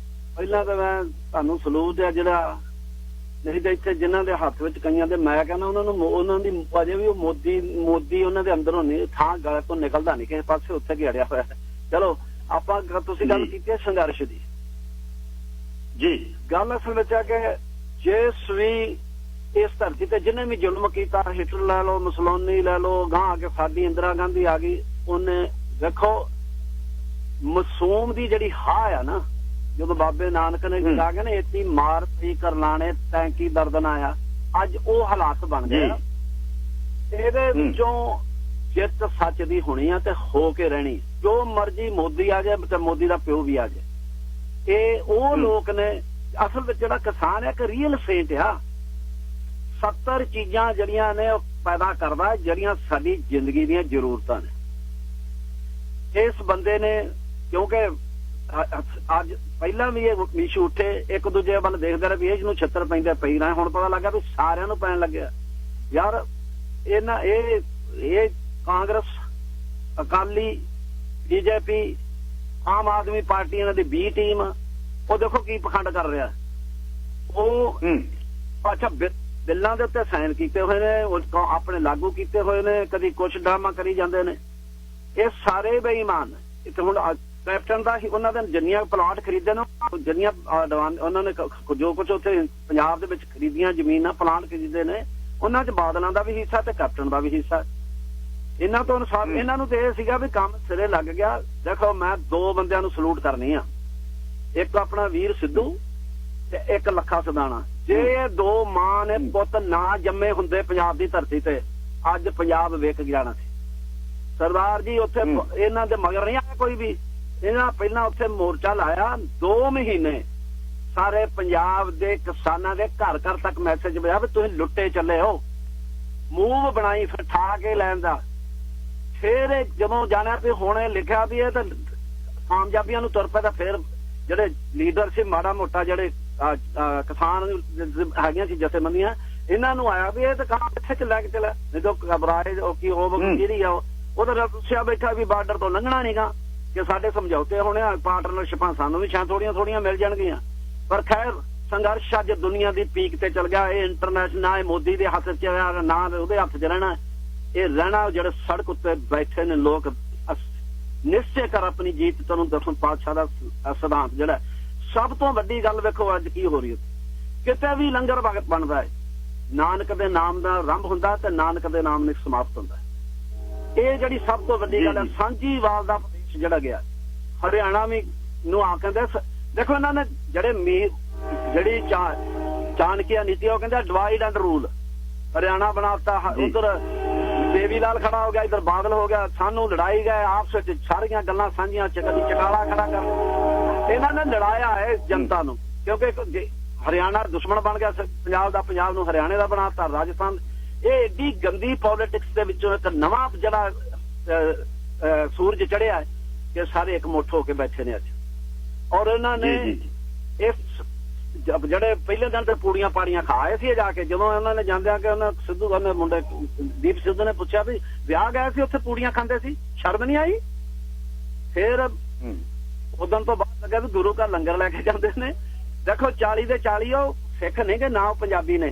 ਪਹਿਲਾਂ ਤਾਂ ਮੈਂ ਤੁਹਾਨੂੰ ਸਲੂਟ ਹੈ, ਜਿਹੜਾ ਨਹੀਂ ਤਾਂ ਇੱਥੇ ਜਿਨ੍ਹਾਂ ਦੇ ਹੱਥ ਵਿੱਚ ਕਈਆਂ ਦੇ, ਮੈਂ ਕਹਿੰਦਾ ਉਹਨਾਂ ਦੀ ਅਜੇ ਵੀ ਉਹ ਮੋਦੀ ਉਹਨਾਂ ਦੇ ਅੰਦਰੋਂ ਨਹੀਂ, ਥਾਂ ਗਲ ਤੋਂ ਨਿਕਲਦਾ ਨਹੀਂ ਕਿਸੇ ਪਾਸੇ, ਉੱਥੇ ਕੀ ਅੜਿਆ ਹੋਇਆ। ਚਲੋ ਆਪਾਂ, ਤੁਸੀਂ ਗੱਲ ਕੀਤੀ ਹੈ ਸੰਘਰਸ਼ ਦੀ ਜੀ, ਗੱਲ ਅਸਲ ਵਿੱਚ ਆ ਕਿ ਜਿਸ ਵੀ ਇਸ ਧਰਤੀ ਤੇ ਜਿਹਨੇ ਵੀ ਜ਼ੁਲਮ ਕੀਤਾ, ਹਿਟਲਰ ਲੈ ਲਓ, ਮੁਸਲੋਨੀ ਲੈ ਲਓ, ਗਾਂ ਆ ਕੇ ਸਾਡੀ ਇੰਦਰਾ ਗਾਂਧੀ ਆ ਗਈ, ਉਹਨੇ ਵੇਖੋ ਮਾਸੂਮ ਦੀ ਜਿਹੜੀ ਹਾਹ ਆ ਨਾ, ਜਦੋਂ ਬਾਬੇ ਨਾਨਕ ਨੇ ਜਾ ਕੇ ਨਾ ਇਤੀ ਮਾਰ ਪੀ ਕਰ ਲਾਣੇ ਤੈਂ ਕੀ ਦਰਦ ਨਾ ਆਇਆ, ਅੱਜ ਉਹ ਹਾਲਾਤ ਬਣ ਗਏ। ਇਹਦੇ ਵਿੱਚੋਂ ਜਿੱਤ ਸੱਚ ਦੀ ਹੋਣੀ ਆ ਤੇ ਹੋ ਕੇ ਰਹਿਣੀ, ਜੋ ਮਰਜੀ ਮੋਦੀ ਆ ਜਾਏ ਤੇ ਮੋਦੀ ਦਾ ਪਿਓ ਵੀ ਆ ਜਾਏ। ਇਹ ਉਹ ਲੋਕ ਨੇ ਅਸਲ ਵਿੱਚ, ਜਿਹੜਾ ਕਿਸਾਨ ਹੈ ਇੱਕ ਰੀਅਲ ਸੇਂਟ ਆ। 70 ਚੀਜ਼ਾਂ ਜਿਹੜੀਆਂ ਨੇ ਉਹ ਪੈਦਾ ਕਰਦਾ, ਜਿਹੜੀਆਂ ਸਾਡੀ ਜ਼ਿੰਦਗੀ ਦੀਆਂ ਜ਼ਰੂਰਤਾਂ ਨੇ। ਇਸ ਬੰਦੇ ਨੇ, ਕਿਉਂਕਿ ਅੱਜ ਪਹਿਲਾਂ ਵੀ ਇਹ ਇਸ਼ੂ ਉੱਠੇ, ਇੱਕ ਦੂਜੇ ਵੱਲ ਦੇਖਦੇ ਰਹੇ ਵੀ ਇਹ ਨੂੰ ਛੱਤਰ ਪੈਂਦੇ ਪਈ ਰਹੇ, ਹੁਣ ਪਤਾ ਲੱਗਾ ਵੀ ਸਾਰਿਆਂ ਨੂੰ ਪੈਣ ਲੱਗਿਆ ਯਾਰ। ਇਹ ਕਾਂਗਰਸ, ਅਕਾਲੀ, ਬੀਜੇਪੀ, ਆਮ ਆਦਮੀ ਪਾਰਟੀ, ਇਹਨਾਂ ਦੀ ਬੀ ਟੀਮ, ਉਹ ਦੇਖੋ ਕੀ ਪਖੰਡ ਕਰ ਰਿਹਾ। ਉਹ ਅੱਛਾ ਬਿੱਲਾਂ ਦੇ ਉੱਤੇ ਸਾਈਨ ਕੀਤੇ ਹੋਏ ਨੇ, ਆਪਣੇ ਲਾਗੂ ਕੀਤੇ ਹੋਏ ਨੇ, ਕਦੀ ਕੁਛ ਡਰਾਮਾ ਕਰੀ ਜਾਂਦੇ ਨੇ। ਇਹ ਸਾਰੇ ਬੇਈਮਾਨ ਇੱਥੇ। ਹੁਣ ਕੈਪਟਨ ਦਾ ਉਹਨਾਂ ਦੇ ਜਿੰਨੀਆਂ ਪਲਾਟ ਖਰੀਦੇ ਨੇ, ਜਿੰਨੀਆਂ ਉਹਨਾਂ ਨੇ ਜੋ ਕੁਛ ਉੱਥੇ ਪੰਜਾਬ ਦੇ ਵਿੱਚ ਖਰੀਦੀਆਂ ਜ਼ਮੀਨਾਂ, ਪਲਾਟ ਖਰੀਦੇ ਨੇ, ਉਹਨਾਂ 'ਚ ਬਾਦਲਾਂ ਦਾ ਵੀ ਹਿੱਸਾ ਤੇ ਕੈਪਟਨ ਦਾ ਵੀ ਹਿੱਸਾ। ਇਹਨਾਂ ਤੋਂ ਅਨੁਸਾਰ ਇਹਨਾਂ ਨੂੰ ਤੇ ਇਹ ਸੀਗਾ ਵੀ ਕੰਮ ਸਿਰੇ ਲੱਗ ਗਿਆ। ਦੇਖੋ, ਮੈਂ ਦੋ ਬੰਦਿਆਂ ਨੂੰ ਸਲੂਟ ਕਰਨੀ ਆ, ਇੱਕ ਆਪਣਾ ਵੀਰ ਸਿੱਧੂ ਤੇ ਇੱਕ ਲੱਖਾ ਸਦਾਣਾ। ਜੇ ਇਹ ਦੋ ਮਾਂ ਨੇ ਪੁੱਤ ਨਾ ਜੰਮੇ ਹੁੰਦੇ ਪੰਜਾਬ ਦੀ ਧਰਤੀ ਤੇ, ਅੱਜ ਪੰਜਾਬ ਵਿਕ ਜਾਣਾ ਸੀ। ਸਰਦਾਰ ਜੀ ਉੱਥੇ ਇਹਨਾਂ ਦੇ ਮਗਰ ਨਹੀਂ ਆਇਆ ਕੋਈ ਵੀ। ਇਹਨਾਂ ਪਹਿਲਾਂ ਉੱਥੇ ਮੋਰਚਾ ਲਾਇਆ 2 ਮਹੀਨੇ, ਸਾਰੇ ਪੰਜਾਬ ਦੇ ਕਿਸਾਨਾਂ ਦੇ ਘਰ ਤੱਕ ਮੈਸੇਜ ਪਿਆ ਵੀ ਤੁਸੀਂ ਲੁੱਟੇ ਚੱਲੇ ਹੋ। ਮੂਵ ਬਣਾਈ ਫਿਰ ਠਾ ਕੇ ਲੈਣ ਦਾ। ਫਿਰ ਜਦੋਂ ਜਾਣਿਆ ਵੀ ਹੁਣ ਇਹ ਲਿਖਿਆ ਵੀ ਇਹ ਤਾਂ ਕਾਮਯਾਬੀਆਂ ਨੂੰ ਤੁਰ ਪਏ, ਤਾਂ ਫਿਰ ਜਿਹੜੇ ਲੀਡਰ ਸੀ ਮਾੜਾ ਮੋਟਾ, ਜਿਹੜੇ ਕਿਸਾਨ ਹੈਗੀਆਂ ਸੀ ਜਥੇਬੰਦੀਆਂ, ਇਹਨਾਂ ਨੂੰ ਆਇਆ ਵੀ ਇਹ ਤਾਂ ਕੰਮ ਕਿੱਥੇ ਚ ਲੈ ਕੇ ਚਲਾ, ਨਹੀਂ ਤਾਂ ਘਬਰਾਏ ਕੀ ਹੋ ਜਿਹੜੀ ਆ ਉਹ ਤਾਂ ਰੁੱਸਿਆ ਬੈਠਾ ਵੀ ਬਾਰਡਰ ਤੋਂ ਲੰਘਣਾ ਨੀਗਾ, ਕਿ ਸਾਡੇ ਸਮਝੌਤੇ ਹੋਣੇ ਆ, ਪਾਰਟਨਰਸ਼ਿਪਾਂ ਸਾਨੂੰ ਵੀ ਸ਼ਾਇਦ ਥੋੜੀਆਂ ਮਿਲ ਜਾਣਗੀਆਂ। ਪਰ ਖੈਰ ਸੰਘਰਸ਼ ਅੱਜ ਦੁਨੀਆ ਦੀ ਪੀਕ ਤੇ ਚਲ ਗਿਆ। ਇਹ ਇੰਟਰਨੈਸ਼ਨਲ, ਨਾ ਇਹ ਮੋਦੀ ਦੇ ਹੱਥ ਚ ਨਾ ਉਹਦੇ ਹੱਥ ਚ ਰਹਿਣਾ, ਇਹ ਰਹਿਣਾ ਜਿਹੜੇ ਸੜਕ ਉੱਤੇ ਬੈਠੇ ਨੇ ਲੋਕ ਨਿਸ਼ਚੈ ਕਰ ਆਪਣੀ ਜੀਤ ਤੈਨੂੰ ਦਸਮ ਪਾਤਸ਼ਾਹ ਦਾ ਸਿਧਾਂਤ ਜਿਹੜਾ ਸਭ ਤੋਂ ਵੱਡੀ ਗੱਲ ਵੇਖੋ ਅੱਜ ਕੀ ਹੋ ਰਹੀ ਹੈ। ਕਿਤੇ ਵੀ ਲੰਗਰ ਭਗਤ ਬਣਦਾ ਹੈ, ਨਾਨਕ ਦੇ ਨਾਮ ਦਾ ਆਰੰਭ ਹੁੰਦਾ ਤੇ ਨਾਨਕ ਦੇ ਨਾਮ ਨਾਲ ਸਮਾਪਤ ਹੁੰਦਾ। ਇਹ ਜਿਹੜੀ ਸਭ ਤੋਂ ਵੱਡੀ ਗੱਲ ਹੈ। ਸਾਂਝੀਵਾਲ ਦਾ ਪ੍ਰਦੇਸ਼ ਜਿਹੜਾ ਗਿਆ, ਹਰਿਆਣਾ ਵੀ ਨੂੰ ਆ ਕਹਿੰਦੇ ਦੇਖੋ ਇਹਨਾਂ ਨੇ ਜਿਹੜੀ ਚਾਣਕਿਆ ਨੀਤੀ ਉਹ ਕਹਿੰਦੇ ਡਿਵਾਈਡ ਐਂਡ ਰੂਲ। ਹਰਿਆਣਾ ਬਣਾਤਾ, ਉਧਰ ਦੇਵੀ ਲਾਲ ਖੜਾ ਹੋ ਗਿਆ, ਇੱਧਰ ਬਾਦਲ ਹੋ ਗਿਆ, ਸਾਨੂੰ ਲੜਾਈ ਗਏ ਆਪਸ ਵਿੱਚ, ਸਾਰੀਆਂ ਗੱਲਾਂ ਸਾਂਝੀਆਂ ਕਦੀ ਚਕਾਲਾ ਖੜਾ ਕਰ। ਇਹਨਾਂ ਨੇ ਲੜਾਇਆ ਹੈ ਜਨਤਾ ਨੂੰ, ਕਿਉਂਕਿ ਹਰਿਆਣਾ ਦੁਸ਼ਮਣ ਬਣ ਗਿਆ ਪੰਜਾਬ ਦਾ, ਪੰਜਾਬ ਨੂੰ ਹਰਿਆਣੇ ਦਾ ਬਣਾਤਾ, ਰਾਜਸਥਾਨ। ਇਹ ਏਡੀ ਗੰਦੀ ਪੋਲਿਟਿਕਸ ਦੇ ਵਿੱਚੋਂ ਇੱਕ ਨਵਾਂ ਜਿਹੜਾ ਸੂਰਜ ਚੜਿਆ ਹੈ ਕਿ ਸਾਰੇ ਇੱਕ ਮੁੱਠ ਹੋ ਕੇ ਬੈਠੇ ਨੇ ਅੱਜ। ਔਰ ਇਹਨਾਂ ਨੇ ਇਸ ਜਿਹੜੇ ਪਹਿਲੇ ਦਿਨ ਤੇ ਪੂੜੀਆਂ ਪਾੜੀਆਂ ਖਾਏ ਸੀ ਜਾ ਕੇ, ਜਦੋਂ ਉਹਨਾਂ ਨੇ ਜਾਂਦਿਆਂ ਕਿ ਉਹਨਾਂ ਸਿੱਧੂ ਦੇ ਮੁੰਡੇ ਦੀਪ ਸਿੱਧੂ ਨੇ ਪੁੱਛਿਆ ਵੀ ਵਿਆਹ ਗਏ ਸੀ ਉੱਥੇ ਪੂੜੀਆਂ ਖਾਂਦੇ ਸੀ, ਸ਼ਰਮ ਨਹੀਂ ਆਈ? ਫਿਰ ਉਦੋਂ ਤੋਂ ਬਾਅਦ ਲੱਗਿਆ ਵੀ ਗੁਰੂ ਘਰ ਲੰਗਰ ਲੈ ਕੇ ਜਾਂਦੇ ਨੇ। ਦੇਖੋ 40 ਦੇ 40 ਉਹ ਸਿੱਖ ਨਹੀਂ ਕਿ ਨਾ ਉਹ ਪੰਜਾਬੀ ਨੇ,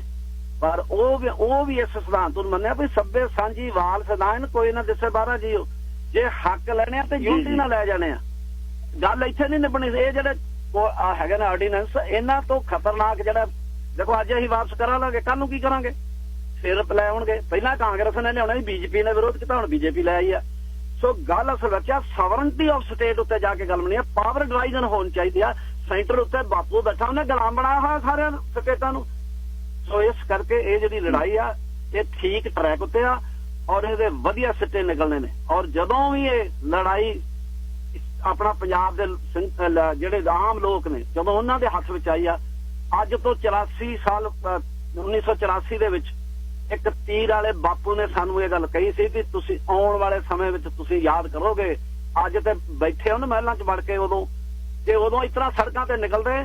ਪਰ ਉਹ ਵੀ ਇਸ ਸਿਧਾਂਤ ਨੂੰ ਮੰਨਿਆ ਵੀ ਸੱਭੇ ਸਾਂਝੀ ਵਾਲ ਸਦਾਨ ਕੋਈ ਨਾ ਦਿਸੇ 12 ਜੀਓ। ਜੇ ਹੱਕ ਲੈਣੇ ਆ ਤੇ ਯੂਨਿਟੀ ਨਾਲ ਲੈ ਜਾਣੇ ਆ, ਗੱਲ ਇੱਥੇ ਨਹੀਂ ਨਿਭਣੀ। ਇਹ ਜਿਹੜੇ ਹੈਗੇ ਨੇ ਆਰਡੀਨੈਂਸ, ਇਹਨਾਂ ਤੋਂ ਖਤਰਨਾਕ ਜਿਹੜਾ ਦੇਖੋ ਅੱਜ ਅਸੀਂ ਵਾਪਸ ਕਰਾ ਲਾਂਗੇ, ਕੱਲ ਨੂੰ ਕੀ ਕਰਾਂਗੇ? ਫਿਰ ਲੈ ਆਉਣਗੇ। ਪਹਿਲਾਂ ਕਾਂਗਰਸ ਨੇ ਲਿਆਉਣਾ ਸੀ, ਬੀਜੇਪੀ ਨੇ ਵਿਰੋਧ ਕੀਤਾ, ਹੁਣ ਬੀਜੇਪੀ ਲੈ ਆਈ ਆ। ਸੋ ਗੱਲ ਅਸਲ ਵਿੱਚ ਸਵਰਨਟੀ ਆਫ ਸਟੇਟ ਉੱਤੇ ਜਾ ਕੇ ਗੱਲ ਬਣੀ ਆ, ਪਾਵਰ ਡਿਵਾਈਜ਼ਨ ਹੋਣੀ ਚਾਹੀਦੀ ਆ। ਸੈਂਟਰ ਉੱਤੇ ਬਾਪੂ ਬੈਠਾ, ਉਹਨੇ ਗੁਲਾਮ ਬਣਾਇਆ ਹੋਇਆ ਸਾਰਿਆਂ ਸਟੇਟਾਂ ਨੂੰ। ਸੋ ਇਸ ਕਰਕੇ ਇਹ ਜਿਹੜੀ ਲੜਾਈ ਆ ਇਹ ਠੀਕ ਟਰੈਕ ਉੱਤੇ ਆ ਔਰ ਇਹਦੇ ਵਧੀਆ ਸਿੱਟੇ ਨਿਕਲਣੇ ਨੇ। ਔਰ ਜਦੋਂ ਵੀ ਇਹ ਲੜਾਈ ਆਪਣਾ ਪੰਜਾਬ ਦੇ ਜਿਹੜੇ ਆਮ ਲੋਕ ਨੇ ਜਦੋਂ ਉਹਨਾਂ ਦੇ ਹੱਥ ਵਿੱਚ ਆਈ ਆ, ਅੱਜ ਤੋਂ 84 ਸਾਲ 1984 ਦੇ ਵਿੱਚ ਇੱਕ ਤੀਰ ਵਾਲੇ ਬਾਪੂ ਨੇ ਸਾਨੂੰ ਇਹ ਗੱਲ ਕਹੀ ਸੀ ਕਿ ਤੁਸੀਂ ਆਉਣ ਵਾਲੇ ਸਮੇਂ ਵਿੱਚ ਤੁਸੀਂ ਯਾਦ ਕਰੋਗੇ। ਅੱਜ ਤੇ ਬੈਠੇ ਉਹਨ ਮਹਿਲਾਂ 'ਚ ਵੜ ਕੇ ਉਦੋਂ ਇਸ ਤਰ੍ਹਾਂ ਸੜਕਾਂ ਤੇ ਨਿਕਲਦੇ,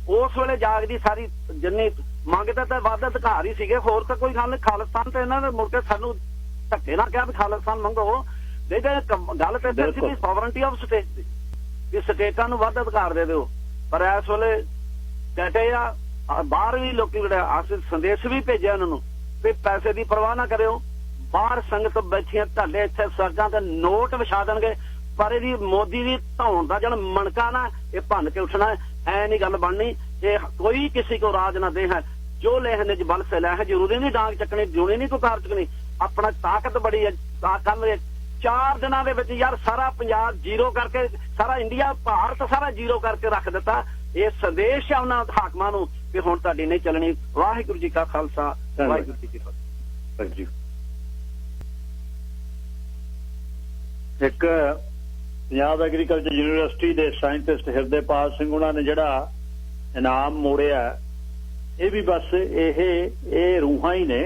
ਉਸ ਵੇਲੇ ਜਾਗਦੀ ਸਾਰੀ ਜਿੰਨੀ ਮੰਗਦੇ ਤੇ ਵੱਧ ਅਧਿਕਾਰ ਹੀ ਸੀਗੇ। ਹੋਰ ਤਾਂ ਕੋਈ ਗੱਲ ਨਹੀਂ। ਖਾਲਿਸਤਾਨ ਤੇ ਇਹਨਾਂ ਨੇ ਮੁੜ ਕੇ ਸਾਨੂੰ ਧੱਕੇ ਨਾਲ ਕਿਹਾ ਵੀ ਖਾਲਿਸਤਾਨ ਮੰਗੋ। ਗੱਲ ਤੇ ਸੀ ਵੀ ਸੋਵਰਨਟੀ ਆਫ ਸਟੇਟ ਦੀ, ਕਿ ਸਟੇਟਾਂ ਨੂੰ ਵੱਧ ਅਧਿਕਾਰ ਦੇ ਦਿਓ। ਪਰ ਇਸ ਵੇਲੇ ਕਹਿੰਦੇ ਆ ਬਾਹਰ ਵੀ ਲੋਕੀ ਜਿਹੜੇ ਸੰਦੇਸ਼ ਵੀ ਭੇਜਿਆ ਉਹਨਾਂ ਨੂੰ ਵੀ ਪੈਸੇ ਦੀ ਪਰਵਾਹ ਨਾ ਕਰਿਓ, ਬਾਹਰ ਸੰਗਤ ਬੈਠੀਆਂ ਤੁਹਾਡੇ ਇੱਥੇ ਸੜਕਾਂ ਤੇ ਨੋਟ ਵਿਛਾ ਦੇਣਗੇ, ਪਰ ਇਹਦੀ ਮੋਦੀ ਦੀ ਧੌਣ ਦਾ ਜਿਹੜਾ ਮਣਕਾ ਨਾ ਇਹ ਭੰਨ ਕੇ ਉੱਠਣਾ। ਐ ਨਹੀਂ ਗੱਲ ਬਣਨੀ। ਇਹ ਕੋਈ ਕਿਸੇ ਕੋ ਰਾਜ ਨਾ ਦੇ ਹੈ, ਜੋ ਲਹਿਨੇ ਚ ਬਲ ਸੇ ਲੈ ਹੈ। ਜ਼ਰੂਰੀ ਨਹੀਂ ਡਾਂਗ ਚੱਕਣੀ, ਜੂਣੀ ਨਹੀਂ ਕੋਈ ਕਾਰ ਚੁੱਕਣੀ। ਆਪਣਾ ਤਾਕਤ ਬੜੀ ਹੈ। ਕੱਲ 4 ਦਿਨਾਂ ਦੇ ਵਿੱਚ ਯਾਰ ਸਾਰਾ ਪੰਜਾਬ ਜ਼ੀਰੋ ਕਰਕੇ, ਸਾਰਾ ਇੰਡੀਆ ਭਾਰਤ ਸਾਰਾ ਜ਼ੀਰੋ ਕਰਕੇ ਰੱਖ ਦਿੱਤਾ। ਇਹ ਸੰਦੇਸ਼ ਆ ਉਹਨਾਂ ਹਾਕਮਾਂ ਨੂੰ ਕਿ ਹੁਣ ਤੁਹਾਡੀ ਨਹੀਂ ਚੱਲਣੀ। ਵਾਹਿਗੁਰੂ ਜੀ ਕਾ ਖਾਲਸਾ, ਵਾਹਿਗੁਰੂ ਜੀ ਕੀ ਫਤਿਹ। ਇੱਕ ਪੰਜਾਬ ਐਗਰੀਕਲਚਰ ਯੂਨੀਵਰਸਿਟੀ ਦੇ ਸਾਇੰਟਿਸਟ ਹਿਰਦੇਪਾਲ ਸਿੰਘ ਉਹਨਾਂ ਨੇ ਜਿਹੜਾ ਇਨਾਮ ਮੋੜਿਆ, ਇਹ ਵੀ ਬਸ ਇਹ ਰੂਹਾਂ ਹੀ ਨੇ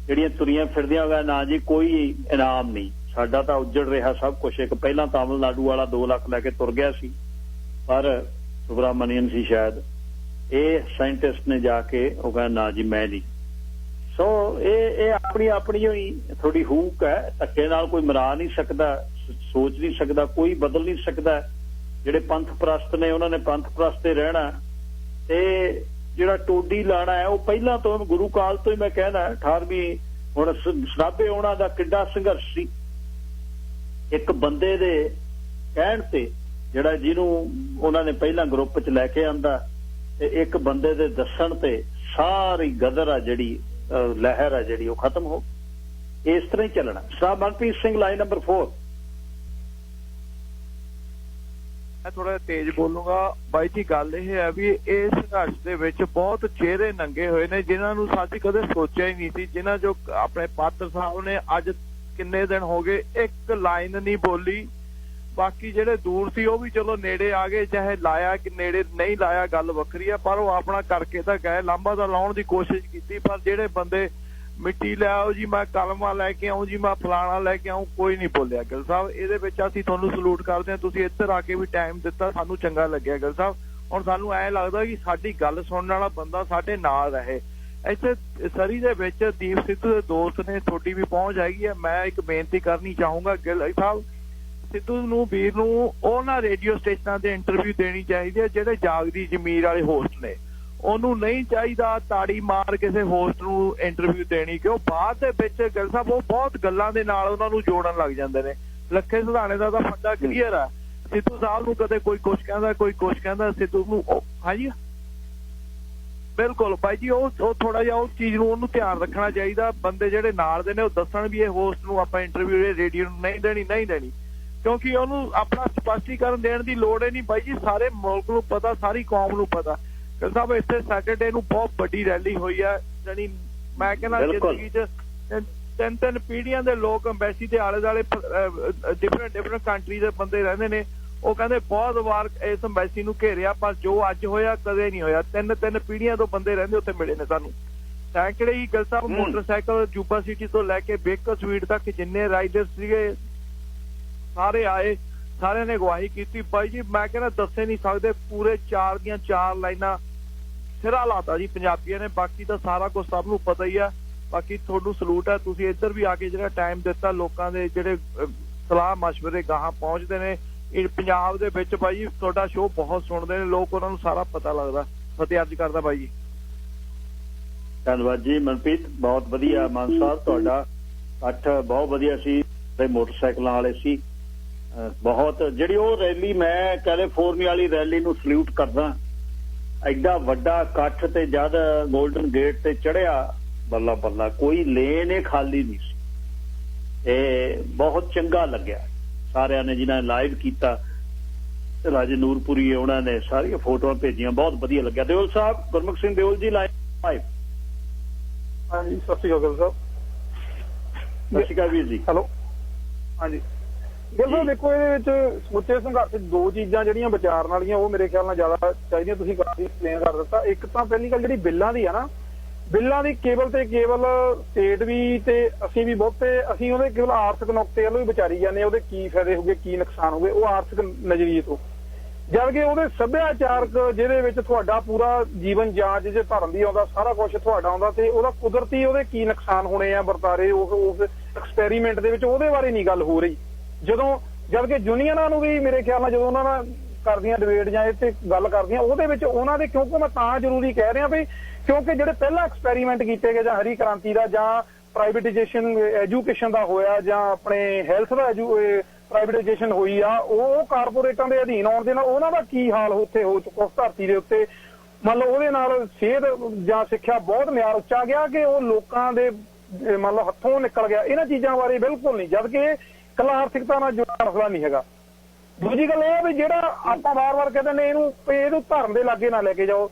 ਜਿਹੜੀਆਂ ਤੁਰੀਆਂ ਫਿਰਦੀਆਂ ਹੋਇਆ। ਨਾ ਜੀ ਕੋਈ ਇਨਾਮ ਨਹੀਂ, ਸਾਡਾ ਤਾਂ ਉੱਜੜ ਰਿਹਾ ਸਭ ਕੁਛ। ਇੱਕ ਪਹਿਲਾਂ ਤਾਮਿਲਨਾਡੂ ਵਾਲਾ 2 ਲੱਖ ਲੈ ਕੇ ਤੁਰ ਗਿਆ ਸੀ, ਪਰ ਸੁਬਰਾਮਨੀਅਨ ਸੀ ਸ਼ਾਇਦ। ਇਹ ਸਾਇੰਟਿਸਟ ਨੇ ਜਾ ਕੇ ਉਹ ਕਹਿੰਦਾ ਨਾ ਜੀ ਮੈਂ ਨਹੀਂ। ਸੋ ਇਹ ਆਪਣੀ ਹੀ ਥੋੜੀ ਹੂਕ ਹੈ। ਧੱਕੇ ਨਾਲ ਕੋਈ ਮਰਾ ਨਹੀਂ ਸਕਦਾ, ਸੋਚ ਨਹੀਂ ਸਕਦਾ, ਕੋਈ ਬਦਲ ਨਹੀਂ ਸਕਦਾ। ਜਿਹੜੇ ਪੰਥ ਪ੍ਰਸਤ ਨੇ ਉਹਨਾਂ ਨੇ ਪੰਥ ਪ੍ਰਸਤ ਤੇ ਰਹਿਣਾ, ਤੇ ਜਿਹੜਾ ਟੋਡੀ ਲਾਣਾ ਹੈ ਉਹ ਪਹਿਲਾਂ ਤੋਂ ਗੁਰੂ ਕਾਲ ਤੋਂ ਹੀ ਮੈਂ ਕਹਿਣਾ 18ਵੀਂ ਹੁਣ ਸਰਾਭੇ ਉਹਨਾਂ ਦਾ ਕਿੱਡਾ ਸੰਘਰਸ਼ ਸੀ। ਇੱਕ ਬੰਦੇ ਦੇ ਕਹਿਣ ਤੇ ਜਿਹੜਾ ਜਿਹਨੂੰ ਉਹਨਾਂ ਨੇ ਪਹਿਲਾਂ ਗਰੁੱਪ 'ਚ ਲੈ ਕੇ ਆਂਦਾ, ਤੇ ਇੱਕ ਬੰਦੇ ਦੇ ਦੱਸਣ ਤੇ ਸਾਰੀ ਗਦਰ ਆ ਜਿਹੜੀ ਲਹਿਰ ਆ ਜਿਹੜੀ ਉਹ ਖਤਮ ਹੋ। ਇਸ ਤਰ੍ਹਾਂ ਹੀ ਚੱਲਣਾ। ਸਾਹਿਬ ਮਨਪ੍ਰੀਤ ਸਿੰਘ ਲਾਈਨ ਨੰਬਰ 4। ਮੈਂ ਥੋੜਾ ਤੇਜ਼ ਬੋਲੂੰਗਾ ਬਾਈ ਜੀ। ਗੱਲ ਇਹ ਹੈ ਵੀ ਇਸ ਸੰਘਰਸ਼ ਦੇ ਵਿੱਚ ਬਹੁਤ ਚਿਹਰੇ ਨੰਗੇ ਹੋਏ ਨੇ ਜਿਨ੍ਹਾਂ ਨੂੰ ਸਾਡੀ ਕਦੇ ਸੋਚਿਆ ਹੀ ਨਹੀਂ ਸੀ। ਜਿਨ੍ਹਾਂ ਜੋ ਆਪਣੇ ਪਾਤਰ ਸਾਹਿਬ ਨੇ ਅੱਜ ਕਿੰਨੇ ਦਿਨ ਹੋ ਗਏ ਇੱਕ ਲਾਈਨ ਨਹੀਂ ਬੋਲੀ। ਬਾਕੀ ਜਿਹੜੇ ਦੂਰ ਸੀ ਉਹ ਵੀ ਚਲੋ ਨੇੜੇ ਆ ਗਏ, ਚਾਹੇ ਲਾਇਆ ਕਿ ਨੇੜੇ ਨਹੀਂ ਲਾਇਆ ਗੱਲ ਵੱਖਰੀ ਆ, ਪਰ ਉਹ ਆਪਣਾ ਕਰਕੇ ਤਾਂ ਗਏ। ਲਾਂਬਾ ਤਾਂ ਲਾਉਣ ਦੀ ਕੋਸ਼ਿਸ਼ ਕੀਤੀ, ਪਰ ਜਿਹੜੇ ਬੰਦੇ ਮਿੱਟੀ ਲੈ ਆਓ ਜੀ, ਮੈਂ ਕਲਮਾ ਲੈ ਕੇ ਆਊਂ ਜੀ, ਮੈਂ ਫਲਾਣਾ ਲੈ ਕੇ ਆਊਂ, ਕੋਈ ਨਹੀਂ ਬੋਲਿਆ। ਗਿੱਲ ਸਾਹਿਬ ਇਹਦੇ ਵਿੱਚ ਅਸੀਂ ਤੁਹਾਨੂੰ ਸਲੂਟ ਕਰਦੇ ਹਾਂ। ਤੁਸੀਂ ਇੱਧਰ ਆ ਕੇ ਵੀ ਟਾਈਮ ਦਿੱਤਾ, ਸਾਨੂੰ ਚੰਗਾ ਲੱਗਿਆ ਗਿੱਲ ਸਾਹਿਬ। ਹੁਣ ਸਾਨੂੰ ਐਂ ਲੱਗਦਾ ਕਿ ਸਾਡੀ ਗੱਲ ਸੁਣਨ ਵਾਲਾ ਬੰਦਾ ਸਾਡੇ ਨਾਲ ਰਹੇ। ਇੱਥੇ ਸਰੀ ਦੇ ਵਿੱਚ ਦੀਪ ਸਿੱਧੂ ਦੇ ਦੋਸਤ ਨੇ, ਤੁਹਾਡੀ ਵੀ ਪਹੁੰਚ ਹੈਗੀ ਹੈ। ਮੈਂ ਇੱਕ ਬੇਨਤੀ ਕਰਨੀ ਚਾਹੂੰਗਾ ਗਿੱਲ ਸਾਹਿਬ, ਸਿੱਧੂ ਨੂੰ ਵੀਰ ਨੂੰ ਉਹਨਾਂ ਰੇਡੀਓ ਸਟੇਸ਼ਨਾਂ ਤੇ ਇੰਟਰਵਿਊ ਦੇਣੀ ਚਾਹੀਦੀ ਹੈ ਜਿਹੜੇ ਜਾਗਦੀ ਜ਼ਮੀਰ ਵਾਲੇ ਹੋਸਟ ਨੇ। ਉਹਨੂੰ ਨਹੀਂ ਚਾਹੀਦਾ ਤਾੜੀ ਮਾਰ ਕਿਸੇ ਹੋਸਟ ਨੂੰ ਇੰਟਰਵਿਊ ਦੇਣੀ, ਕਿਉਂ ਬਾਅਦ ਦੇ ਵਿੱਚ ਗਿੱਲ ਸਾਹਿਬ ਉਹ ਬਹੁਤ ਗੱਲਾਂ ਦੇ ਨਾਲ ਉਹਨਾਂ ਨੂੰ ਜੋੜਨ ਲੱਗ ਜਾਂਦੇ ਨੇ। ਲੱਖੇ ਸਿਧਾਣੇ ਦਾ ਤਾਂ ਫੰਡਾ ਕਲੀਅਰ ਆ। ਸਿੱਧੂ ਸਾਹਿਬ ਨੂੰ ਕਦੇ ਕੋਈ ਕੁਛ ਕਹਿੰਦਾ, ਕੋਈ ਕੁਛ ਕਹਿੰਦਾ, ਸਿੱਧੂ ਨੂੰ ਹਾਂਜੀ ਬਿਲਕੁਲ ਬਾਈ ਜੀ ਉਹ ਥੋੜਾ ਜਿਹਾ ਉਸ ਚੀਜ਼ ਨੂੰ ਉਹਨੂੰ ਧਿਆਨ ਰੱਖਣਾ ਚਾਹੀਦਾ। ਬੰਦੇ ਜਿਹੜੇ ਨਾਲ ਦੇ ਨੇ ਉਹ ਦੱਸਣ ਵੀ ਇਹ ਹੋਸਟ ਨੂੰ ਆਪਾਂ ਇੰਟਰਵਿਊ ਰੇਡੀਓ ਨੂੰ ਨਹੀਂ ਦੇਣੀ ਕਿਉਂਕਿ ਉਹਨੂੰ ਆਪਣਾ ਸਪਸ਼ਟੀਕਰਨ ਦੇਣ ਦੀ ਲੋੜ ਹੀ ਨਹੀਂ ਬਾਈ ਜੀ। ਸਾਰੇ ਮੁਲਕ ਨੂੰ ਪਤਾ, ਸਾਰੀ ਕੌਮ ਨੂੰ ਪਤਾ। ਗਿੱਲ ਸਾਹਿਬ ਇੱਥੇ ਸੈਟਰਡੇ ਨੂੰ ਬਹੁਤ ਵੱਡੀ ਰੈਲੀ ਹੋਈ ਆ, ਜਾਣੀ ਮੈਂ ਕਹਿੰਦਾ ਜ਼ਿੰਦਗੀ 'ਚ ਤਿੰਨ ਪੀੜ੍ਹੀਆਂ ਦੇ ਲੋਕ ਅੰਬੈਸੀ ਦੇ ਆਲੇ ਦੁਆਲੇ ਡਿਫਰੈਂਟ ਕੰਟਰੀ ਦੇ ਬੰਦੇ ਰਹਿੰਦੇ ਨੇ। ਉਹ ਕਹਿੰਦੇ ਬਹੁਤ ਵਾਰ ਇਸ ਅੰਬੈਸੀ ਨੂੰ ਘੇਰਿਆ ਪਰ ਜੋ ਅੱਜ ਹੋਇਆ ਕਦੇ ਨਹੀਂ ਹੋਇਆ। ਤਿੰਨ ਪੀੜ੍ਹੀਆਂ ਤੋਂ ਬੰਦੇ ਰਹਿੰਦੇ ਉੱਥੇ ਮਿਲੇ ਨੇ ਸਾਨੂੰ। ਸੈਂਕੜੇ ਹੀ ਗਿੱਲ ਸਾਹਿਬ ਮੋਟਰਸਾਈਕਲ ਜੂਬਾ ਸਿਟੀ ਤੋਂ ਲੈ ਕੇ ਬੇਕਰ ਸਵੀਟ ਤੱਕ ਜਿੰਨੇ ਰਾਈਡਰ ਸੀਗੇ ਸਾਰੇ ਆਏ, ਸਾਰਿਆਂ ਨੇ ਅਗਵਾਈ ਕੀਤੀ ਬਾਈ ਜੀ। ਮੈਂ ਕਹਿੰਦਾ ਦੱਸੇ ਨਹੀਂ ਸਕਦੇ, ਪੂਰੇ 4 ਦੀਆਂ 4 ਲਾਈਨਾਂ ਸਿਰਾ ਲਾਤਾ ਜੀ ਪੰਜਾਬੀਆਂ ਨੇ। ਬਾਕੀ ਤਾਂ ਸਾਰਾ ਕੁਝ ਸਭ ਨੂੰ ਪਤਾ ਹੀ ਆ। ਬਾਕੀ ਤੁਹਾਨੂੰ ਸਲੂਟ ਹੈ, ਤੁਸੀਂ ਇੱਧਰ ਵੀ ਆ ਕੇ ਜਿਹੜਾ ਟਾਈਮ ਦਿੱਤਾ, ਲੋਕਾਂ ਦੇ ਜਿਹੜੇ ਸਲਾਹ ਮਸ਼ਵਰੇ ਗਾਹਾਂ ਪਹੁੰਚਦੇ ਨੇ ਇਹ ਪੰਜਾਬ ਦੇ ਵਿੱਚ ਬਾਈ ਜੀ। ਤੁਹਾਡਾ ਸ਼ੋਅ ਬਹੁਤ ਸੁਣਦੇ ਨੇ ਲੋਕ, ਉਹਨਾਂ ਨੂੰ ਸਾਰਾ ਪਤਾ ਲੱਗਦਾ। ਫਤਿਹ ਅਰਜ਼ ਕਰਦਾ ਬਾਈ ਜੀ। ਧੰਨਵਾਦ ਜੀ ਮਨਪ੍ਰੀਤ, ਬਹੁਤ ਵਧੀਆ। ਮਾਨ ਸਾਹਿਬ ਤੁਹਾਡਾ ਇਕੱਠ ਬਹੁਤ ਵਧੀਆ ਸੀ, ਤੇ ਮੋਟਰਸਾਈਕਲਾਂ ਵਾਲੇ ਸੀ ਬਹੁਤ। ਜਿਹੜੀ ਉਹ ਰੈਲੀ ਮੈਂ ਕੈਲੀਫੋਰਨੀਆ ਵਾਲੀ ਰੈਲੀ ਨੂੰ ਸਲੂਟ ਕਰਦਾ। ਐਡਾ ਵੱਡਾ ਇਕੱਠ ਤੇ ਜਦ ਗੋਲਡਨ ਗੇਟ ਤੇ ਚੜਿਆ ਬੱਲਾ ਬੱਲਾ, ਕੋਈ ਲੇਨ ਹੀ ਖਾਲੀ ਨਹੀਂ ਸੀ। ਇਹ ਬਹੁਤ ਚੰਗਾ ਲੱਗਿਆ ਸਾਰਿਆਂ ਨੇ ਜਿਨ੍ਹਾਂ ਨੇ ਲਾਈਵ ਕੀਤਾ। ਰਾਜੇ ਨੂਰਪੁਰੀ ਉਹਨਾਂ ਨੇ ਸਾਰੀਆਂ ਫੋਟੋਆਂ ਭੇਜੀਆਂ, ਬਹੁਤ ਵਧੀਆ ਲੱਗਿਆ। ਦਿਓਲ ਸਾਹਿਬ, ਗੁਰਮੁਖ ਸਿੰਘ ਦਿਓਲ ਜੀ ਲਾਈਵ। ਹਾਂਜੀ ਸਤਿ ਸ਼੍ਰੀ ਅਕਾਲ ਸਾਹਿਬ। ਸਤਿ ਸ਼੍ਰੀ ਅਕਾਲ ਵੀਰ ਜੀ। ਹੈਲੋ ਹਾਂਜੀ ਗਿੱਲ ਸਾਹਿਬ, ਦੇਖੋ ਇਹਦੇ ਵਿੱਚ ਸਮੁੱਚੇ ਸੰਘਰਸ਼ ਦੋ ਚੀਜ਼ਾਂ ਜਿਹੜੀਆਂ ਵਿਚਾਰਨ ਵਾਲੀਆਂ ਉਹ ਮੇਰੇ ਖਿਆਲ ਨਾਲ ਜ਼ਿਆਦਾ ਚਾਹੀਦੀਆਂ। ਤੁਸੀਂ ਕਾਫੀ ਐਕਸਪਲੇਨ ਕਰ ਦਿੱਤਾ। ਇੱਕ ਤਾਂ ਪਹਿਲੀ ਗੱਲ ਜਿਹੜੀ ਬਿੱਲਾਂ ਦੀ ਆ ਨਾ, ਬਿੱਲਾਂ ਦੀ ਕੇਵਲ ਸਟੇਟ ਵੀ ਤੇ ਅਸੀਂ ਵੀ ਬਹੁਤੇ ਅਸੀਂ ਉਹਦੇ ਕੇਵਲ ਆਰਥਿਕ ਨੁਕਤੇ ਵੱਲੋਂ ਹੀ ਵਿਚਾਰੀ ਜਾਂਦੇ ਆ, ਉਹਦੇ ਕੀ ਫਾਇਦੇ ਹੋਗੇ ਕੀ ਨੁਕਸਾਨ ਹੋਗੇ, ਉਹ ਆਰਥਿਕ ਨਜ਼ਰੀਏ ਤੋਂ। ਜਦਕਿ ਉਹਦੇ ਸੱਭਿਆਚਾਰਕ ਜਿਹਦੇ ਵਿੱਚ ਤੁਹਾਡਾ ਪੂਰਾ ਜੀਵਨ ਜਾਂਚ ਜੇ ਧਰਮ ਦੀ ਆਉਂਦਾ, ਸਾਰਾ ਕੁਝ ਤੁਹਾਡਾ ਆਉਂਦਾ, ਤੇ ਉਹਦਾ ਕੁਦਰਤੀ ਉਹਦੇ ਕੀ ਨੁਕਸਾਨ ਹੋਣੇ ਆ ਵਰਤਾਰੇ ਉਸ ਐਕਸਪੈਰੀਮੈਂਟ ਦੇ ਵਿੱਚ, ਉਹਦੇ ਬਾਰੇ ਨਹੀਂ ਗੱਲ ਹੋ ਰਹੀ। ਜਦਕਿ ਯੂਨੀਅਨਾਂ ਨੂੰ ਵੀ ਮੇਰੇ ਖਿਆਲ ਨਾਲ ਜਦੋਂ ਉਹਨਾਂ ਨਾਲ ਕਰਦੀਆਂ ਡਿਬੇਟ ਜਾਂ ਇਹ ਤੇ ਗੱਲ ਕਰਦੀਆਂ, ਉਹਦੇ ਵਿੱਚ ਉਹਨਾਂ ਦੇ, ਕਿਉਂਕਿ ਮੈਂ ਤਾਂ ਜ਼ਰੂਰੀ ਕਹਿ ਰਿਹਾ ਵੀ ਕਿਉਂਕਿ ਜਿਹੜੇ ਪਹਿਲਾਂ ਐਕਸਪੈਰੀਮੈਂਟ ਕੀਤੇ ਗਏ ਜਾਂ ਹਰੀ ਕ੍ਰਾਂਤੀ ਦਾ ਜਾਂ ਪ੍ਰਾਈਵੇਟਾਈਜੇਸ਼ਨ ਐਜੂਕੇਸ਼ਨ ਦਾ ਹੋਇਆ ਜਾਂ ਆਪਣੇ ਹੈਲਥ ਦਾ ਪ੍ਰਾਈਵੇਟਾਈਜੇਸ਼ਨ ਹੋਈ ਆ, ਉਹ ਕਾਰਪੋਰੇਟਾਂ ਦੇ ਅਧੀਨ ਆਉਣ ਦੇ ਨਾਲ ਉਹਨਾਂ ਦਾ ਕੀ ਹਾਲ ਉੱਥੇ ਹੋ ਚੁੱਕਾ ਉਸ ਧਰਤੀ ਦੇ ਉੱਤੇ। ਮੰਨ ਲਓ ਉਹਦੇ ਨਾਲ ਸਿਹਤ ਜਾਂ ਸਿੱਖਿਆ ਬਹੁਤ ਮਿਆਰ ਉੱਚਾ ਗਿਆ ਕਿ ਉਹ ਲੋਕਾਂ ਦੇ ਮੰਨ ਲਓ ਹੱਥੋਂ ਨਿਕਲ ਗਿਆ। ਇਹਨਾਂ ਚੀਜ਼ਾਂ ਬਾਰੇ ਬਿਲਕੁਲ ਨਹੀਂ, ਜਦਕਿ ਇਕੱਲਾ ਆਰਥਿਕਤਾ ਨਾਲ ਜੁੜਿਆ ਮਸਲਾ ਨਹੀਂ ਹੈਗਾ। ਦੂਜੀ ਗੱਲ ਇਹ ਆ ਵੀ ਜਿਹੜਾ ਆਪਾਂ ਵਾਰ-ਵਾਰ ਕਹਿੰਦੇ ਨੇ ਇਹਨੂੰ ਧਰਮ ਦੇ ਲਾਗੇ ਨਾ ਲੈ ਕੇ ਜਾਓ।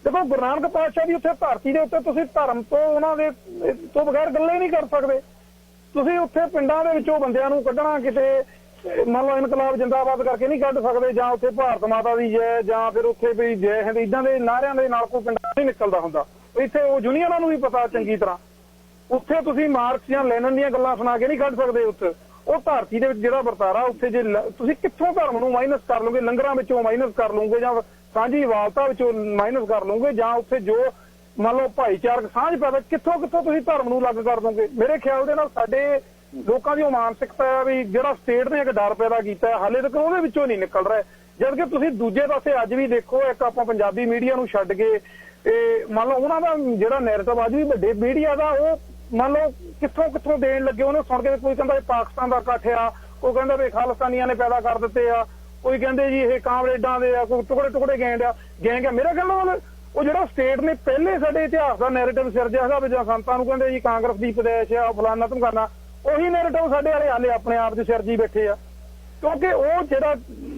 ਦੇਖੋ ਗੁਰੂ ਨਾਨਕ ਪਾਤਸ਼ਾਹ ਦੀ ਉੱਥੇ ਧਰਤੀ ਦੇ ਉੱਤੇ ਤੁਸੀਂ ਧਰਮ ਤੋਂ ਉਹਨਾਂ ਦੇ ਤੋਂ ਬਗੈਰ ਗੱਲਾਂ ਹੀ ਨਹੀਂ ਕਰ ਸਕਦੇ। ਤੁਸੀਂ ਉੱਥੇ ਪਿੰਡਾਂ ਦੇ ਵਿੱਚੋਂ ਬੰਦਿਆਂ ਨੂੰ ਕੱਢਣਾ ਕਿਤੇ ਮੰਨ ਲਓ ਇਨਕਲਾਬ ਜਿੰਦਾਬਾਦ ਕਰਕੇ ਨਹੀਂ ਕੱਢ ਸਕਦੇ, ਜਾਂ ਉੱਥੇ ਭਾਰਤ ਮਾਤਾ ਦੀ ਜੈ ਜਾਂ ਫਿਰ ਉੱਥੇ ਵੀ ਜੈ ਹਿੰਦ ਇੱਦਾਂ ਦੇ ਨਾਅਰਿਆਂ ਦੇ ਨਾਲ ਕੋਈ ਪਿੰਡਾਂ ਨਹੀਂ ਨਿਕਲਦਾ ਹੁੰਦਾ। ਇੱਥੇ ਉਹ ਯੂਨੀਅਨਾਂ ਨੂੰ ਵੀ ਪਤਾ ਚੰਗੀ ਤਰ੍ਹਾਂ। ਉੱਥੇ ਤੁਸੀਂ ਮਾਰਕਸ ਜਾਂ ਲੈਨਨ ਦੀਆਂ ਗੱਲਾਂ ਸੁਣਾ ਕੇ ਨਹੀਂ ਕੱਢ ਸਕਦੇ। ਉੱਥੇ ਉਹ ਧਰਤੀ ਦੇ ਵਿੱਚ ਜਿਹੜਾ ਵਰਤਾਰਾ ਉੱਥੇ ਜੇ ਤੁਸੀਂ ਕਿੱਥੋਂ ਧਰਮ ਨੂੰ ਮਾਈਨਸ ਕਰ ਲਓਗੇ, ਲੰਗਰਾਂ ਵਿੱਚੋਂ ਮਾਈਨਸ ਕਰ ਲਓਗੇ ਜਾਂ ਸਾਂਝੀ ਵਾਲਤਾ ਵਿੱਚੋਂ ਮਾਈਨਸ ਕਰ ਲਓਗੇ, ਜਾਂ ਉੱਥੇ ਜੋ ਮੰਨ ਲਓ ਭਾਈਚਾਰਕ ਸਾਂਝ ਪੈਦਾ ਕਿੱਥੋਂ ਤੁਸੀਂ ਧਰਮ ਨੂੰ ਲੱਗ ਕਰ ਦੋਗੇ। ਮੇਰੇ ਖਿਆਲ ਦੇ ਨਾਲ ਸਾਡੇ ਲੋਕਾਂ ਦੀ ਉਹ ਮਾਨਸਿਕਤਾ ਹੈ ਵੀ ਜਿਹੜਾ ਸਟੇਟ ਨੇ ਇੱਕ ਡਰ ਪੈਦਾ ਕੀਤਾ ਹਾਲੇ ਤੱਕ ਉਹਦੇ ਵਿੱਚੋਂ ਨਹੀਂ ਨਿਕਲ ਰਿਹਾ। ਜਦਕਿ ਤੁਸੀਂ ਦੂਜੇ ਪਾਸੇ ਅੱਜ ਵੀ ਦੇਖੋ, ਇੱਕ ਆਪਾਂ ਪੰਜਾਬੀ ਮੀਡੀਆ ਨੂੰ ਛੱਡ ਕੇ ਮੰਨ ਲਓ ਉਹਨਾਂ ਦਾ ਜਿਹੜਾ ਨੈਰੇਟਿਵ ਅੱਜ ਵੀ ਵੱਡੇ ਮੀਡੀਆ ਦਾ ਉਹ ਮੰਨ ਲਓ ਕਿੱਥੋਂ ਦੇਣ ਲੱਗੇ। ਉਹਨੂੰ ਸੁਣ ਕੇ ਕੋਈ ਕਹਿੰਦਾ ਪਾਕਿਸਤਾਨ ਦਾ ਇਕੱਠ ਆ, ਕੋਈ ਕਹਿੰਦਾ ਵੀ ਖਾਲਿਸਤਾਨੀਆਂ ਨੇ ਪੈਦਾ ਕਰ ਦਿੱਤੇ ਆ, ਕੋਈ ਕਹਿੰਦੇ ਜੀ ਇਹ ਕਾਮਰੇਡਾਂ ਦੇ ਆ, ਕੋਈ ਟੁਕੜੇ ਗੈਂਗ ਆ। ਮੇਰੇ ਖਿਆਲ ਨਾਲ ਉਹ ਜਿਹੜਾ ਸਟੇਟ ਨੇ ਪਹਿਲੇ ਸਾਡੇ ਇਤਿਹਾਸ ਦਾ ਨੈਰੇਟਿਵ ਸਿਰਜਿਆ ਹੈਗਾ ਵੀ ਜਾਂ ਸੰਤਾਂ ਨੂੰ ਕਹਿੰਦੇ ਜੀ ਕਾਂਗਰਸ ਦੀ ਪੈਦਾਇਸ਼ ਆ, ਫਲਾਨਾ ਧਮਕਾਨਾ, ਉਹੀ ਨੈਰੇਟਿਵ ਸਾਡੇ ਵਾਲੇ ਹਾਲੇ ਆਪਣੇ ਆਪ ਚ ਸਿਰਜੀ ਬੈਠੇ ਆ। ਕਿਉਂਕਿ ਉਹ ਜਿਹੜਾ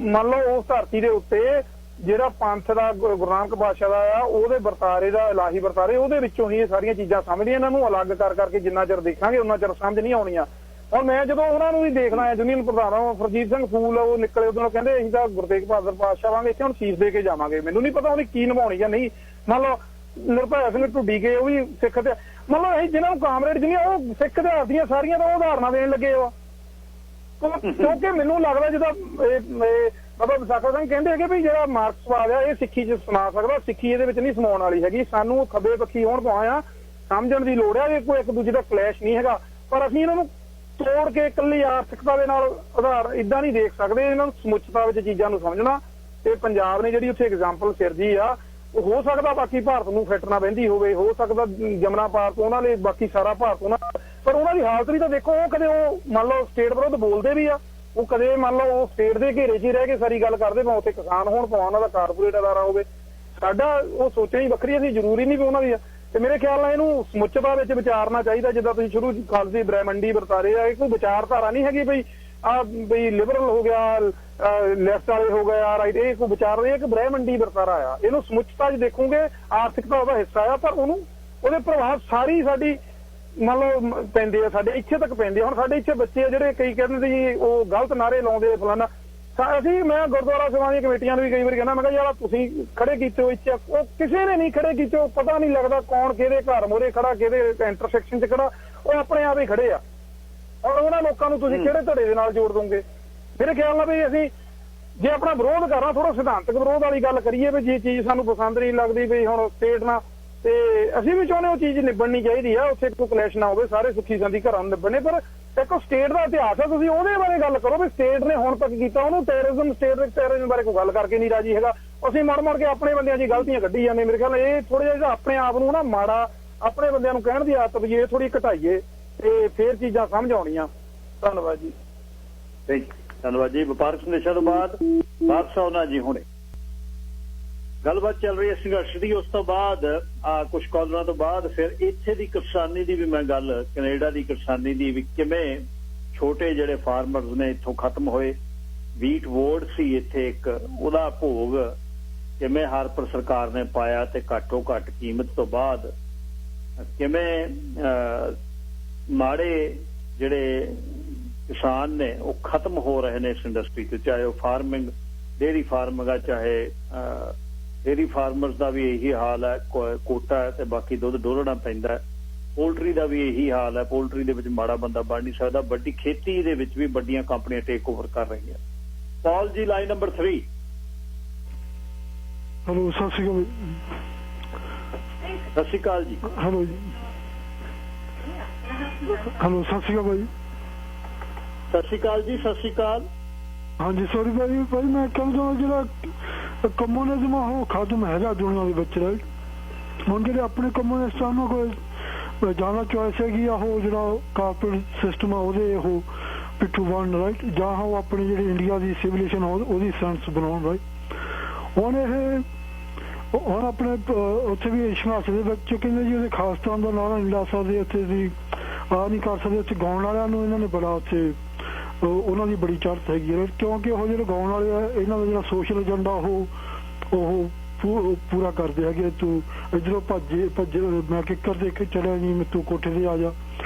ਮੰਨ ਲਓ ਉਸ ਧਰਤੀ ਦੇ ਉੱਤੇ ਜਿਹੜਾ ਪੰਥ ਦਾ ਗੁਰੂ ਨਾਨਕ ਪਾਤਸ਼ਾਹ ਦਾ ਆ, ਉਹਦੇ ਵਰਤਾਰੇ ਦਾ ਇਲਾਹੀ ਵਰਤਾਰੇ, ਉਹਦੇ ਵਿੱਚੋਂ ਹੀ ਇਹ ਸਾਰੀਆਂ ਚੀਜ਼ਾਂ ਸਮਝਦੀਆਂ। ਇਹਨਾਂ ਨੂੰ ਅਲੱਗ ਕਰਕੇ ਜਿੰਨਾ ਚਿਰ ਦੇਖਾਂਗੇ ਉਹਨਾਂ ਚਿਰ ਸਮਝ ਨਹੀਂ ਆਉਣੀਆਂ। ਹੁਣ ਮੈਂ ਜਦੋਂ ਉਹਨਾਂ ਨੂੰ ਵੀ ਦੇਖਣਾ ਹੈ, ਯੂਨੀਅਨ ਪ੍ਰਧਾਨ ਫਰਜੀਤ ਸਿੰਘ ਫੂਲ ਉਹ ਨਿਕਲੇ ਉਦੋਂ ਕਹਿੰਦੇ ਅਸੀਂ ਤਾਂ ਗੁਰੂ ਤੇਗ ਬਹਾਦਰ ਪਾਤਸ਼ਾਹ ਵਾਂਗੇ ਇੱਥੇ ਹੁਣ ਸੀਸ ਦੇ ਕੇ ਜਾਵਾਂਗੇ। ਮੈਨੂੰ ਨਹੀਂ ਪਤਾ ਉਹਨੇ ਕੀ ਨਿਭਾਉਣੀ ਜਾਂ ਨਹੀਂ। ਮੰਨ ਲਓ ਨਿਰਭੈ ਸਿੰਘ ਢੁੱਡੀ ਕੇ ਉਹ ਵੀ ਸਿੱਖ ਤੇ ਮੰਨ ਲਓ ਅਸੀਂ ਜਿਹਨਾਂ ਨੂੰ ਕਾਮਰੇਡ ਜਿਹਨਾਂ ਉਹ ਸਿੱਖ ਇਤਿਹਾਸ ਦੀਆਂ ਸਾਰੀਆਂ ਤਾਂ ਉਦਾਹਰਨਾਂ ਦੇਣ ਲੱਗੇ ਵਾ। ਕਿਉਂਕਿ ਮੈਨੂੰ ਲੱਗਦਾ ਜਿੱਦਾਂ ਬਾਬਾ ਵਿਸਾਖਾ ਸਿੰਘ ਕਹਿੰਦੇ ਹੈਗੇ ਵੀ ਜਿਹੜਾ ਮਾਰਕਸਵਾਦ ਆ ਇਹ ਸਿੱਖੀ ਚ ਸਮਾ ਸਕਦਾ, ਸਿੱਖੀ ਇਹਦੇ ਵਿੱਚ ਨਹੀਂ ਸਮਾਉਣ ਵਾਲੀ ਹੈਗੀ। ਸਾਨੂੰ ਖੱਬੇ ਪੱਖੀ ਹੋਣ ਤੋਂ ਆਇਆ ਸਮਝਣ ਦੀ ਲੋੜ ਹੈ ਕਿ ਕੋਈ ਇੱਕ ਦੂਜੇ ਦਾ ਕਲੈਸ਼ ਨਹੀਂ ਹੈਗਾ, ਪਰ ਅਸੀਂ ਇਹਨਾਂ ਨੂੰ ਤੋੜ ਕੇ ਇਕੱਲੀ ਆਰਥਿਕਤਾ ਦੇ ਨਾਲ ਆਧਾਰ ਇਦਾਂ ਨਹੀਂ ਦੇਖ ਸਕਦੇ। ਇਹਨਾਂ ਨੂੰ ਸਮੁੱਚਤਾ ਵਿੱਚ ਚੀਜ਼ਾਂ ਨੂੰ ਸਮਝਣਾ। ਤੇ ਪੰਜਾਬ ਨੇ ਜਿਹੜੀ ਉੱਥੇ ਐਗਜ਼ਾਮਪਲ ਸਿਰਜੀ ਆ, ਉਹ ਹੋ ਸਕਦਾ ਬਾਕੀ ਭਾਰਤ ਨੂੰ ਫਿੱਟ ਨਾ ਬਹਿੰਦੀ ਹੋਵੇ, ਹੋ ਸਕਦਾ ਜਮਨਾ ਪਾਰ ਤੋਂ ਉਹਨਾਂ ਨੇ ਬਾਕੀ ਸਾਰਾ ਭਾਰਤ ਉਹਨਾਂ, ਪਰ ਉਹਨਾਂ ਦੀ ਹਾਲਤ ਵੀ ਤਾਂ ਦੇਖੋ। ਉਹ ਕਦੇ ਉਹ ਮੰਨ ਲਓ ਸਟੇਟ ਵਿਰੁੱਧ ਬੋਲਦੇ ਵੀ ਆ, ਉਹ ਕਦੇ ਮੰਨ ਲਓ ਉਹ ਸਟੇਟ ਦੇ ਘੇਰੇ 'ਚ ਹੀ ਰਹਿ ਕੇ ਸਾਰੀ ਗੱਲ ਕਰਦੇ, ਭਾਵੇਂ ਉੱਥੇ ਕਿਸਾਨ ਹੋਣ ਭਾਵੇਂ ਉਹਨਾਂ ਦਾ ਕਾਰਪੋਰੇਟ ਅਦਾਰਾ ਹੋਵੇ। ਸਾਡਾ ਉਹ ਸੋਚਾਂ ਹੀ ਵੱਖਰੀ, ਅਸੀਂ ਜ਼ਰੂਰੀ ਨਹੀਂ ਵੀ ਉਹਨਾਂ ਦੀ। ਤੇ ਮੇਰੇ ਖਿਆਲ ਨਾਲ ਇਹਨੂੰ ਸਮੁੱਚਤਾ ਵਿੱਚ ਵਿਚਾਰਨਾ ਚਾਹੀਦਾ। ਜਿੱਦਾਂ ਤੁਸੀਂ ਸ਼ੁਰੂ ਖਾਲਸੀ ਬ੍ਰਹਿਮੰਡੀ ਵਰਤਾਰੇ ਆ, ਇਹ ਕੋਈ ਵਿਚਾਰਧਾਰਾ ਨਹੀਂ ਹੈਗੀ ਬਈ ਲਿਬਰਲ ਹੋ ਗਿਆ, ਲੈਫਟ ਵਾਲੇ ਹੋ ਗਏ ਆ, ਰਾਈਟ, ਇਹ ਕੋਈ ਵਿਚਾਰ ਨਹੀਂ, ਇੱਕ ਬ੍ਰਹਿਮੰਡੀ ਵਰਤਾਰਾ ਆ। ਇਹਨੂੰ ਸਮੁੱਚਤਾ 'ਚ ਦੇਖੋਗੇ, ਆਰਥਿਕਤਾ ਉਹਦਾ ਹਿੱਸਾ ਆ, ਪਰ ਉਹਦੇ ਪ੍ਰਭਾਵ ਸਾਰੀ ਸਾਡੀ ਮੰਨ ਲਓ ਪੈਂਦੇ ਆ, ਸਾਡੇ ਇੱਥੇ ਤੱਕ ਪੈਂਦੇ ਆ। ਹੁਣ ਸਾਡੇ ਇੱਥੇ ਬੱਚੇ ਆ ਜਿਹੜੇ ਕਈ ਕਹਿੰਦੇ ਜੀ ਉਹ ਗਲਤ ਨਾਅਰੇ ਲਾਉਂਦੇ ਫਲਾਨਾ। ਮੈਂ ਗੁਰਦੁਆਰਾ ਸਾਹਿਬਾਂ ਦੀਆਂ ਕਮੇਟੀਆਂ ਨੂੰ ਵੀ ਕਈ ਵਾਰੀ ਕਹਿੰਦਾ, ਮੈਂ ਕਿਹਾ ਯਾਰ ਤੁਸੀਂ ਖੜੇ ਕੀਤੇ ਹੋ ਇੱਥੇ, ਉਹ ਕਿਸੇ ਨੇ ਨਹੀਂ ਖੜੇ ਕੀਤੇ। ਉਹ ਪਤਾ ਨਹੀਂ ਲੱਗਦਾ ਕੌਣ ਕਿਹਦੇ ਘਰ ਮੋਰੇ ਖੜਾ, ਕਿਹਦੇ ਇੰਟਰਸੈਕਸ਼ਨ 'ਚ ਖੜਾ, ਉਹ ਆਪਣੇ ਆਪ ਹੀ ਖੜੇ ਆ। ਔਰ ਉਹਨਾਂ ਲੋਕਾਂ ਨੂੰ ਤੁਸੀਂ ਕਿਹੜੇ ਧੜੇ ਦੇ ਨਾਲ ਜੋੜ ਦੋਗੇ? ਮੇਰੇ ਖਿਆਲ ਨਾਲ ਵੀ ਅਸੀਂ ਜੇ ਆਪਣਾ ਵਿਰੋਧ ਕਰਨਾ, ਥੋੜਾ ਸਿਧਾਂਤਕ ਵਿਰੋਧ ਵਾਲੀ ਗੱਲ ਕਰੀਏ ਵੀ ਜੇ ਚੀਜ਼ ਸਾਨੂੰ ਪਸੰਦ ਨਹੀਂ ਲੱਗਦੀ ਵੀ ਹੁਣ ਸਟੇਟ ਨਾਲ, ਤੇ ਅਸੀਂ ਵੀ ਚਾਹੁੰਦੇ ਉਹ ਚੀਜ਼ ਨਿਬੜਨੀ ਚਾਹੀਦੀ ਆ, ਉੱਥੇ ਕੋਈ ਕਲੈਸ਼ ਨਾ ਹੋਵੇ, ਸਾਰੇ ਸੁੱਖੀ ਸੰਦੀ ਘਰਾਂ ਨੂੰ ਨਿਬੜਨੇ। ਪਰ ਇੱਕ ਸਟੇਟ ਦਾ ਇਤਿਹਾਸ ਆ, ਤੁਸੀਂ ਉਹਦੇ ਬਾਰੇ ਗੱਲ ਕਰੋ ਵੀ ਸਟੇਟ ਨੇ ਹੁਣ ਤੱਕ ਕੀਤਾ। ਉਹਨੂੰ ਟੈਰਰਿਜ਼ਮ, ਸਟੇਟ ਦੇ ਟੈਰਰਿਜ਼ਮ ਬਾਰੇ ਕੋਈ ਗੱਲ ਕਰਕੇ ਨਹੀਂ ਰਾਜੀ ਹੈਗਾ। ਅਸੀਂ ਮੜ ਕੇ ਆਪਣੇ ਬੰਦਿਆਂ 'ਚ ਗਲਤੀਆਂ ਕੱਢੀ ਜਾਂਦੇ। ਮੇਰੇ ਖਿਆਲ ਇਹ ਥੋੜਾ ਜਿਹਾ ਆਪਣੇ ਆਪ ਨੂੰ ਨਾ ਮਾੜਾ, ਆਪਣੇ ਬੰਦਿਆਂ ਨੂੰ ਕਹਿਣ ਦੀ ਆਦਤ ਵੀ ਇਹ ਥੋੜੀ ਘਟਾਈਏ ਤੇ ਫੇਰ ਚੀਜ਼ਾਂ ਸਮਝ ਆਉਣੀਆਂ। ਧੰਨਵਾਦ ਜੀ। ਧੰਨਵਾਦ ਜੀ। ਵਪਾਰਕ ਸੰਦੇਸ਼ਾਂ ਤੋਂ ਬਾਅਦ ਵਾਪਸ ਆਉਣਾ ਜੀ। ਹੁਣੇ ਗੱਲਬਾਤ ਚੱਲ ਰਹੀ ਹੈ ਸੰਘਰਸ਼ ਦੀ, ਉਸ ਤੋਂ ਬਾਅਦ ਕੁਝ ਕਾਲਰਾਂ ਤੋਂ ਬਾਅਦ ਫਿਰ ਇੱਥੇ ਦੀ ਕਿਸਾਨੀ ਦੀ ਵੀ ਮੈਂ ਗੱਲ, ਕੈਨੇਡਾ ਦੀ ਕਿਸਾਨੀ ਦੀ ਵੀ, ਕਿਵੇਂ ਛੋਟੇ ਜਿਹੜੇ ਫਾਰਮਰਸ ਨੇ ਇੱਥੋਂ ਖਤਮ ਹੋਏ। ਵੀਟ ਵੋਰਡ ਸੀ ਇੱਥੇ ਇੱਕ, ਉਹਦਾ ਭੋਗ ਕਿਵੇਂ ਹਾਰਪਰ ਸਰਕਾਰ ਨੇ ਪਾਇਆ ਤੇ ਘੱਟੋ ਘੱਟ ਕੀਮਤ ਤੋਂ ਬਾਅਦ ਕਿਵੇਂ ਮਾੜੇ ਜਿਹੜੇ ਕਿਸਾਨ ਨੇ ਉਹ ਖਤਮ ਹੋ ਰਹੇ ਨੇ ਇਸ ਇੰਡਸਟਰੀ ਤੋਂ, ਚਾਹੇ ਉਹ ਫਾਰਮਿੰਗ, ਡੇਅਰੀ ਫਾਰਮਿੰਗ ਆ, ਚਾਹੇ ਡੇਅਰੀ ਫਾਰਮਰਸ ਦਾ ਵੀ ਇਹੀ ਹਾਲ ਹੈ, ਕੋਟਾ ਹੈ ਤੇ ਬਾਕੀ ਦੁੱਧ ਡੋਲਣਾ ਪੈਂਦਾ। ਪੋਲਟਰੀ ਦਾ ਵੀ ਇਹੀ ਹਾਲ ਹੈ, ਪੋਲਟਰੀ ਦੇ ਵਿੱਚ ਮਾੜਾ ਬੰਦਾ ਬਣ ਨਹੀਂ ਸਕਦਾ। ਵੱਡੀ ਖੇਤੀ ਦੇ ਵਿੱਚ ਵੀ ਵੱਡੀਆਂ ਕੰਪਨੀਆਂ ਟੇਕ ਓਵਰ ਕਰ ਰਹੀਆਂ। ਪੌਲ ਜੀ, ਲਾਈਨ ਨੰਬਰ 3। ਹੈਲੋ, ਸਤਿ ਸ਼੍ਰੀ ਅਕਾਲ। ਸਤਿ ਸ਼੍ਰੀ ਅਕਾਲ ਜੀ। ਹੈਲੋ ਜੀ, ਹੈਲੋ, ਸਤਿ ਸ਼੍ਰੀ ਅਕਾਲ ਭਾਈ। ਸਤਿ ਸ਼੍ਰੀ ਅਕਾਲ ਜੀ। ਸਤਿ ਸ਼੍ਰੀ ਅਕਾਲ। ਹਾਂਜੀ, ਸੌਰੀ ਭਾਈ ਮੈਂ ਕਹਿਣਾ ਚਾਹੁੰਦਾ ਜਿਹੜਾ ਕਮਿਊਨਿਜ਼ਮ ਆ ਉਹ ਖਤਮ ਹੈਗਾ ਦੁਨੀਆ ਦੇ ਵਿੱਚ। ਰਾਈਟ, ਹੁਣ ਜਿਹੜੇ ਆਪਣੇ ਕਮਿਊਨਿਸਟ ਉਹਨਾਂ ਕੋਲ ਜ਼ਿਆਦਾ ਚੋਇਸ ਹੈਗੀ ਆ, ਉਹ ਜਿਹੜਾ ਕਾਰਪੋਰੇਟ ਸਿਸਟਮ ਆ ਉਹਦੇ ਉਹ ਪਿੱਛੋਂ ਬਣਨ, ਰਾਈਟ, ਜਾਂ ਉਹ ਆਪਣੀ ਜਿਹੜੀ ਇੰਡੀਆ ਦੀ ਸਿਵਿਲਾਈਜੇਸ਼ਨ ਉਹਦੀ ਸੈਂਸ ਬਣਾਉਣ। ਰਾਈਟ, ਹੁਣ ਆਪਣੇ ਉੱਥੇ ਵੀ ਸੰਘਰਸ਼ ਦੇ ਵਿੱਚ ਕਹਿੰਦੇ ਜੀ ਉਹਦੇ ਖਾਲਿਸਤਾਨ ਦਾ ਨਾਰਾ ਨਹੀਂ ਲਾ ਸਕਦੇ, ਉੱਥੇ ਅਸੀਂ ਆਹ ਨਹੀਂ ਕਰ ਸਕਦੇ। ਉੱਥੇ ਗਾਉਣ ਵਾਲਿਆਂ ਨੂੰ ਇਹਨਾਂ ਨੇ ਬੜਾ ਉੱਥੇ ਉਹਨਾਂ ਦੀ ਬੜੀ ਚੜ੍ਹਤ ਹੈਗੀ ਹੈ, ਕਿਉਂਕਿ ਉਹ ਜਿਹੜੇ ਗਾਉਣ ਵਾਲੇ ਆ ਇਹਨਾਂ ਦਾ ਜਿਹੜਾ ਸੋਸ਼ਲ ਏਜੰਡਾ ਉਹ ਪੂਰਾ ਕਰਦੇ ਹੈਗੇ। ਤੂੰ ਇੱਧਰੋਂ ਭੱਜ ਮੈਂ ਕਿੱਕਰ ਦੇ ਕੇ ਚਲਿਆ ਨਹੀਂ, ਤੂੰ ਕੋਠੇ ਤੇ ਆ ਜਾ,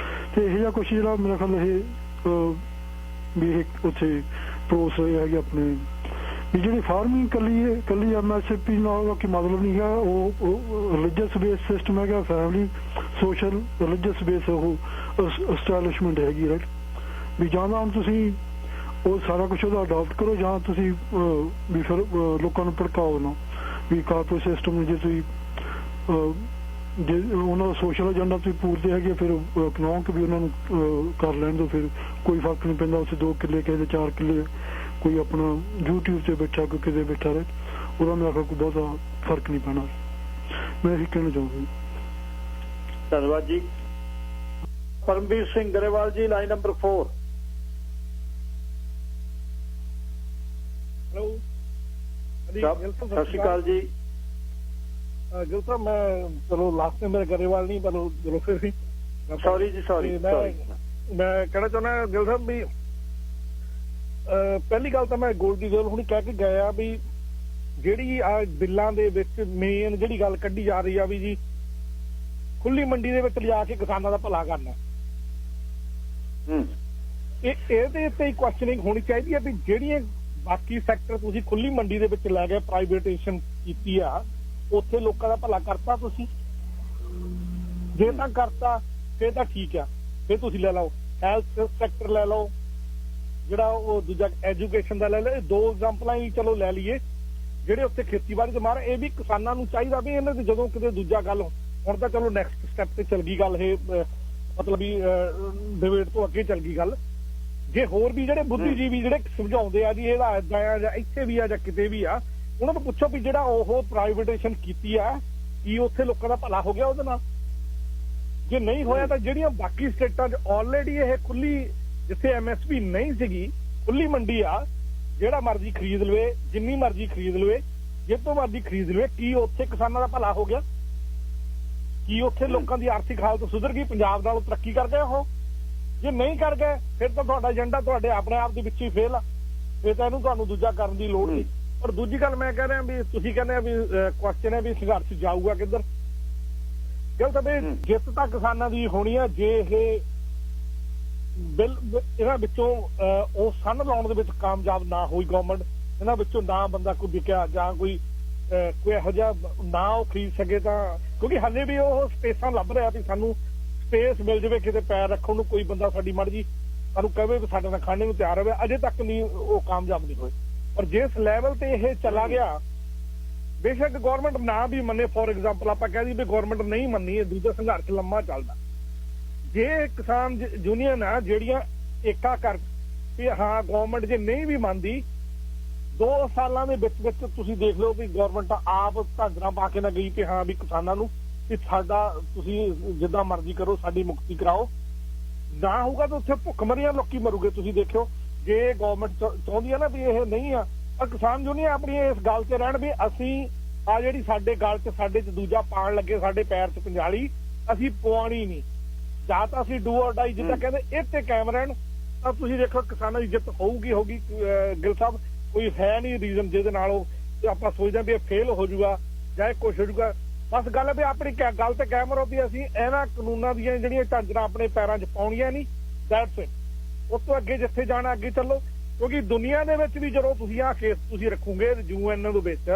ਤੇ ਇਹ ਜਿਹਾ ਕੁਛ ਜਿਹੜਾ ਮੇਰਾ ਖਿਆਲ ਇਹ ਵੀ ਇਹ ਉੱਥੇ ਪਰੋਸ ਹੈਗੇ ਆਪਣੇ ਵੀ ਜਿਹੜੀ ਫਾਰਮਿੰਗ ਕੱਲੀ MSP ਨਾਲ ਕੀ ਮਤਲਬ ਨਹੀਂ ਹੈ। ਉਹ ਰਿਲੀਜੀਅਸ ਬੇਸ ਸਿਸਟਮ ਹੈਗਾ, ਫੈਮਿਲੀ ਸੋਸ਼ਲ ਰਿਲੀਜੀਅਸ ਬੇਸ ਉਹ ਐਸਟੈਬਲਿਸ਼ਮੈਂਟ ਹੈਗੀ। ਰਾਈਟ, ਵੀ ਜਾਂ ਤਾਂ ਹੁਣ ਤੁਸੀਂ ਉਹ ਸਾਰਾ ਕੁਛ ਉਹਦਾ ਅਡਾਪਟ ਕਰੋ, ਜਾਂ ਤੁਸੀਂ ਵੀ ਫਿਰ ਲੋਕਾਂ ਨੂੰ ਭੜਕਾਓ ਨਾ ਵੀ ਕਾਰਪੋਰੇਟ ਸਿਸਟਮ ਨੂੰ। ਜੇ ਤੁਸੀਂ ਜੇ ਉਹਨਾਂ ਦਾ ਸੋਸ਼ਲ ਏਜੰਡਾ ਤੁਸੀਂ ਪੂਰਦੇ ਹੈਗੇ, ਫਿਰ ਇਕਨੋਮਿਕ ਵੀ ਉਹਨਾਂ ਨੂੰ ਕਰ ਲੈਣ ਦਿਓ, ਫਿਰ ਕੋਈ ਫਰਕ ਨਹੀਂ ਪੈਂਦਾ। ਉੱਥੇ 2 ਕਿੱਲੇ ਕਿਸੇ ਦੇ 4 ਕਿੱਲੇ, ਕੋਈ ਆਪਣਾ YouTube ਤੇ ਬੈਠਾ, ਕੋਈ ਕਿਤੇ ਬੈਠਾ ਰਹੇ, ਉਹਦਾ ਮੇਰਾ ਖਿਆਲ ਕੋਈ ਬਹੁਤਾ ਫਰਕ ਨਹੀਂ ਪੈਣਾ। ਮੈਂ ਇਹੀ ਕਹਿਣਾ ਚਾਹੁੰਦਾ। ਧੰਨਵਾਦ ਜੀ। ਪਰਮਵੀਰ ਸਿੰਘ ਗਰੇਵਾਲ ਜੀ, ਲਾਈਨ ਨੰਬਰ 4। ਹੈਲੋ, ਸਤਿ ਸ਼੍ਰੀ ਅਕਾਲ ਜੀ। ਗਿਲ ਸਾਹਿਬ, ਮੈਂ ਚਲੋ ਲਾਸਟ ਟਾਈਮ ਮੇਰਾ ਗਰੇਵਾਲ ਨਹੀਂ, ਪਰ ਚਲੋ ਫਿਰ ਵੀ ਸੌਰੀ ਜੀ, ਸੌਰੀ। ਮੈਂ ਕਹਿਣਾ ਚਾਹੁੰਦਾ ਗਿਲ ਸਾਹਿਬ ਵੀ ਪਹਿਲੀ ਗੱਲ ਤਾਂ ਮੈਂ ਗੋਲਡੀ ਗੋਲ ਹੁਣੀ ਕਹਿ ਕੇ ਗਏ ਆ ਵੀ ਜਿਹੜੀ ਆ ਬਿੱਲਾਂ ਦੇ ਵਿੱਚ ਮੇਨ ਜਿਹੜੀ ਗੱਲ ਕੱਢੀ ਜਾ ਰਹੀ ਆ ਵੀ ਜੀ ਖੁੱਲੀ ਮੰਡੀ ਦੇ ਵਿੱਚ ਲਿਜਾ ਕੇ ਕਿਸਾਨਾਂ ਦਾ ਭਲਾ ਕਰਨਾ, ਇਹਦੇ ਉੱਤੇ ਹੀ ਕੁਐਸਚਨਿੰਗ ਹੋਣੀ ਚਾਹੀਦੀ ਹੈ ਵੀ ਜਿਹੜੀਆਂ ਬਾਕੀ ਸੈਕਟਰ ਤੁਸੀਂ ਖੁੱਲੀ ਮੰਡੀ ਦੇ ਵਿੱਚ ਲੈ ਗਏ, ਪ੍ਰਾਈਵੇਟਾਈਜੇਸ਼ਨ ਕੀਤੀ ਆ, ਉੱਥੇ ਲੋਕਾਂ ਦਾ ਭਲਾ ਕਰਤਾ ਤੁਸੀਂ? ਜੇ ਤਾਂ ਕਰਤਾ ਫਿਰ ਤਾਂ ਠੀਕ ਆ, ਫਿਰ ਤੁਸੀਂ ਲੈ ਲਓ। ਹੈਲਥ ਸੈਕਟਰ ਲੈ ਲਓ, ਜਿਹੜਾ ਉਹ ਦੂਜਾ ਐਜੂਕੇਸ਼ਨ ਦਾ ਲੈ ਲਓ। ਇਹ 2 ਐਗਜ਼ਾਮਪਲਾਂ ਹੀ ਚਲੋ ਲੈ ਲਈਏ ਜਿਹੜੇ ਉੱਥੇ ਖੇਤੀਬਾੜੀ ਦੇ ਮਾਰ। ਇਹ ਵੀ ਕਿਸਾਨਾਂ ਨੂੰ ਚਾਹੀਦਾ ਵੀ ਇਹਨਾਂ ਦੀ ਜਦੋਂ ਕਿਤੇ ਦੂਜਾ ਗੱਲ, ਹੁਣ ਤਾਂ ਚਲੋ ਨੈਕਸਟ ਸਟੈਪ ਤੇ ਚੱਲ ਗਈ ਗੱਲ, ਇਹ ਮਤਲਬ ਵੀ ਡਿਬੇਟ ਤੋਂ ਅੱਗੇ ਚੱਲ ਗਈ ਗੱਲ। ਜੇ ਹੋਰ ਵੀ ਜਿਹੜੇ ਬੁੱਧੀਜੀਵੀ ਜਿਹੜੇ ਸਮਝਾਉਂਦੇ ਆ ਜੀ ਇਹਦਾ ਏਦਾਂ ਆ ਜਾਂ ਇੱਥੇ ਵੀ ਆ ਜਾਂ ਕਿਤੇ ਵੀ ਆ, ਉਹਨਾਂ ਨੂੰ ਪੁੱਛੋ ਵੀ ਜਿਹੜਾ ਉਹ ਪ੍ਰਾਈਵੇਟਾਈਜੇਸ਼ਨ ਕੀਤੀ ਆ ਕੀ ਉੱਥੇ ਲੋਕਾਂ ਦਾ ਭਲਾ ਹੋ ਗਿਆ ਉਹਦੇ ਨਾਲ? ਜੇ ਨਹੀਂ ਹੋਇਆ ਤਾਂ ਜਿਹੜੀਆਂ ਬਾਕੀ ਸਟੇਟਾਂ 'ਚ ਆਲਰੇਡੀ ਇਹ ਖੁੱਲੀ, ਜਿੱਥੇ MSP ਨਹੀਂ ਸੀਗੀ, ਖੁੱਲੀ ਮੰਡੀ ਆ, ਜਿਹੜਾ ਮਰਜ਼ੀ ਖਰੀਦ ਲਵੇ, ਜਿੰਨੀ ਮਰਜ਼ੀ ਖਰੀਦ ਲਵੇ, ਜਿੱਥੋਂ ਮਰਜ਼ੀ ਖਰੀਦ ਲਵੇ। ਕੀ ਉੱਥੇ ਕਿਸਾਨਾਂ ਦਾ ਭਲਾ ਹੋ ਗਿਆ? ਕੀ ਉੱਥੇ ਲੋਕਾਂ ਦੀ ਆਰਥਿਕ ਹਾਲਤ ਸੁਧਰ ਗਈ? ਪੰਜਾਬ ਨਾਲੋਂ ਤਰੱਕੀ ਕਰ ਗਏ ਉਹ? ਜੇ ਨਹੀਂ ਕਰ ਗਏ ਫਿਰ ਤਾਂ ਤੁਹਾਡਾ ਏਜੰਡਾ ਤੁਹਾਡੇ ਆਪਣੇ ਆਪ ਦੇ ਵਿੱਚ ਹੀ ਫੇਲ ਆ, ਫਿਰ ਤਾਂ ਇਹਨੂੰ ਤੁਹਾਨੂੰ ਦੂਜਾ ਕਰਨ ਦੀ ਲੋੜ ਨਹੀਂ। ਪਰ ਦੂਜੀ ਗੱਲ ਮੈਂ ਕਹਿ ਰਿਹਾ ਵੀ ਤੁਸੀਂ ਕਹਿੰਦੇ ਵੀ ਕੁਐਸਚਨ ਹੈ ਵੀ ਸੰਘਰਸ਼ ਜਾਊਗਾ ਕਿੱਧਰ? ਗਲਤ ਵੀ ਜਿੱਤ ਤਾਂ ਕਿਸਾਨਾਂ ਦੀ ਹੋਣੀ ਆ ਜੇ ਇਹ ਬਿੱਲ ਇਹਨਾਂ ਵਿੱਚੋਂ ਉਹ ਸੰਨ ਲਾਉਣ ਦੇ ਵਿੱਚ ਕਾਮਯਾਬ ਨਾ ਹੋਈ ਗਵਰਨਮੈਂਟ, ਇਹਨਾਂ ਵਿੱਚੋਂ ਨਾ ਬੰਦਾ ਕੋਈ ਵਿਕਿਆ ਜਾਂ ਕੋਈ ਇਹੋ ਜਿਹਾ ਨਾ ਉਹ ਖਰੀਦ ਸਕੇ, ਤਾਂ ਕਿਉਂਕਿ ਹਾਲੇ ਵੀ ਉਹ ਸਪੇਸਾਂ ਲੱਭ ਰਿਹਾ ਵੀ ਸਾਨੂੰ ਸਪੇਸ ਮਿਲ ਜਾਵੇ ਕਿਤੇ ਪੈਰ ਰੱਖਣ ਨੂੰ, ਕੋਈ ਬੰਦਾ ਸਾਡੀ ਮਰਜ਼ੀ ਸਾਨੂੰ ਕਹੇ ਵੀ ਸਾਡੇ ਨਾਲ ਖਾਣੇ ਨੂੰ ਤਿਆਰ ਹੋਵੇ। ਅਜੇ ਤੱਕ ਨਹੀਂ ਉਹ ਕਾਮਯਾਬ ਨਹੀਂ ਹੋਏ। ਪਰ ਜਿਸ ਲੈਵਲ ਤੇ ਇਹ ਚਲਾ ਗਿਆ, ਬੇਸ਼ੱਕ ਗਵਰਨਮੈਂਟ ਨਾ ਵੀ ਮੰਨੇ, ਫੋਰ ਐਗਜ਼ਾਮਪਲ ਆਪਾਂ ਕਹਿ ਦਈਏ ਵੀ ਗਵਰਨਮੈਂਟ ਨਹੀਂ ਮੰਨੀ, ਇਹ ਦੂਜਾ ਸੰਘਰਸ਼ ਲੰਮਾ ਚੱਲਦਾ। ਜੇ ਕਿਸਾਨ ਯੂਨੀਅਨ ਆ ਜਿਹੜੀਆਂ ਏਕਾ ਕਰ ਵੀ ਹਾਂ ਗਵਰਨਮੈਂਟ ਜੇ ਨਹੀਂ ਵੀ ਮੰਨਦੀ, 2 ਸਾਲਾਂ ਦੇ ਵਿੱਚ ਤੁਸੀਂ ਦੇਖ ਲਓ ਵੀ ਗਵਰਨਮੈਂਟ ਆਪ ਧਾਂਦਰਾ ਪਾ ਕੇ ਨਾ ਗਈ ਕਿ ਹਾਂ ਵੀ ਕਿਸਾਨਾਂ ਨੂੰ ਵੀ ਸਾਡਾ ਤੁਸੀਂ ਜਿੱਦਾਂ ਮਰਜ਼ੀ ਕਰੋ, ਸਾਡੀ ਮੁਕਤੀ ਕਰਾਓ। ਨਾ ਹੋਊਗਾ ਤਾਂ ਉੱਥੇ ਭੁੱਖਮਰੀਆਂ ਲੋਕੀ ਮਰੂਗੇ। ਤੁਸੀਂ ਦੇਖਿਓ ਜੇ ਗਵਰਨਮੈਂਟ ਚਾਹੁੰਦੀ ਆ ਨਾ ਵੀ ਇਹ ਨਹੀਂ ਆ, ਪਰ ਕਿਸਾਨ ਯੂਨੀਅਨ ਆਪਣੀ ਇਸ ਗੱਲ ਤੇ ਰਹਿਣ ਵੀ ਅਸੀਂ ਆ ਜਿਹੜੀ ਸਾਡੇ ਗੱਲ 'ਚ ਸਾਡੇ 'ਚ ਦੂਜਾ ਪਾਣ ਲੱਗੇ, ਸਾਡੇ ਪੈਰ 'ਚ ਪੰਜਾਲੀ, ਅਸੀਂ ਪਵਾਉਣੀ ਨਹੀਂ। ਜਾਂ ਤਾਂ ਅਸੀਂ ਡੂ ਔਰ ਡਾਈ ਜਿੱਦਾਂ ਕਹਿੰਦੇ ਇਹ ਤੇ ਕਾਇਮ ਰਹਿਣ, ਤਾਂ ਤੁਸੀਂ ਦੇਖੋ ਕਿਸਾਨਾਂ ਦੀ ਜਿੱਤ ਹੋਊਗੀ। ਗਿੱਲ ਸਾਹਿਬ ਕੋਈ ਹੈ ਨਹੀਂ ਰੀਜ਼ਨ ਜਿਹਦੇ ਨਾਲ ਉਹ ਆਪਾਂ ਸੋਚਦੇ ਵੀ ਇਹ ਫੇਲ ਹੋ ਜਾਊਗਾ ਜਾਂ ਇਹ ਕੁਛ ਹੋ ਜਾਊਗਾ। ਬਸ ਗੱਲ ਵੀ ਆਪਣੀ ਗੱਲ ਤੇ ਕਾਇਮ ਰਹੋ ਵੀ ਅਸੀਂ ਇਹਨਾਂ ਕਾਨੂੰਨਾਂ ਦੀਆਂ ਜਿਹੜੀਆਂ ਝਾਂਜਰਾਂ ਆਪਣੇ ਪੈਰਾਂ 'ਚ ਪਾਉਣੀਆਂ ਨਹੀਂ। That's it. ਉਸ ਤੋਂ ਅੱਗੇ ਜਿੱਥੇ ਜਾਣਾ ਅੱਗੇ ਚੱਲੋ, ਕਿਉਂਕਿ ਦੁਨੀਆ ਦੇ ਵਿੱਚ ਵੀ ਜਦੋਂ ਤੁਸੀਂ ਆਹ ਕੇਸ ਤੁਸੀਂ ਰੱਖੋਗੇ UN ਦੇ ਵਿੱਚ,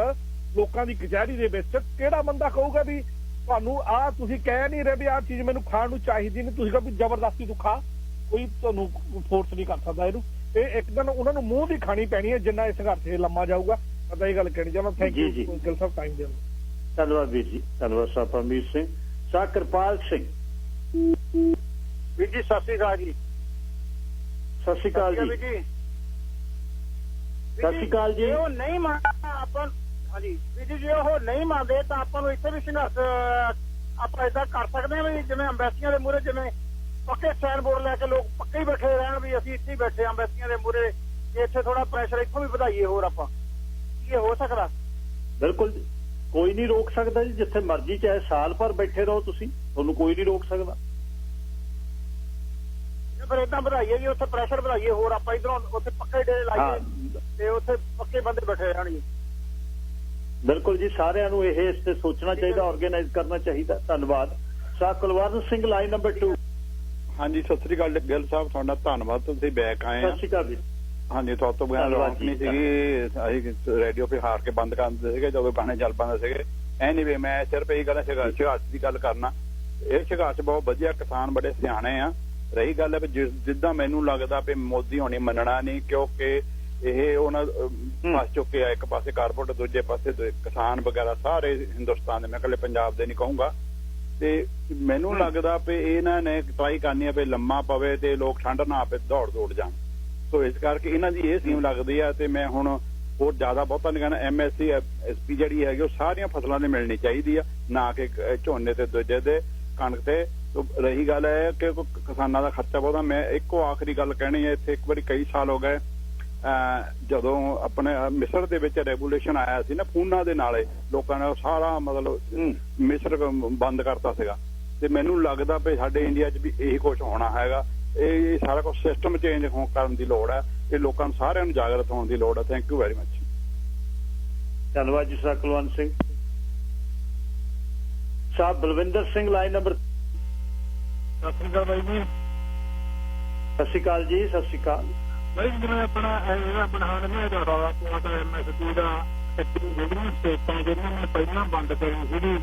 ਲੋਕਾਂ ਦੀ ਕਚਹਿਰੀ ਦੇ ਵਿੱਚ, ਕਿਹੜਾ ਬੰਦਾ ਕਹੂਗਾ ਵੀ ਤੁਹਾਨੂੰ ਆਹ ਤੁਸੀਂ ਕਹਿ ਨਹੀਂ ਰਹੇ ਵੀ ਆਹ ਚੀਜ਼ ਮੈਨੂੰ ਖਾਣ ਨੂੰ ਚਾਹੀਦੀ ਨਹੀਂ, ਤੁਸੀਂ ਕਹੋ ਵੀ ਜ਼ਬਰਦਸਤੀ ਤੂੰ ਖਾ, ਕੋਈ ਤੁਹਾਨੂੰ ਫੋਰਸ ਨਹੀਂ ਕਰ ਸਕਦਾ ਇਹਨੂੰ। ਇਹ ਇੱਕ ਦਿਨ ਉਹਨਾਂ ਨੂੰ ਮੂੰਹ ਦੀ ਖਾਣੀ ਪੈਣੀ ਹੈ ਜਿੰਨਾ ਇਹ ਸੰਘਰਸ਼ ਲੰਮਾ ਜਾਊਗਾ। ਪਤਾ ਇਹ ਗੱਲ ਕਹਿਣੀ ਚਾਹੁੰਦਾ। Thank you Gill Sahib time ਦੇਣ ਲਈ। ਧੰਨਵਾਦ ਵੀਰ ਜੀ, ਧੰਨਵਾਦ ਸਾਹਿਬ ਪਰਮਜੀਤ ਸਿੰਘ। ਸਾਹ ਕਿਰਪਾਲ ਸਿੰਘ ਵੀਰ ਜੀ ਸਤਿ ਸ੍ਰੀ ਅਕਾਲ ਜੀ। ਸਤਿ ਸ਼੍ਰੀ ਅਕਾਲ ਜੀ। ਸਤਿ ਸ਼੍ਰੀ ਅਕਾਲ ਜੀ। ਉਹ ਨਹੀਂ ਮੰਨਦਾ ਆਪਾਂ, ਹਾਂਜੀ ਵੀਰ ਜੀ ਜੇ ਉਹ ਨਹੀਂ ਮੰਨਦੇ ਤਾਂ ਆਪਾਂ ਨੂੰ ਇੱਥੇ ਵੀ ਸੰਘਰਸ਼ ਆਪਾਂ ਏਦਾਂ ਕਰ ਸਕਦੇ ਹਾਂ ਵੀ ਜਿਵੇਂ ਅੰਬੈਸੀਆਂ ਦੇ ਮੂਹਰੇ ਜਿਵੇਂ ਪੱਕੇ ਸਾਈਨ ਬੋਰਡ ਲੈ ਕੇ ਲੋਕ ਪੱਕੇ ਹੀ ਬੈਠੇ ਰਹਿਣ ਵੀ ਅਸੀਂ ਇੱਥੇ ਹੀ ਬੈਠੇ ਅੰਬੈਸੀਆਂ ਦੇ ਮੂਹਰੇ, ਇੱਥੇ ਥੋੜਾ ਪ੍ਰੈਸ਼ਰ ਇੱਥੋਂ ਵੀ ਵਧਾਈਏ ਹੋਰ ਆਪਾਂ, ਕੀ ਇਹ ਹੋ ਸਕਦਾ? ਬਿਲਕੁਲ ਕੋਈ ਨਹੀਂ ਰੋਕ ਸਕਦਾ ਜੀ, ਜਿੱਥੇ ਮਰਜ਼ੀ ਚਾਹੇ ਸਾਲ ਭਰ ਬੈਠੇ ਰਹੋ ਤੁਸੀਂ, ਤੁਹਾਨੂੰ ਕੋਈ ਨਹੀਂ ਰੋਕ ਸਕਦਾ। ਫਿਰ ਏਦਾਂ ਵਧਾਈਏ ਜੀ, ਉੱਥੇ ਪ੍ਰੈਸ਼ਰ ਵਧਾਈਏ ਹੋਰ, ਆਪਾਂ ਇਧਰੋਂ ਉੱਥੇ ਪੱਕੇ ਡੇਰੇ ਲਾਈਏ ਤੇ ਉੱਥੇ ਪੱਕੇ ਬੰਦੇ ਬੈਠੇ ਰਹਿਣਗੇ। ਬਿਲਕੁਲ ਜੀ, ਸਾਰਿਆਂ ਨੂੰ ਇਹ ਇਸ ਤੇ ਸੋਚਣਾ ਚਾਹੀਦਾ, ਆਰਗੇਨਾਈਜ਼ ਕਰਨਾ ਚਾਹੀਦਾ। ਧੰਨਵਾਦ। ਸਾਹ ਕੁਲਵੰਤ ਸਿੰਘ ਲਾਈਨ ਨੰਬਰ 2। ਹਾਂਜੀ ਸਤਿ ਸ੍ਰੀ ਅਕਾਲ ਗਿੱਲ ਸਾਹਿਬ, ਤੁਹਾਡਾ ਧੰਨਵਾਦ, ਤੁਸੀਂ ਬੈਕ ਆਏ ਆ। ਸਤਿ ਸ਼੍ਰੀ ਅਕਾਲ ਜੀ। ਹਾਂਜੀ ਤੁਹਾਡੇ ਤੋਂ ਬਗੈਰ ਰੌਣਕ ਨਹੀਂ ਸੀਗੀ, ਅਸੀਂ ਰੇਡੀਓ ਤੇ ਹਾਰ ਕੇ ਬੰਦ ਕਰ ਦਿੰਦੇ ਸੀਗੇ ਜਦੋਂ ਗਾਣੇ ਚੱਲ ਪਾਉਂਦੇ ਸੀਗੇ। ਐਨੀਵੇ ਮੈਂ ਸਿਰਫ ਇਹੀ ਗੱਲ ਸੰਘਰਸ਼ ਦੀ ਗੱਲ ਕਰਨਾ। ਇਹ ਸੰਘਰਸ਼ ਬਹੁਤ ਵਧੀਆ, ਕਿਸਾਨ ਬੜੇ ਸਿਆਣੇ ਆ। ਰਹੀ ਗੱਲ ਹੈ ਵੀ ਜਿੱਦਾਂ ਮੈਨੂੰ ਲੱਗਦਾ ਵੀ ਮੋਦੀ ਹੋਣੀ ਮੰਨਣਾ ਨਹੀਂ, ਕਿਉਂਕਿ ਇਹ ਉਹਨਾਂ ਫਸ ਚੁੱਕੇ ਆ। ਇੱਕ ਪਾਸੇ ਕਾਰਪੋਰੇਟ, ਦੂਜੇ ਪਾਸੇ ਕਿਸਾਨ ਵਗੈਰਾ ਸਾਰੇ ਹਿੰਦੁਸਤਾਨ ਦੇ, ਮੈਂ ਇਕੱਲੇ ਪੰਜਾਬ ਦੇ ਨਹੀਂ ਕਹੂੰਗਾ। ਤੇ ਮੈਨੂੰ ਲੱਗਦਾ ਵੀ ਇਹਨਾਂ ਨੇ ਟਰਾਈ ਕਰਨੀ ਆ ਵੀ ਲੰਮਾ ਪਵੇ ਤੇ ਲੋਕ ਠੰਡ ਨਾ ਪਏ, ਦੌੜ ਜਾਣ। ਸੋ ਇਸ ਕਰਕੇ ਇਹਨਾਂ ਦੀ ਇਹ ਸਕੀਮ ਲੱਗਦੀ ਆ। ਤੇ ਮੈਂ ਹੁਣ ਹੋਰ ਜ਼ਿਆਦਾ ਬਹੁਤਾ ਨਹੀਂ ਕਹਿਣਾ, MSC SP ਜਿਹੜੀ ਹੈਗੀ ਉਹ ਸਾਰੀਆਂ ਫਸਲਾਂ ਦੇ ਮਿਲਣੀ ਚਾਹੀਦੀ ਆ, ਨਾ ਕਿ ਝੋਨੇ ਤੇ ਦੂਜੇ ਦੇ ਕਣਕ ਤੇ। ਰਹੀ ਗੱਲ ਹੈ ਕਿ ਕਿਸਾਨਾਂ ਦਾ ਖਰਚਾ ਬਹੁਤਾ। ਮੈਂ ਇੱਕੋ ਆਖਰੀ ਗੱਲ ਕਹਿਣੀ ਹੈ, ਇੱਥੇ ਇੱਕ ਵਾਰੀ ਕਈ ਸਾਲ ਹੋ ਗਏ ਜਦੋਂ ਆਪਣੇ ਮਿਸਰ ਦੇ ਵਿੱਚ ਰੈਗੂਲੇਸ਼ਨ ਆਇਆ ਸੀ ਨਾ ਫੂਨਾਂ ਦੇ ਨਾਲੇ, ਲੋਕਾਂ ਨੇ ਸਾਰਾ ਮਤਲਬ ਮਿਸਰ ਬੰਦ ਕਰਤਾ ਸੀਗਾ। ਤੇ ਮੈਨੂੰ ਲੱਗਦਾ ਵੀ ਸਾਡੇ ਇੰਡੀਆ 'ਚ ਵੀ ਇਹੀ ਕੁਛ ਹੋਣਾ ਹੈਗਾ। ਇਹ ਸਾਰਾ ਕੁਛ ਸਿਸਟਮ ਚੇਂਜ ਕਰਨ ਦੀ ਲੋੜ ਹੈ, ਇਹ ਲੋਕਾਂ ਨੂੰ ਸਾਰਿਆਂ ਨੂੰ ਜਾਗਰਤ ਹੋਣ ਦੀ ਲੋੜ ਹੈ। Thank you very much. ਧੰਨਵਾਦ ਜੀ ਸਾਹ ਕੁਲਵੰਤ ਸਿੰਘ ਸਾਹਿਬ। Balwinder Singh line number. ਸਤਿ ਸ਼੍ਰੀ ਅਕਾਲ ਬਾਈ ਜੀ। ਸਤਿ ਸ਼੍ਰੀ ਅਕਾਲ ਜੀ। ਸਤਿ ਸ਼੍ਰੀ ਅਕਾਲ ਬਾਈ। ਜਿਵੇਂ ਆਪਣਾ ਇਹਦਾ ਬਣਾਉਣ ਨੇ ਰੌਲਾ ਪਾਉਂਦਾ MSP ਦਾ, ਜਿਹੜੀਆਂ ਸਟੇਟਾਂ ਜਿਹੜੀਆਂ ਨੇ ਪਹਿਲਾਂ ਬੰਦ ਕਰੀ ਸੀਗੀ,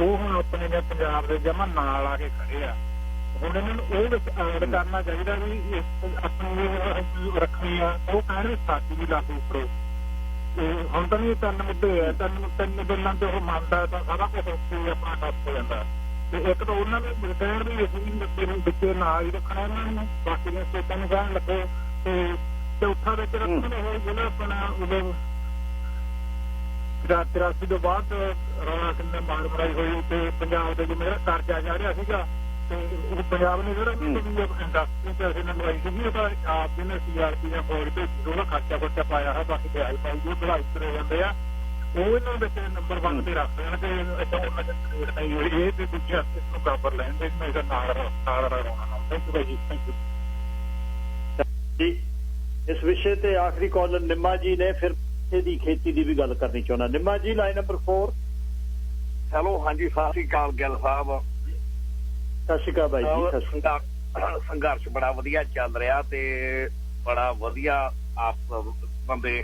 ਉਹ ਹੁਣ ਆਪਣੇ ਨੇ ਪੰਜਾਬ ਦੇ ਜਮਾਂ ਨਾਲ ਆ ਕੇ ਖੜੇ ਆ। ਹੁਣ ਇਹਨਾਂ ਨੂੰ ਉਹ ਵਿੱਚ ਐਡ ਕਰਨਾ ਚਾਹੀਦਾ ਵੀ ਆਪਣੀ ਰੱਖਣੀ ਆ, ਉਹ ਕਹਿਣ ਵੀ ਸਾਡੀ ਵੀ ਲਾਗੂ ਕਰੋ। ਹੁਣ ਤਾਂ ਨਹੀਂ 3 ਮੁੱਦੇ ਆ, 3 ਦਿਨਾਂ ਤੇ ਉਹ ਮੰਨਦਾ ਤਾਂ ਸਾਰਾ ਕੁਝ ਉੱਥੇ ਆਪਣਾ ਟੱਪ ਹੋ ਜਾਂਦਾ। ਤੇ ਇੱਕ ਤਾਂ ਉਹਨਾਂ ਦੇ ਕਹਿਣ ਵੀ ਅਸੀਂ ਬੱਚੇ ਨਾਲ ਹੀ ਰੱਖਣਾ ਇਹਨਾਂ ਨੂੰ, ਬਾਕੀ ਦੀਆਂ ਸਟੇਟਾਂ ਨੂੰ ਕਹਿਣ ਲੱਗੋ ਤੇ ਚੌਥਾ ਵਿੱਚ ਰੱਖਣ ਉਹ ਜਿਹੜਾ ਆਪਣਾ ਉਦੋਂ 83 ਤੋਂ ਬਾਅਦ ਰੌਲਾ ਕਿੰਨੇ ਮਾਰ ਮਰਾਈ ਹੋਈ ਤੇ ਪੰਜਾਬ ਦੇ ਜਿਹੜਾ ਕਰਜ਼ਾ ਜਾ ਰਿਹਾ ਸੀਗਾ ਤੇ ਉਹ ਪੰਜਾਬ ਨੇ ਜਿਹੜਾ ਇੰਡਸਟਰੀ ਪੈਸੇ ਨਾਲ ਲਵਾਈ ਸੀ ਉਹ ਤਾਂ ਆਪ ਨੇ ਸੀਆਰਪੀ ਜਾਂ ਫੌਜ ਤੇ ਉਹਦਾ ਖਰਚਾ ਪਾਇਆ ਹੈ, ਬਾਕੀ ਵਿਆਜ ਪਾਈ ਜੋ ਭਰਾਈ ਤੁਰੇ ਜਾਂਦੇ ਆ ਉਹ ਇਹਨਾਂ ਵਿੱਚ ਨੰਬਰ 1 ਤੇ ਰੱਖ ਦੇਣ ਤੇ ਇੱਦਾਂ ਉਹਨਾਂ ਦੇ ਰੇਟ ਨਹੀਂ ਹੋਈ ਇਹ ਤੇ ਦੂਜੇ ਹੱਥ ਨੂੰ ਬਰਾਬਰ ਲੈਣ ਦੇ ਇਹਦਾ ਨਾਲ ਰਹਾਉਣਾ ਨਾ। ਥੈਂਕ ਯੂ ਜੀ, ਥੈਂਕ ਯੂ ਜੀ। ਇਸ ਵਿਸ਼ੇ ਤੇ ਆਖਰੀ ਕਾਲਰ ਨਿੰਮਾ ਜੀ ਨੇ, ਫਿਰ ਇਹਦੀ ਖੇਤੀ ਦੀ ਵੀ ਗੱਲ ਕਰਨੀ ਚਾਹੁੰਦਾ। ਨਿੰਮਾ ਜੀ, ਲਾਈਨ ਨੰਬਰ 4। ਹੈਲੋ, ਹਾਂਜੀ, ਸਤਿ ਸ੍ਰੀ ਅਕਾਲ ਗਿੱਲ ਸਾਹਿਬ। ਸਤਿ ਸ਼੍ਰੀ ਅਕਾਲ ਬਾਈ ਜੀ। ਸਤਿ ਸ਼੍ਰੀ ਅਕਾਲ। ਸੰਘਰਸ਼ ਬੜਾ ਵਧੀਆ ਚੱਲ ਰਿਹਾ ਤੇ ਬੜਾ ਵਧੀਆ ਬੰਦੇ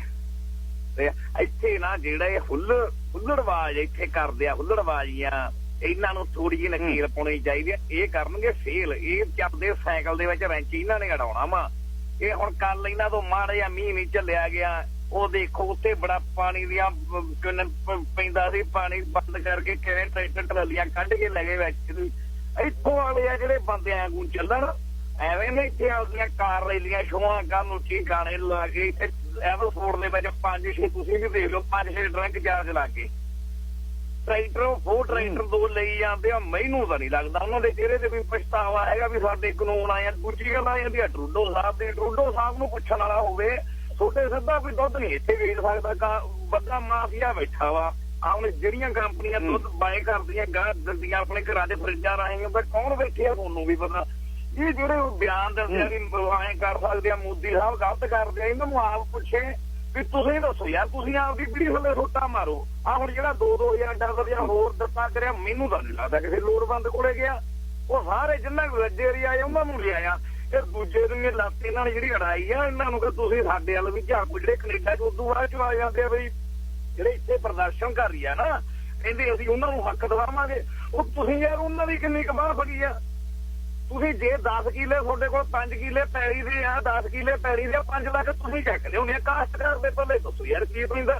ਤੇ ਇੱਥੇ ਨਾ ਜਿਹੜਾ ਇਹ ਹੁੱਲੜਬਾਜ਼ ਇੱਥੇ ਕਰਦੇ ਆ, ਹੁੱਲੜਬਾਜ਼ੀਆਂ, ਇਹਨਾਂ ਨੂੰ ਥੋੜੀ ਜਿਹੀ ਨਕੀਲ ਪਾਉਣੀ ਚਾਹੀਦੀ ਆ। ਇਹ ਕਰਨਗੇ ਫੇਲ। ਇਹ ਚੱਲਦੇ ਸਾਈਕਲ ਦੇ ਵਿੱਚ ਰੈਂਚ ਇਹਨਾਂ ਨੇ ਅੜਾਉਣਾ ਵਾ। ਇਹ ਹੁਣ ਕੱਲ ਇਹਨਾਂ ਤੋਂ ਮਾੜਾ ਜਿਹਾ ਮੀਂਹ ਨਹੀਂ ਝੱਲਿਆ ਗਿਆ, ਉਹ ਦੇਖੋ ਉੱਥੇ ਬੜਾ ਪਾਣੀ ਦੀਆਂ ਪੈਂਦਾ ਸੀ, ਪਾਣੀ ਬੰਦ ਕਰਕੇ ਕਿਵੇਂ ਟਰੈਕਟਰ ਟਰਾਲੀਆਂ ਕੱਢ ਕੇ ਲੈ ਗਏ ਵਿੱਚ। ਇੱਥੋਂ ਵਾਲੇ ਆ ਜਿਹੜੇ ਬੰਦਿਆਂ ਨੂੰ ਚੱਲਣ, ਐਵੇਂ ਨੇ ਇੱਥੇ ਆਪਦੀਆਂ ਕਾਰ ਰੈਲੀਆਂ ਸ਼ੋਆਂ ਕਰਨ ਨੂੰ ਗਾਣੇ ਲਾ ਕੇ ਇੱਥੇ ਐਵਰਫੋਰਡ ਦੇ ਵਿੱਚ 5-6 ਤੁਸੀਂ ਵੀ ਦੇਖ ਲਓ 5-6 ਡਰੰਕ ਚਾਰਜ ਲੱਗ ਗਏ। ਟਰੈਕਟਰ 4 ਟਰੈਕਟਰ 2 ਲਈ ਜਾਂਦੇ ਆ। ਮੈਨੂੰ ਤਾਂ ਨਹੀਂ ਲੱਗਦਾ ਉਹਨਾਂ ਦੇ ਚਿਹਰੇ ਤੇ ਕੋਈ ਪਛਤਾਵਾ ਹੈਗਾ ਵੀ ਸਾਡੇ ਕਾਨੂੰਨ ਆਏ ਆ। ਦੂਜੀ ਗੱਲ ਆ ਜਾਂਦੀ ਆ ਟਰੂਡੋ ਸਾਹਿਬ ਨੂੰ ਪੁੱਛਣ ਵਾਲਾ ਹੋਵੇ, ਛੋਟੇ ਸਿੱਧਾ ਕੋਈ ਦੁੱਧ ਨਹੀਂ ਇੱਥੇ ਵੇਚ ਸਕਦਾ, ਵੱਡਾ ਮਾਫੀਆ ਬੈਠਾ ਵਾ। ਹੁਣ ਜਿਹੜੀਆਂ ਕੰਪਨੀਆਂ ਦੁੱਧ ਬਾਏ ਕਰਦੀਆਂ ਗਾਹ ਦਿੰਦੀਆਂ ਆਪਣੇ ਘਰਾਂ ਦੇ ਫਰਿੱਜਾਂ ਰਾਹੀਂ, ਕੌਣ ਬੈਠੇ ਆ ਤੁਹਾਨੂੰ ਵੀ ਪਤਾ। ਇਹ ਜਿਹੜੇ ਬਿਆਨ ਦਿੰਦੇ ਆ ਵੀ ਐਂ ਕਰ ਸਕਦੇ ਆ, ਮੋਦੀ ਸਾਹਿਬ ਗਲਤ ਕਰਦੇ ਆ, ਇਹਨਾਂ ਨੂੰ ਆਪ ਪੁੱਛੇ ਵੀ ਤੁਸੀਂ ਦੱਸੋ ਯਾਰ, ਤੁਸੀਂ ਆਪਦੀ ਪੀੜੀ ਥੱਲੇ ਰੋਟਾ ਮਾਰੋ। ਹੁਣ ਜਿਹੜਾ 2-2000 ਡਾਲਰ ਜਾਂ ਹੋਰ ਦਿੱਤਾ ਕਰਿਆ, ਮੈਨੂੰ ਤਾਂ ਨਹੀਂ ਲੱਗਦਾ ਕਿਸੇ ਲੋੜਵੰਦ ਕੋਲੇ ਗਿਆ। ਉਹ ਸਾਰੇ ਜਿੰਨਾ ਰੱਜੇ ਏਰੀਆ ਆਏ ਉਹਨਾਂ ਨੂੰ ਲਿਆਇਆ। ਇਹ ਦੂਜੇ ਦਿਨ ਲੱਤ ਇਹਨਾਂ ਨੇ ਜਿਹੜੀ ਅੜਾਈ ਆ, ਇਹਨਾਂ ਨੂੰ ਕਿ ਤੁਸੀਂ ਸਾਡੇ ਵੱਲ ਵੀ ਝਾਕੋ। ਜਿਹੜੇ ਕੈਨੇਡਾ ਚ ਉਦੋਂ ਬਾਅਦ ਚ ਆ ਜਾਂਦੇ ਆ ਬਈ, ਜਿਹੜੇ ਇੱਥੇ ਪ੍ਰਦਰਸ਼ਨ ਕਰ ਰਹੀ ਆ ਨਾ, ਕਹਿੰਦੇ ਅਸੀਂ ਉਹਨਾਂ ਨੂੰ ਹੱਕ ਦਵਾਵਾਂਗੇ। ਉਹ ਤੁਸੀਂ ਯਾਰ ਉਹਨਾਂ ਦੀ ਕਿੰਨੀ ਕਮਾਲ ਫੜੀ ਆ। ਤੁਸੀਂ ਜੇ 10 ਕਿੱਲੇ ਤੁਹਾਡੇ ਕੋਲ 5 ਕਿੱਲੇ ਪੈਲੀ ਦੇ ਆ, 10 ਕਿੱਲੇ ਪੈਲੀ ਦੇ 5 ਲੱਖ ਤੁਸੀਂ ਚੱਕ ਲਿਆਉਣੇ ਕਾਸ਼ਤਕਾਰ ਦੇ ਪੱਲੇ। ਦੱਸੋ ਯਾਰ ਕੀ ਪੈਂਦਾ।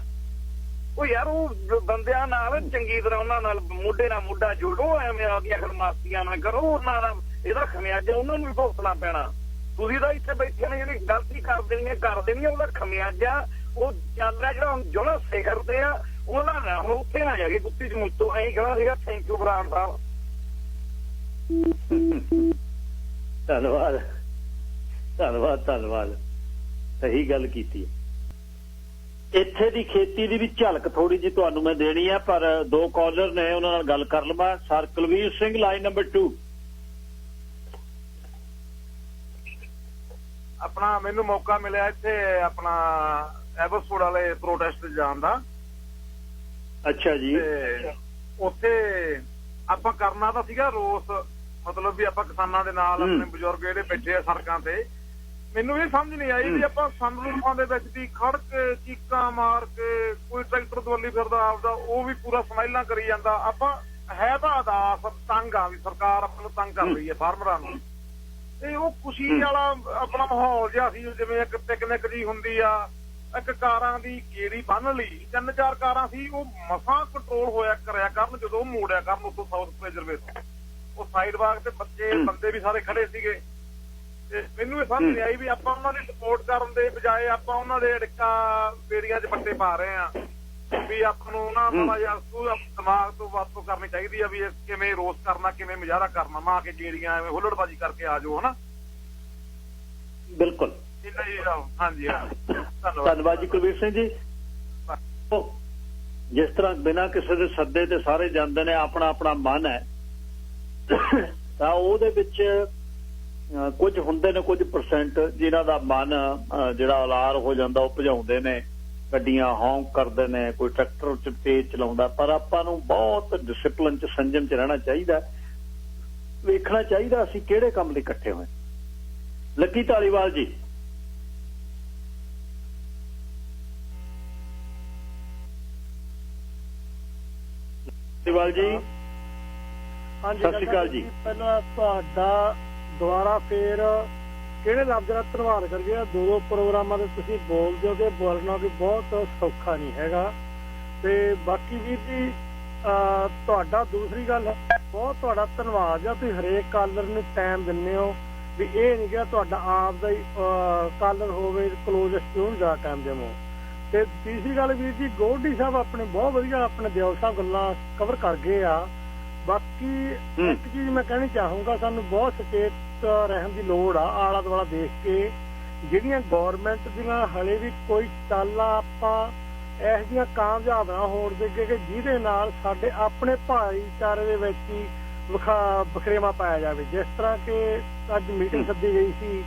ਉਹ ਯਾਰ ਉਹ ਬੰਦਿਆਂ ਨਾਲ ਚੰਗੀ ਤਰ੍ਹਾਂ ਉਹਨਾਂ ਨਾਲ ਮੋਢੇ ਨਾਲ ਮੋਢਾ ਜੋੜੋ, ਐਵੇਂ ਆਪਦੀਆਂ ਖਰਮਾਸਤੀਆਂ ਨਾ ਕਰੋ। ਉਹਨਾਂ ਦਾ ਇਹਦਾ ਖਮਿਆਜਾ ਉਹਨਾਂ ਨੂੰ ਵੀ ਭੁਗਤਣਾ ਪੈਣਾ। ਤੁਸੀਂ ਤਾਂ ਇੱਥੇ ਬੈਠੇ ਨੇ ਜਿਹੜੀ ਗਲਤੀ ਕਰ ਦੇਣੀ ਉਹਦਾ ਖਮਿਆਜਾ ਉਹ ਚੱਲ ਰਿਹਾ ਜਿਹੜਾ ਜੁੜਾ ਸਿਖਰ ਤੇ ਆ, ਉਹਨਾਂ ਨਾਲ ਹੁਣ ਉੱਥੇ ਨਾ ਜਾ ਕੇ ਕੁੱਤੀ ਚ ਮੁੱਤੋ ਐਂ ਕਹਿਣਾ ਸੀਗਾ ਥੈਂਕ ਯੂ ਬਰਾੜ ਸਾਹਿਬ। ਧੰਨਵਾਦ ਧੰਨਵਾਦ ਧੰਨਵਾਦ, ਸਹੀ ਗੱਲ ਕੀਤੀ। ਇੱਥੇ ਦੀ ਖੇਤੀ ਦੀ ਵੀ ਝਲਕ ਥੋੜੀ ਜਿਹੀ ਤੁਹਾਨੂੰ ਮੈਂ ਦੇਣੀ ਆ, ਪਰ 2 ਕਾਲਰ ਨੇ, ਉਹਨਾਂ ਨਾਲ ਗੱਲ ਕਰ ਲਵਾਂ। Sir Kulvir Singh, line number 2। ਆਪਣਾ ਮੈਨੂੰ ਮੌਕਾ ਮਿਲਿਆ ਇੱਥੇ ਆਪਣਾ ਐਵਰਫੋਰਡ ਵਾਲੇ ਪ੍ਰੋਟੈਸਟ ਜਾਣ ਦਾ। ਅੱਛਾ ਜੀ। ਤੇ ਉੱਥੇ ਆਪਾਂ ਕਰਨਾ ਤਾਂ ਸੀਗਾ ਰੋਸ, ਮਤਲਬ ਵੀ ਆਪਾਂ ਕਿਸਾਨਾਂ ਦੇ ਨਾਲ ਆਪਣੇ ਬਜ਼ੁਰਗ ਜਿਹੜੇ ਬੈਠੇ ਆ ਸੜਕਾਂ ਤੇ। ਮੈਨੂੰ ਇਹ ਸਮਝ ਨਹੀਂ ਆਈ ਵੀ ਆਪਾਂ ਸੰਦੂਕਾਂ ਦੇ ਵਿੱਚ ਦੀ ਖੜ ਕੇ ਚੀਕਾਂ ਮਾਰ ਕੇ, ਕੋਈ ਟਰੈਕਟਰ ਦਵੱਲੀ ਫਿਰਦਾ ਆਪਦਾ, ਉਹ ਵੀ ਪੂਰਾ ਸਮਾਈਲਾਂ ਕਰੀ ਜਾਂਦਾ। ਆਪਾਂ ਹੈ ਤਾਂ ਅਦਾਸ ਤੰਗ ਆ ਵੀ ਸਰਕਾਰ ਆਪਾਂ ਨੂੰ ਤੰਗ ਕਰ ਰਹੀ ਹੈ ਫਾਰਮਰਾਂ ਨੂੰ, ਤੇ ਉਹ ਖੁਸ਼ੀ ਵਾਲਾ ਆਪਣਾ ਮਾਹੌਲ ਜਿਹਾ ਸੀ ਜਿਵੇਂ ਇੱਕ ਪਿਕਨਿਕ ਜੀ ਹੁੰਦੀ ਆ। ਇੱਕ ਕਾਰਾਂ ਦੀ ਗੇੜੀ ਬੰਨ ਲਈ, 3-4 ਕਾਰਾਂ ਸੀ, ਉਹ ਮਸਾਂ ਕੰਟਰੋਲ ਕਰਿਆ ਕਰਨ ਜਦੋਂ ਮੋੜਿਆ ਕਰਨ ਉੱਥੋਂ ਸਾਊਥ ਪ੍ਰੇਜਰਵੇ ਤੋਂ। ਉਹ ਸਾਈਡ ਵਾਕ ਤੇ ਬੰਦੇ ਵੀ ਸਾਰੇ ਖੜੇ ਸੀਗੇ। ਤੇ ਮੈਨੂੰ ਇਹ ਸਮਝ ਨਹੀਂ ਆਈ ਵੀ ਆਪਾਂ ਉਹਨਾਂ ਦੀ ਸਪੋਰਟ ਕਰਨ ਦੇ ਬਜਾਏ ਆਪਾਂ ਉਹਨਾਂ ਦੇ ਅੜਿੱਕਾ ਬੇੜੀਆਂ 'ਚ ਪੱਟੇ ਪਾ ਰਹੇ ਆ। ਵੀ ਆਪਾਂ ਨੂੰ ਨਾ ਥੋੜਾ ਜਿਹਾ ਦਿਮਾਗ ਤੋਂ ਵਰਤੋਂ ਕਰਨੀ ਚਾਹੀਦੀ ਆ ਵੀ ਕਿਵੇਂ ਰੋਸ ਕਰਨਾ, ਕਿਵੇਂ ਮੁਜ਼ਾਹਰਾ ਕਰਨਾ, ਨਾ ਕਿ ਜਿਹੜੀਆਂ ਐਵੇਂ ਹੁੱਲੜਬਾਜ਼ੀ ਕਰਕੇ ਆ ਜਾਓ। ਹਨਾ, ਬਿਲਕੁਲ। ਹਾਂਜੀ ਧੰਨਵਾਦ ਜੀ ਕੁਲਵੀਰ ਸਿੰਘ ਜੀ। ਜਿਸ ਤਰ੍ਹਾਂ ਬਿਨਾਂ ਕਿਸੇ ਦੇ ਸੱਦੇ ਤੇ ਸਾਰੇ ਜਾਂਦੇ ਨੇ, ਆਪਣਾ ਆਪਣਾ ਮਨ ਹੈ, ਤਾਂ ਉਹਦੇ ਵਿੱਚ ਕੁਝ ਹੁੰਦੇ ਨੇ, ਕੁਝ ਪਰਸੈਂਟ ਜਿਨ੍ਹਾਂ ਦਾ ਮਨ ਜਿਹੜਾ ਅਲਾਰ ਹੋ ਜਾਂਦਾ, ਉਹ ਭਜਾਉਂਦੇ ਨੇ, ਗੱਡੀਆਂ ਹੌਂਕ ਕਰਦੇ ਨੇ, ਕੋਈ ਟਰੈਕਟਰ ਚ ਤੇਜ਼ ਚਲਾਉਂਦਾ। ਪਰ ਆਪਾਂ ਨੂੰ ਬਹੁਤ ਡਿਸਿਪਲਿਨ ਚ, ਸੰਜਮ ਚ ਰਹਿਣਾ ਚਾਹੀਦਾ, ਵੇਖਣਾ ਚਾਹੀਦਾ ਅਸੀਂ ਕਿਹੜੇ ਕੰਮ ਲਈ ਇਕੱਠੇ ਹੋਏ। ਲੱਕੀ ਧਾਲੀਵਾਲ ਜੀ। ਧਾਲੀਵਾਲ ਜੀ, ਹਾਂਜੀ, ਸਤਿ ਸ਼੍ਰੀ ਅਕਾਲ ਜੀ। ਪਹਿਲਾਂ ਤੁਹਾਡਾ ਦੁਬਾਰਾ ਫੇਰ ਕਿਹੜੇ ਲਫ਼ਜ਼ ਨਾਲ ਧੰਨਵਾਦ ਕਰੀਏ। 2 ਪ੍ਰੋਗਰਾਮਾਂ ਦੇ ਤੁਸੀਂ ਬੋਲਦੇ ਹੋ, ਕਿ ਬੋਲਣਾ ਵੀ ਬਹੁਤ ਸੌਖਾ ਨਹੀਂ ਹੈਗਾ। ਤੇ ਬਾਕੀ ਵੀਰ ਜੀ ਤੁਹਾਡਾ ਦੂਸਰੀ ਗੱਲ ਹੈ, ਬਹੁਤ ਤੁਹਾਡਾ ਧੰਨਵਾਦ ਆ, ਤੁਸੀਂ ਹਰੇਕ ਕਾਲਰ ਨੂੰ ਟਾਈਮ ਦਿੰਦੇ ਹੋ, ਵੀ ਇਹ ਨਹੀਂ ਕਿ ਤੁਹਾਡਾ ਆਪ ਦਾ ਹੀ ਕਾਲਰ ਹੋਵੇ ਕਲੋਜ਼ੈਸਟ ਕਿਉਂ ਜ਼ਿਆਦਾ ਟਾਈਮ ਦੇਵੋ। ਤੇ ਤੀਸਰੀ ਗੱਲ ਵੀਰ ਜੀ, ਗੋਲਡੀ ਸਾਹਿਬ ਆਪਣੇ ਬਹੁਤ ਵਧੀਆ ਆਪਣੇ ਦਿਓ ਸਾਹਿਬ ਗੱਲਾਂ ਕਵਰ ਕਰ ਗਏ ਆ। ਬਾਕੀ ਇੱਕ ਚੀਜ਼ ਮੈਂ ਕਹਿਣੀ ਚਾਹੂੰਗਾ, ਸਾਨੂੰ ਬਹੁਤ ਸੁਚੇਤ ਰਹਿਣ ਦੀ ਲੋੜ ਆ। ਆਲਾ ਦੁਆਲਾ ਦੇਖ ਕੇ ਜਿਹੜੀਆਂ ਗੌਰਮੈਂਟ ਦੀਆਂ ਹਲੇ ਵੀ ਕੋਈ ਚਾਲਾਂ ਆਪਾਂ ਇਹੋ ਜਿਹੀਆਂ ਕਾਮਯਾਬ ਨਾ ਹੋਣ ਦੇਗੇ ਕਿ ਜਿਹਦੇ ਨਾਲ ਸਾਡੇ ਆਪਣੇ ਭਾਈਚਾਰੇ ਦੇ ਵਿੱਚ ਹੀ ਵਖਰੇਵਾ ਪਾਇਆ ਜਾਵੇ। ਜਿਸ ਤਰ੍ਹਾਂ ਕਿ ਅੱਜ ਮੀਟਿੰਗ ਸੱਦੀ ਗਈ ਸੀ,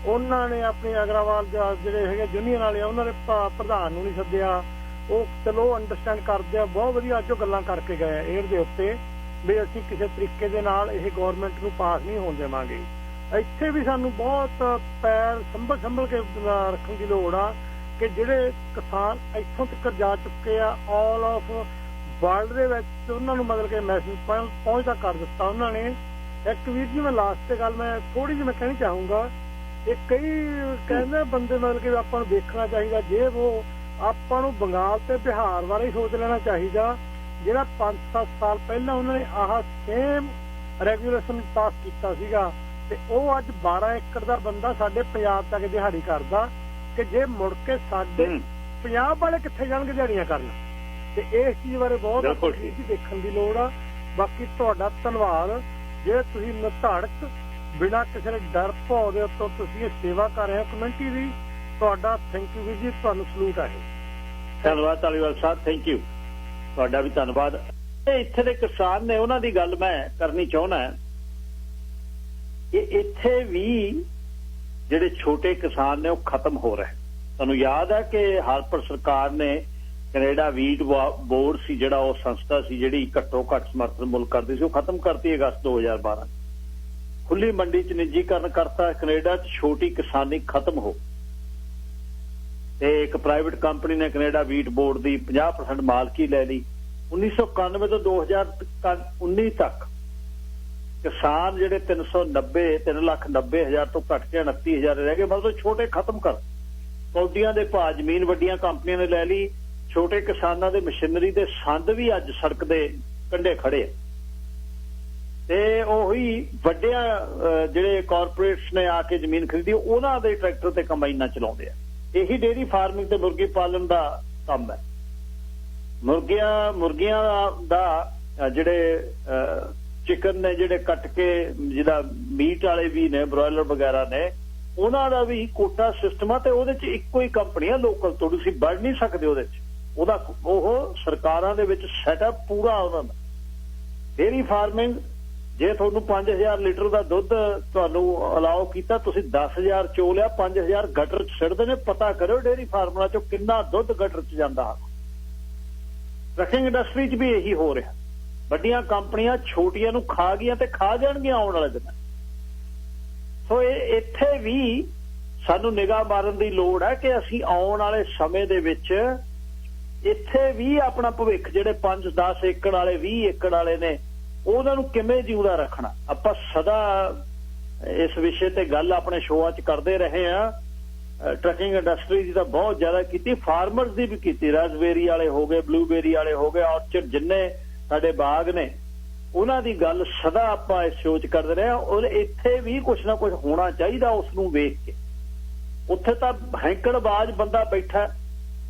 ਉਹਨਾਂ ਨੇ ਆਪਣੇ ਅਗਰਾਵਾਲ ਜਿਹੜੇ ਹੈਗੇ ਯੂਨੀਅਨ ਵਾਲੇ ਉਹਨਾਂ ਨੇ ਪ੍ਰਧਾਨ ਨੂੰ ਨਹੀਂ ਸੱਦਿਆ। ਉਹ ਚਲੋ ਅੰਡਰਸਟੈਂਡ ਕਰਦੇ ਆ, ਬਹੁਤ ਵਧੀਆ ਅੱਜ ਉਹ ਗੱਲਾਂ ਕਰਕੇ ਗਏ ਏਅਰ ਦੇ ਉੱਤੇ ਵੀ ਅਸੀਂ ਕਿਸੇ ਤਰੀਕੇ ਦੇ ਨਾਲ ਇਹ ਗੌਰਮੈਂਟ ਨੂੰ ਪਾਸ ਨਹੀਂ ਹੋਣ ਦੇਵਾਂਗੇ। ਇੱਥੇ ਵੀ ਸਾਨੂੰ ਬਹੁਤ ਪੈਰ ਸੰਭਲ ਕੇ ਰੱਖਣ ਦੀ ਲੋੜ ਆ ਕਿ ਜਿਹੜੇ ਕਿਸਾਨ ਇੱਥੋਂ ਤੱਕ ਜਾ ਚੁੱਕੇ ਆ ਆਲ ਆਫ ਵਰਲਡ ਦੇ ਵਿੱਚ, ਉਹਨਾਂ ਨੂੰ ਮਤਲਬ ਕਿ ਮੈਸੇਜ ਪਹੁੰਚਦਾ ਕਰ ਦਿੱਤਾ ਉਹਨਾਂ ਨੇ। ਇੱਕ ਵੀਰ ਜੀ ਮੈਂ ਲਾਸਟ ਤੇ ਗੱਲ ਮੈਂ ਥੋੜੀ ਜਿਹੀ ਮੈਂ ਕਹਿਣੀ ਚਾਹੂੰਗਾ, ਇਹ ਕਈ ਕਹਿੰਦੇ ਬੰਦੇ ਮਤਲਬ ਕਿ ਆਪਾਂ ਨੂੰ ਦੇਖਣਾ ਚਾਹੀਦਾ, ਜੇ ਉਹ ਆਪਾਂ ਨੂੰ ਬੰਗਾਲ ਤੇ ਬਿਹਾਰ ਬਾਰੇ ਹੀ ਸੋਚ ਲੈਣਾ ਚਾਹੀਦਾ, ਜਿਹੜਾ 5-7 ਸਾਲ ਪਹਿਲਾਂ ਉਹਨਾਂ ਨੇ ਆਹ ਸੇਮ ਰੈਗੂਲੇਸ਼ਨ ਪਾਸ ਕੀਤਾ ਸੀਗਾ ਤੇ ਉਹ ਅੱਜ 12 ਏਕੜ ਦਾ ਬੰਦਾ ਸਾਡੇ ਪੰਜਾਬ ਤੱਕ ਦਿਹਾੜੀ ਕਰਦਾ, ਕਿ ਜੇ ਮੁੜ ਕੇ ਸਾਡੇ ਪੰਜਾਬ ਵਾਲੇ ਕਿੱਥੇ ਜਾਣਗੇ ਦਿਹਾੜੀਆਂ ਕਰਨ। ਤੇ ਇਸ ਚੀਜ਼ ਬਾਰੇ ਬਹੁਤ ਦੇਖਣ ਦੀ ਲੋੜ ਆ। ਬਾਕੀ ਤੁਹਾਡਾ ਧੰਨਵਾਦ, ਜੇ ਤੁਸੀਂ ਨਿਧੜਕ ਬਿਨਾਂ ਕਿਸੇ ਡਰ ਭੌ ਦੇ ਉੱਤੋਂ ਤੁਸੀਂ ਇਹ ਸੇਵਾ ਕਰ ਰਹੇ ਹੋ ਕਮਿਊਨਿਟੀ ਦੀ, ਤੁਹਾਡਾ ਥੈਂਕ ਯੂ ਵੀਰ ਜੀ, ਤੁਹਾਨੂੰ ਸਲੂਟ ਹੈ। ਧੰਨਵਾਦ ਧਾਲੀਵਾਲ ਸਾਹਿਬ, ਥੈਂਕ ਯੂ, ਤੁਹਾਡਾ ਵੀ ਧੰਨਵਾਦ। ਇੱਥੇ ਦੇ ਕਿਸਾਨ ਨੇ ਉਹਨਾਂ ਦੀ ਗੱਲ ਮੈਂ ਕਰਨੀ ਚਾਹੁੰਦਾ ਕਿ ਇੱਥੇ ਵੀ ਜਿਹੜੇ ਛੋਟੇ ਕਿਸਾਨ ਨੇ ਉਹ ਖਤਮ ਹੋ ਰਹੇ। ਤੁਹਾਨੂੰ ਯਾਦ ਹੈ ਕਿ ਹਾਰਪਰ ਸਰਕਾਰ ਨੇ ਕੈਨੇਡਾ ਵੀਟ ਬੋਰਡ ਸੀ, ਜਿਹੜਾ ਉਹ ਸੰਸਥਾ ਸੀ ਜਿਹੜੀ ਘੱਟੋ ਘੱਟ ਸਮਰਥਨ ਮੁੱਲ ਕਰਦੀ ਸੀ, ਉਹ ਖਤਮ ਕਰਤੀ ਅਗਸਤ 2012। ਖੁੱਲੀ ਮੰਡੀ ਚ ਨਿੱਜੀਕਰਨ ਕਰਤਾ। ਕੈਨੇਡਾ ਚ ਛੋਟੀ ਕਿਸਾਨੀ ਖਤਮ ਹੋ ਤੇ ਇੱਕ ਪ੍ਰਾਈਵੇਟ ਕੰਪਨੀ ਨੇ ਕੈਨੇਡਾ ਵੀਟ ਬੋਰਡ ਦੀ 50% ਮਾਲਕੀ ਲੈ ਲਈ। 1991 ਤੋਂ 2019 ਤੱਕ ਕਿਸਾਨ ਜਿਹੜੇ 3,90,000 ਤੋਂ ਘੱਟ ਕੇ 29,000 ਰਹਿ ਗਏ। ਮਤਲਬ ਛੋਟੇ ਖਤਮ ਕਰ। ਕੌਡੀਆਂ ਦੇ ਭਾਅ ਜ਼ਮੀਨ ਵੱਡੀਆਂ ਕੰਪਨੀਆਂ ਨੇ ਲੈ ਲਈ। ਛੋਟੇ ਕਿਸਾਨਾਂ ਦੇ ਮਸ਼ੀਨਰੀ ਦੇ ਸੰਦ ਵੀ ਅੱਜ ਸੜਕ ਦੇ ਕੰਢੇ ਖੜੇ ਆ ਤੇ ਉਹੀ ਵੱਡਿਆਂ ਜਿਹੜੇ ਕਾਰਪੋਰੇਟਸ ਨੇ ਆ ਕੇ ਜ਼ਮੀਨ ਖਰੀਦੀ, ਉਹਨਾਂ ਦੇ ਟਰੈਕਟਰ ਤੇ ਕੰਬਾਈਨਾਂ ਚਲਾਉਂਦੇ ਆ। ਇਹੀ ਡੇਅਰੀ ਫਾਰਮਿੰਗ ਤੇ ਮੁਰਗੀ ਪਾਲਣ ਦਾ ਕੰਮ ਹੈ। ਮੁਰਗੀਆਂ ਦਾ ਜਿਹੜੇ ਚਿਕਨ ਨੇ ਜਿਹੜੇ ਕੱਟ ਕੇ, ਜਿਹਦਾ ਮੀਟ ਵਾਲੇ ਵੀ ਨੇ, ਬ੍ਰੋਇਲਰ ਵਗੈਰਾ ਨੇ, ਉਹਨਾਂ ਦਾ ਵੀ ਕੋਟਾ ਸਿਸਟਮ ਆ ਤੇ ਉਹਦੇ ਚ ਇੱਕੋ ਹੀ ਕੰਪਨੀ ਆ ਲੋਕਲ ਤੋਂ, ਤੁਸੀਂ ਵੜ ਨਹੀਂ ਸਕਦੇ ਉਹਦੇ ਚ। ਉਹ ਸਰਕਾਰਾਂ ਦੇ ਵਿੱਚ ਸੈਟਅਪ ਪੂਰਾ ਉਹਨਾਂ ਦਾ। ਡੇਅਰੀ ਫਾਰਮਿੰਗ, ਜੇ ਤੁਹਾਨੂੰ 5000 ਲੀਟਰ ਦਾ ਦੁੱਧ ਤੁਹਾਨੂੰ ਅਲਾਓ ਕੀਤਾ, ਤੁਸੀਂ 10,000 ਚੋ ਲਿਆ, 5,000 ਗਟਰ ਚ ਸਿੱਟਦੇ ਨੇ। ਪਤਾ ਕਰੋ ਡੇਅਰੀ ਫਾਰਮਰਾਂ ਚੋਂ ਕਿੰਨਾ ਦੁੱਧ ਗਟਰ ਚ ਜਾਂਦਾ। ਟਰੱਕਿੰਗ ਇੰਡਸਟਰੀ ਚ ਵੀ ਇਹੀ ਹੋ ਰਿਹਾ। ਵੱਡੀਆਂ ਕੰਪਨੀਆਂ ਛੋਟੀਆਂ ਨੂੰ ਖਾ ਗਈਆਂ ਤੇ ਖਾ ਜਾਣਗੀਆਂ ਆਉਣ ਵਾਲੇ ਦਿਨਾਂ। ਸੋ ਇਹ ਇੱਥੇ ਵੀ ਸਾਨੂੰ ਨਿਗਾਹ ਮਾਰਨ ਦੀ ਲੋੜ ਹੈ ਕਿ ਅਸੀਂ ਆਉਣ ਵਾਲੇ ਸਮੇਂ ਦੇ ਵਿੱਚ ਇੱਥੇ ਵੀ ਆਪਣਾ ਭਵਿੱਖ, ਜਿਹੜੇ 5-10 ਏਕੜ ਵਾਲੇ 20 ਏਕੜ ਵਾਲੇ ਨੇ, ਉਹਨਾਂ ਨੂੰ ਕਿਵੇਂ ਜਿਉਂਦਾ ਰੱਖਣਾ। ਆਪਾਂ ਸਦਾ ਇਸ ਵਿਸ਼ੇ ਤੇ ਗੱਲ ਆਪਣੇ ਸ਼ੋਆਂ 'ਚ ਕਰਦੇ ਰਹੇ ਆ। ਟਰੱਕਿੰਗ ਇੰਡਸਟਰੀ ਦੀ ਤਾਂ ਬਹੁਤ ਜ਼ਿਆਦਾ ਕੀਤੀ, ਫਾਰਮਰਸ ਦੀ ਵੀ ਕੀਤੀ। ਰਾਸਬੇਰੀ ਵਾਲੇ ਹੋ ਗਏ, ਬਲੂਬੇਰੀ ਵਾਲੇ ਹੋ ਗਏ, ਆਰਚਰਡ ਜਿੰਨੇ ਸਾਡੇ ਬਾਗ ਨੇ, ਉਹਨਾਂ ਦੀ ਗੱਲ ਸਦਾ ਆਪਾਂ ਇਸ ਸ਼ੋਅ 'ਚ ਕਰਦੇ ਰਹੇ। ਔਰ ਇੱਥੇ ਵੀ ਕੁਛ ਨਾ ਕੁਛ ਹੋਣਾ ਚਾਹੀਦਾ ਉਸ ਨੂੰ ਵੇਖ ਕੇ। ਉੱਥੇ ਤਾਂ ਹੈਂਕੜਬਾਜ਼ ਬੰਦਾ ਬੈਠਾ,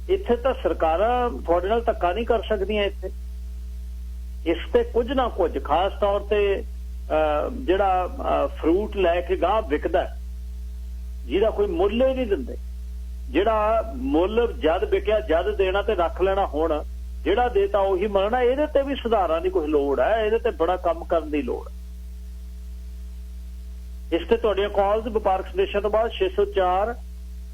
ਇੱਥੇ ਤਾਂ ਸਰਕਾਰਾਂ ਤੁਹਾਡੇ ਨਾਲ ਧੱਕਾ ਨਹੀਂ ਕਰ ਸਕਦੀਆਂ। ਇੱਥੇ ਇਸ ਤੇ ਕੁਝ ਨਾ ਕੁਝ, ਖਾਸ ਤੌਰ ਤੇ ਜਿਹੜਾ ਫਰੂਟ ਲੈ ਕੇ ਗਾਹ ਵਿਕਦਾ, ਜਿਹਦਾ ਕੋਈ ਮੁੱਲ ਹੀ ਨਹੀਂ ਦਿੰਦੇ। ਜਿਹੜਾ ਮੁੱਲ ਜਦ ਵਿਕਿਆ ਜਦ ਦੇਣਾ ਤੇ ਰੱਖ ਲੈਣਾ, ਹੁਣ ਜਿਹੜਾ ਦੇਤਾ ਉਹੀ ਮੰਗਣਾ। ਇਹਦੇ ਤੇ ਵੀ ਸੁਧਾਰਾਂ ਦੀ ਕੁਝ ਲੋੜ ਹੈ, ਇਹਦੇ ਤੇ ਬੜਾ ਕੰਮ ਕਰਨ ਦੀ ਲੋੜ ਹੈ। ਇਸ ਤੇ ਤੁਹਾਡੀਆਂ ਕਾਲਸ ਵਪਾਰਕ ਸੰਦੇਸ਼ਾਂ ਤੋਂ ਬਾਅਦ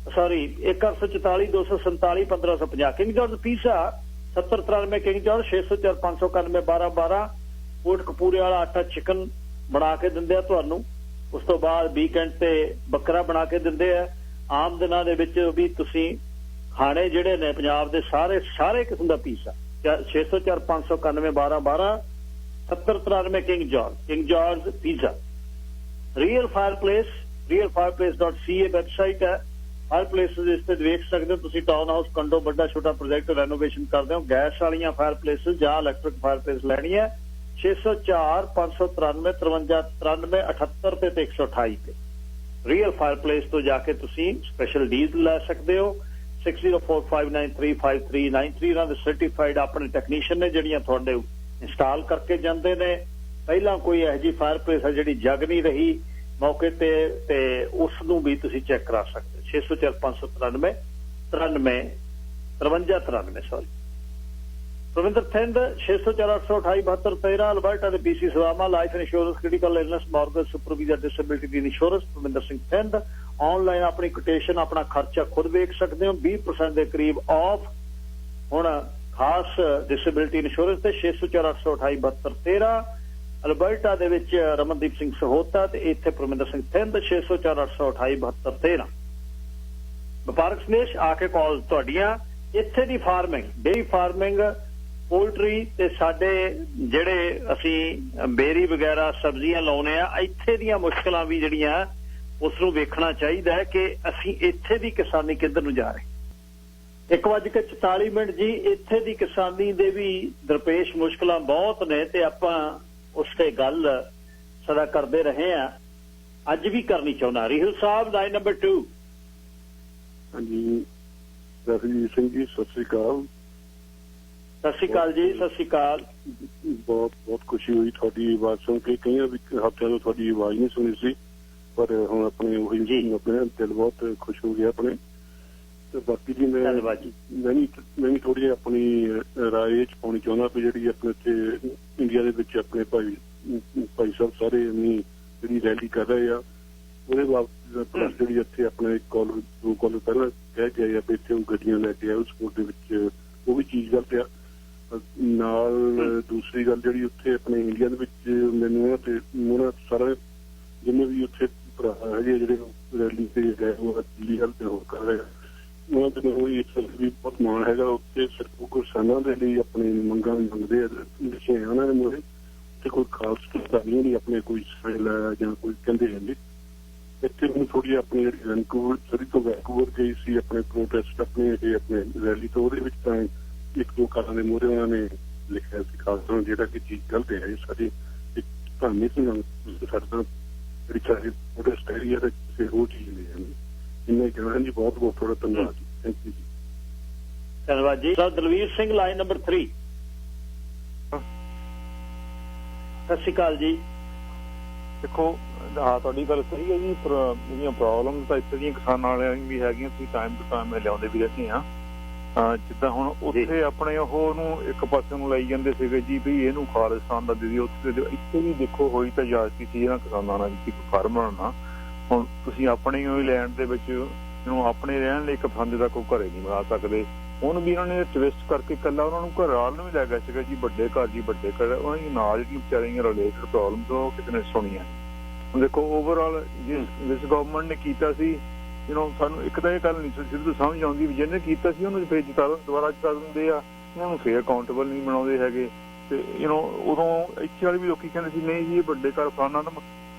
1-844-247-1550 ਕਿੰਗ ਜਾਰਜ ਪੀਸਾ 7093 ਕਿੰਗ ਜਾਰਜ 604-591-1212 ਕੋਟ ਕਪੂਰੇ ਵਾਲਾ ਆਟਾ ਚਿਕਨ ਬਣਾ ਕੇ ਦਿੰਦੇ ਆ ਤੁਹਾਨੂੰ। ਉਸ ਤੋਂ ਬਾਅਦ ਵੀਕਐਂਡ ਤੇ ਬੱਕਰਾ ਬਣਾ ਕੇ ਦਿੰਦੇ ਆ। ਆਮ ਦਿਨਾਂ ਦੇ ਵਿੱਚ ਵੀ ਤੁਸੀਂ ਖਾਣੇ ਜਿਹੜੇ ਨੇ ਪੰਜਾਬ ਦੇ ਸਾਰੇ ਕਿਸਮ ਦਾ ਪੀਸਾ 604-591-1212 7093 king George pizza. Real fireplace.ca website ਹੈ। ਫਾਇਰਪਲੇਸ ਇਸ ਤੇ ਦੇਖ ਸਕਦੇ ਹੋ ਤੁਸੀਂ। ਟਾਊਨ ਹਾਊਸ, ਕੰਡੋ, ਵੱਡਾ ਛੋਟਾ ਪ੍ਰੋਜੈਕਟ ਰੈਨੋਵੇਸ਼ਨ ਕਰਦੇ ਹੋ, ਗੈਸ ਵਾਲੀਆਂ ਫਾਇਰਪਲੇਸ ਜਾਂ ਇਲੈਕਟ੍ਰਿਕ ਫਾਇਰਪਲੇਸ ਲੈਣੀ ਹੈ 604-593-5393 ਤੇ 128 ਤੇ। ਰੀਅਲ ਫਾਇਰਪਲੇਸ ਤੋਂ ਜਾ ਕੇ ਤੁਸੀਂ ਸਪੈਸ਼ਲ ਡੀਲ ਲੈ ਸਕਦੇ ਹੋ। 6045935393 ਇਹਨਾਂ ਦੇ ਸਰਟੀਫਾਈਡ ਆਪਣੇ ਟੈਕਨੀਸ਼ੀਅਨ ਨੇ ਜਿਹੜੀਆਂ ਤੁਹਾਡੇ ਇੰਸਟਾਲ ਕਰਕੇ ਜਾਂਦੇ ਨੇ। ਪਹਿਲਾਂ ਕੋਈ ਇਹੋ ਜਿਹੀ ਫਾਇਰ ਪਲੇਸ ਹੈ ਜਿਹੜੀ ਜਗ ਨਹੀਂ ਰਹੀ ਮੌਕੇ ਤੇ ਉਸ ਨੂੰ ਵੀ ਤੁਸੀਂ ਚੈੱਕ ਕਰਾ ਸਕਦੇ 604 593 5393 ਸੌਰੀ। ਪ੍ਰਵਿੰਦਰ ਥਿੰਦ 604 828 7213 ਅਲਬਰਟਾ ਦੇ BC ਸਵਾਮਾ life insurance critical illness mortgage super visa disability ਦੀ ਇੰਸ਼ੋਰੈਂਸ। ਪ੍ਰਵਿੰਦਰ ਸਿੰਘ ਥਿੰਦ ਆਨਲਾਈਨ ਆਪਣੀ ਕੋਟੇਸ਼ਨ ਆਪਣਾ ਖਰਚਾ ਖੁਦ ਵੇਖ ਸਕਦੇ ਹੋ 20% ਦੇ ਕਰੀਬ ਆਫ ਹੁਣ ਖਾਸ ਡਿਸੇਬਿਲਿਟੀ ਇੰਸ਼ੋਰੈਂਸ ਤੇ 604 828 7213 ਅਲਬਰਟਾ ਦੇ ਵਿੱਚ ਰਮਨਦੀਪ ਸਿੰਘ ਸਹੋਤਾ ਤੇ ਇੱਥੇ ਪ੍ਰਵਿੰਦਰ ਸਿੰਘ ਥਿੰਦ 604 828 7213। ਵਪਾਰਕ ਸੰਦੇਸ਼ ਆ ਕੇ ਕਾਲ ਤੁਹਾਡੀਆਂ। ਇੱਥੇ ਦੀ ਫਾਰਮਿੰਗ ਡੇਰੀ ਫਾਰਮਿੰਗ ਪੋਲਟਰੀ ਤੇ ਸਾਡੇ ਜਿਹੜੇ ਅਸੀਂ ਬੇਰੀ ਵਗੈਰਾ ਸਬਜ਼ੀਆਂ ਲਾਉਨੇ ਆ ਇੱਥੇ ਦੀਆਂ ਮੁਸ਼ਕਲਾਂ ਵੀ ਜਿਹੜੀਆਂ ਉਸ ਨੂੰ ਵੇਖਣਾ ਚਾਹੀਦਾ ਹੈ ਕਿ ਅਸੀਂ ਇੱਥੇ ਦੀ ਕਿਸਾਨੀ ਕਿੱਧਰ ਨੂੰ ਜਾ ਰਹੇ। 1:44 ਜੀ ਇੱਥੇ ਦੀ ਕਿਸਾਨੀ ਦੇ ਵੀ ਦਰਪੇਸ਼ ਮੁਸ਼ਕਲਾਂ ਬਹੁਤ ਨੇ ਤੇ ਆਪਾਂ ਉਸ ਤੇ ਗੱਲ ਸਦਾ ਕਰਦੇ ਰਹੇ ਆ ਅੱਜ ਵੀ ਕਰਨੀ ਚਾਹੁੰਦਾ। ਰਿਹੁਲ ਸਾਹਿਬ ਲਾਈਨ ਨੰਬਰ 2। ਹਾਂਜੀ ਰਫੀ ਸਿੰਘ ਜੀ ਸਤਿ ਸ੍ਰੀ ਅਕਾਲ। ਸਤਿ ਸ਼੍ਰੀ ਅਕਾਲ ਜੀ। ਸਤਿ ਸ਼੍ਰੀ ਅਕਾਲ। ਬਹੁਤ ਬਹੁਤ ਖੁਸ਼ੀ ਹੋਈ ਤੁਹਾਡੀ ਆਵਾਜ਼ ਸੁਣ ਕੇ। ਕਈਆਂ ਵੀ ਹਫ਼ਤਿਆਂ ਤੋਂ ਤੁਹਾਡੀ ਆਵਾਜ਼ ਨਹੀਂ ਸੁਣੀ ਸੀ ਪਰ ਹੁਣ ਆਪਣੇ ਉਹੀ ਆਪਣੇ ਦਿਲ ਬਹੁਤ ਖੁਸ਼ ਹੋ ਗਿਆ ਆਪਣੇ। ਤੇ ਬਾਕੀ ਜੀ ਮੈਂ ਵੀ ਥੋੜੀ ਆਪਣੀ ਰਾਏ ਚ ਪਾਉਣੀ ਚਾਹੁੰਦਾ ਵੀ ਜਿਹੜੀ ਆਪਣੇ ਇੱਥੇ ਇੰਡੀਆ ਦੇ ਵਿੱਚ ਆਪਣੇ ਭਾਈ ਸਾਹਿਬ ਸਾਰੇ ਜਿਹੜੀ ਰੈਲੀ ਕਰ ਰਹੇ ਆ ਉਹਦੇ ਬਾਬਤ ਜਿਹੜੀ ਇੱਥੇ ਆਪਣੇ ਦੋ ਕਾਲ ਪਹਿਲਾਂ ਕਹਿ ਗਏ ਆ ਵੀ ਇੱਥੇ ਉਹ ਗੱਡੀਆਂ ਲੈ ਕੇ ਆਏ ਉਸ ਸਪੋਰਟ ਦੇ ਵਿੱਚ ਉਹ ਵੀ ਚੀਜ਼ ਗਲਤ ਆ। ਨਾਲ ਦੂਸਰੀ ਗੱਲ ਜਿਹੜੀ ਉੱਥੇ ਆਪਣੇ ਇੰਡੀਆ ਦੇ ਵਿੱਚ ਮੈਨੂੰ ਤੇ ਉਹਨਾਂ ਸਾਰੇ ਜਿੰਨੇ ਵੀ ਉੱਥੇ ਭਰਾ ਹੈਗੇ ਜਿਹੜੇ ਰੈਲੀ ਤੇ ਗਏ ਉਹ ਦਿੱਲੀ ਵੱਲ ਤੇ ਹੋਰ ਕਰ ਰਹੇ ਆ ਉਹਨਾਂ ਤੇ ਮੈਨੂੰ ਇਸ ਵੀ ਬਹੁਤ ਮਾਣ ਹੈਗਾ। ਉੱਥੇ ਸਿਰਫ ਕਿਸਾਨਾਂ ਦੇ ਲਈ ਆਪਣੀ ਮੰਗਾਂ ਮੰਗਦੇ ਆ ਲਿਖੇ ਉਹਨਾਂ ਨੇ ਮੂਹਰੇ ਤੇ ਕੋਈ ਖਾਸ ਕੀਤਾ ਨਹੀਂ ਆਪਣੇ ਕੋਈ ਸੈਲ ਜਾਂ ਕੋਈ ਕਹਿੰਦੇ ਜਾਂਦੇ। ਇੱਥੇ ਮੈਨੂੰ ਥੋੜੀ ਆਪਣੀ ਜਿਹੜੀ ਵੈਨਕੂਵਰ ਸਰੀ ਤੋਂ ਵੈਨਕੂਵਰ ਗਈ ਸੀ ਆਪਣੇ ਪ੍ਰੋਟੈਸਟ ਆਪਣੇ ਰੈਲੀ ਤੋਂ ਉਹਦੇ ਵਿੱਚ ਤਾਂ ਇੱਕ ਦੋ ਕਾਰਾਂ ਦੇ ਮੂਹਰੇ ਉਹਨਾਂ ਨੇ ਲਿਖਿਆ ਸੀ ਖਾਸ ਜਿਹੜਾ ਕਿ ਚੀਜ਼ ਗਲਤ ਹੈ ਇਹ ਸਾਡੀ ਇੱਕ ਧਾਰਮਿਕ ਸਾਡਾ ਜਿਹੜੀ ਸਾਡੀ ਪ੍ਰੋਟੈਸਟ ਏਰੀਆ ਤੇ ਕਿਸੇ ਹੋਰ ਚੀਜ਼ ਨਹੀਂ ਹੈ। ਇੰਨਾ ਕਹਿਣਾ ਜੀ ਬਹੁਤ ਬਹੁਤ ਥੋੜਾ ਧੰਨਵਾਦ ਜੀ। ਥੈਂਕ ਯੂ ਜੀ। ਧੰਨਵਾਦ ਜੀ। Sir Dalvir Singh line number 3। ਸਤਿ ਸ਼੍ਰੀ ਅਕਾਲ ਜੀ। ਦੇਖੋ ਹਾਂ ਤੁਹਾਡੀ ਗੱਲ ਸਹੀ ਹੈ ਜੀ। ਜਿਹੜੀਆਂ ਪ੍ਰੋਬਲਮ ਤਾਂ ਇੱਥੇ ਦੀਆਂ ਕਿਸਾਨਾਂ ਵਾਲਿਆਂ ਵੀ ਹੈਗੀਆਂ ਤੁਸੀਂ ਟਾਈਮ ਟੂ ਟਾਈਮ ਲਿਆਉਂਦੇ ਵੀ ਰਹਿੰਦੇ ਆ। ਜਿੱਦਾਂ ਹੁਣ ਉੱਥੇ ਆਪਣੇ ਉਹ ਨੂੰ ਇੱਕ ਪਾਸੇ ਨੂੰ ਲਈ ਜਾਂਦੇ ਸੀਗੇ ਜੀ ਵੀ ਇਹਨੂੰ ਖਾਲਿਸਤਾਨ ਦਾ ਦੇ ਦਿਓ ਉੱਥੇ ਇੱਥੇ ਵੀ ਦੇਖੋ ਹੋਈ ਤਾਂ ਜ਼ਿਆਦਤੀ ਸੀ ਇਹਨਾਂ ਕਿਸਾਨਾਂ ਨਾਲ ਜੀ ਫਾਰਮਰਾਂ ਨਾਲ। ਹੁਣ ਤੁਸੀਂ ਆਪਣੇ ਹੀ ਲੈਂਡ ਦੇ ਵਿੱਚ ਇਹਨੂੰ ਆਪਣੇ ਰਹਿਣ ਲਈ ਇੱਕ ਫੰਦ ਦਾ ਕੋਈ ਘਰੇ ਨਹੀਂ ਬਣਾ ਸਕਦੇ। ਉਹਨੂੰ ਵੀ ਇਹਨਾਂ ਨੇ ਟਵਿਸਟ ਕਰਕੇ ਇਕੱਲਾ ਉਹਨਾਂ ਨੂੰ ਘਰ ਵਾਲ ਨੂੰ ਵੀ ਲੈ ਗਿਆ ਸੀਗਾ ਜੀ ਵੱਡੇ ਘਰ ਜੀ ਵੱਡੇ ਘਰ ਉਹਨਾਂ ਦੀ ਨਾਲ ਜਿਹੜੀਆਂ ਵਿਚਾਰੀਆਂ ਰਿਲੇਟਡ ਪ੍ਰੋਬਲਮਸ ਉਹ ਕਿਸੇ ਨੇ ਸੁਣੀਆਂ। ਹੁਣ ਦੇਖੋ ਓਵਰਆਲ ਜਿਸ ਗਵਰਨਮੈਂਟ ਨੇ ਕੀਤਾ ਸੀ ਸਾਨੂੰ ਇੱਕ ਤਾਂ ਇਹ ਗੱਲ ਨਹੀਂ ਸਿੱਧੂ ਸਮਝ ਆਉਂਦੀ ਵੀ ਜਿਹਨੇ ਕੀਤਾ ਸੀ ਉਹਨੂੰ ਫਿਰ ਦੁਬਾਰਾ ਜਿਤਾ ਦਿੰਦੇ ਆ ਇਹਨਾਂ ਨੂੰ ਫੇਰ ਅਕਾਊਂਟੇਬਲ ਨਹੀਂ ਬਣਾਉਂਦੇ ਹੈਗੇ। ਤੇ ਉਦੋਂ ਇੱਥੇ ਵਾਲੇ ਵੀ ਲੋਕੀ ਕਹਿੰਦੇ ਸੀ ਨਹੀਂ ਜੀ ਇਹ ਵੱਡੇ ਘਰ ਫਲਾਣਾ।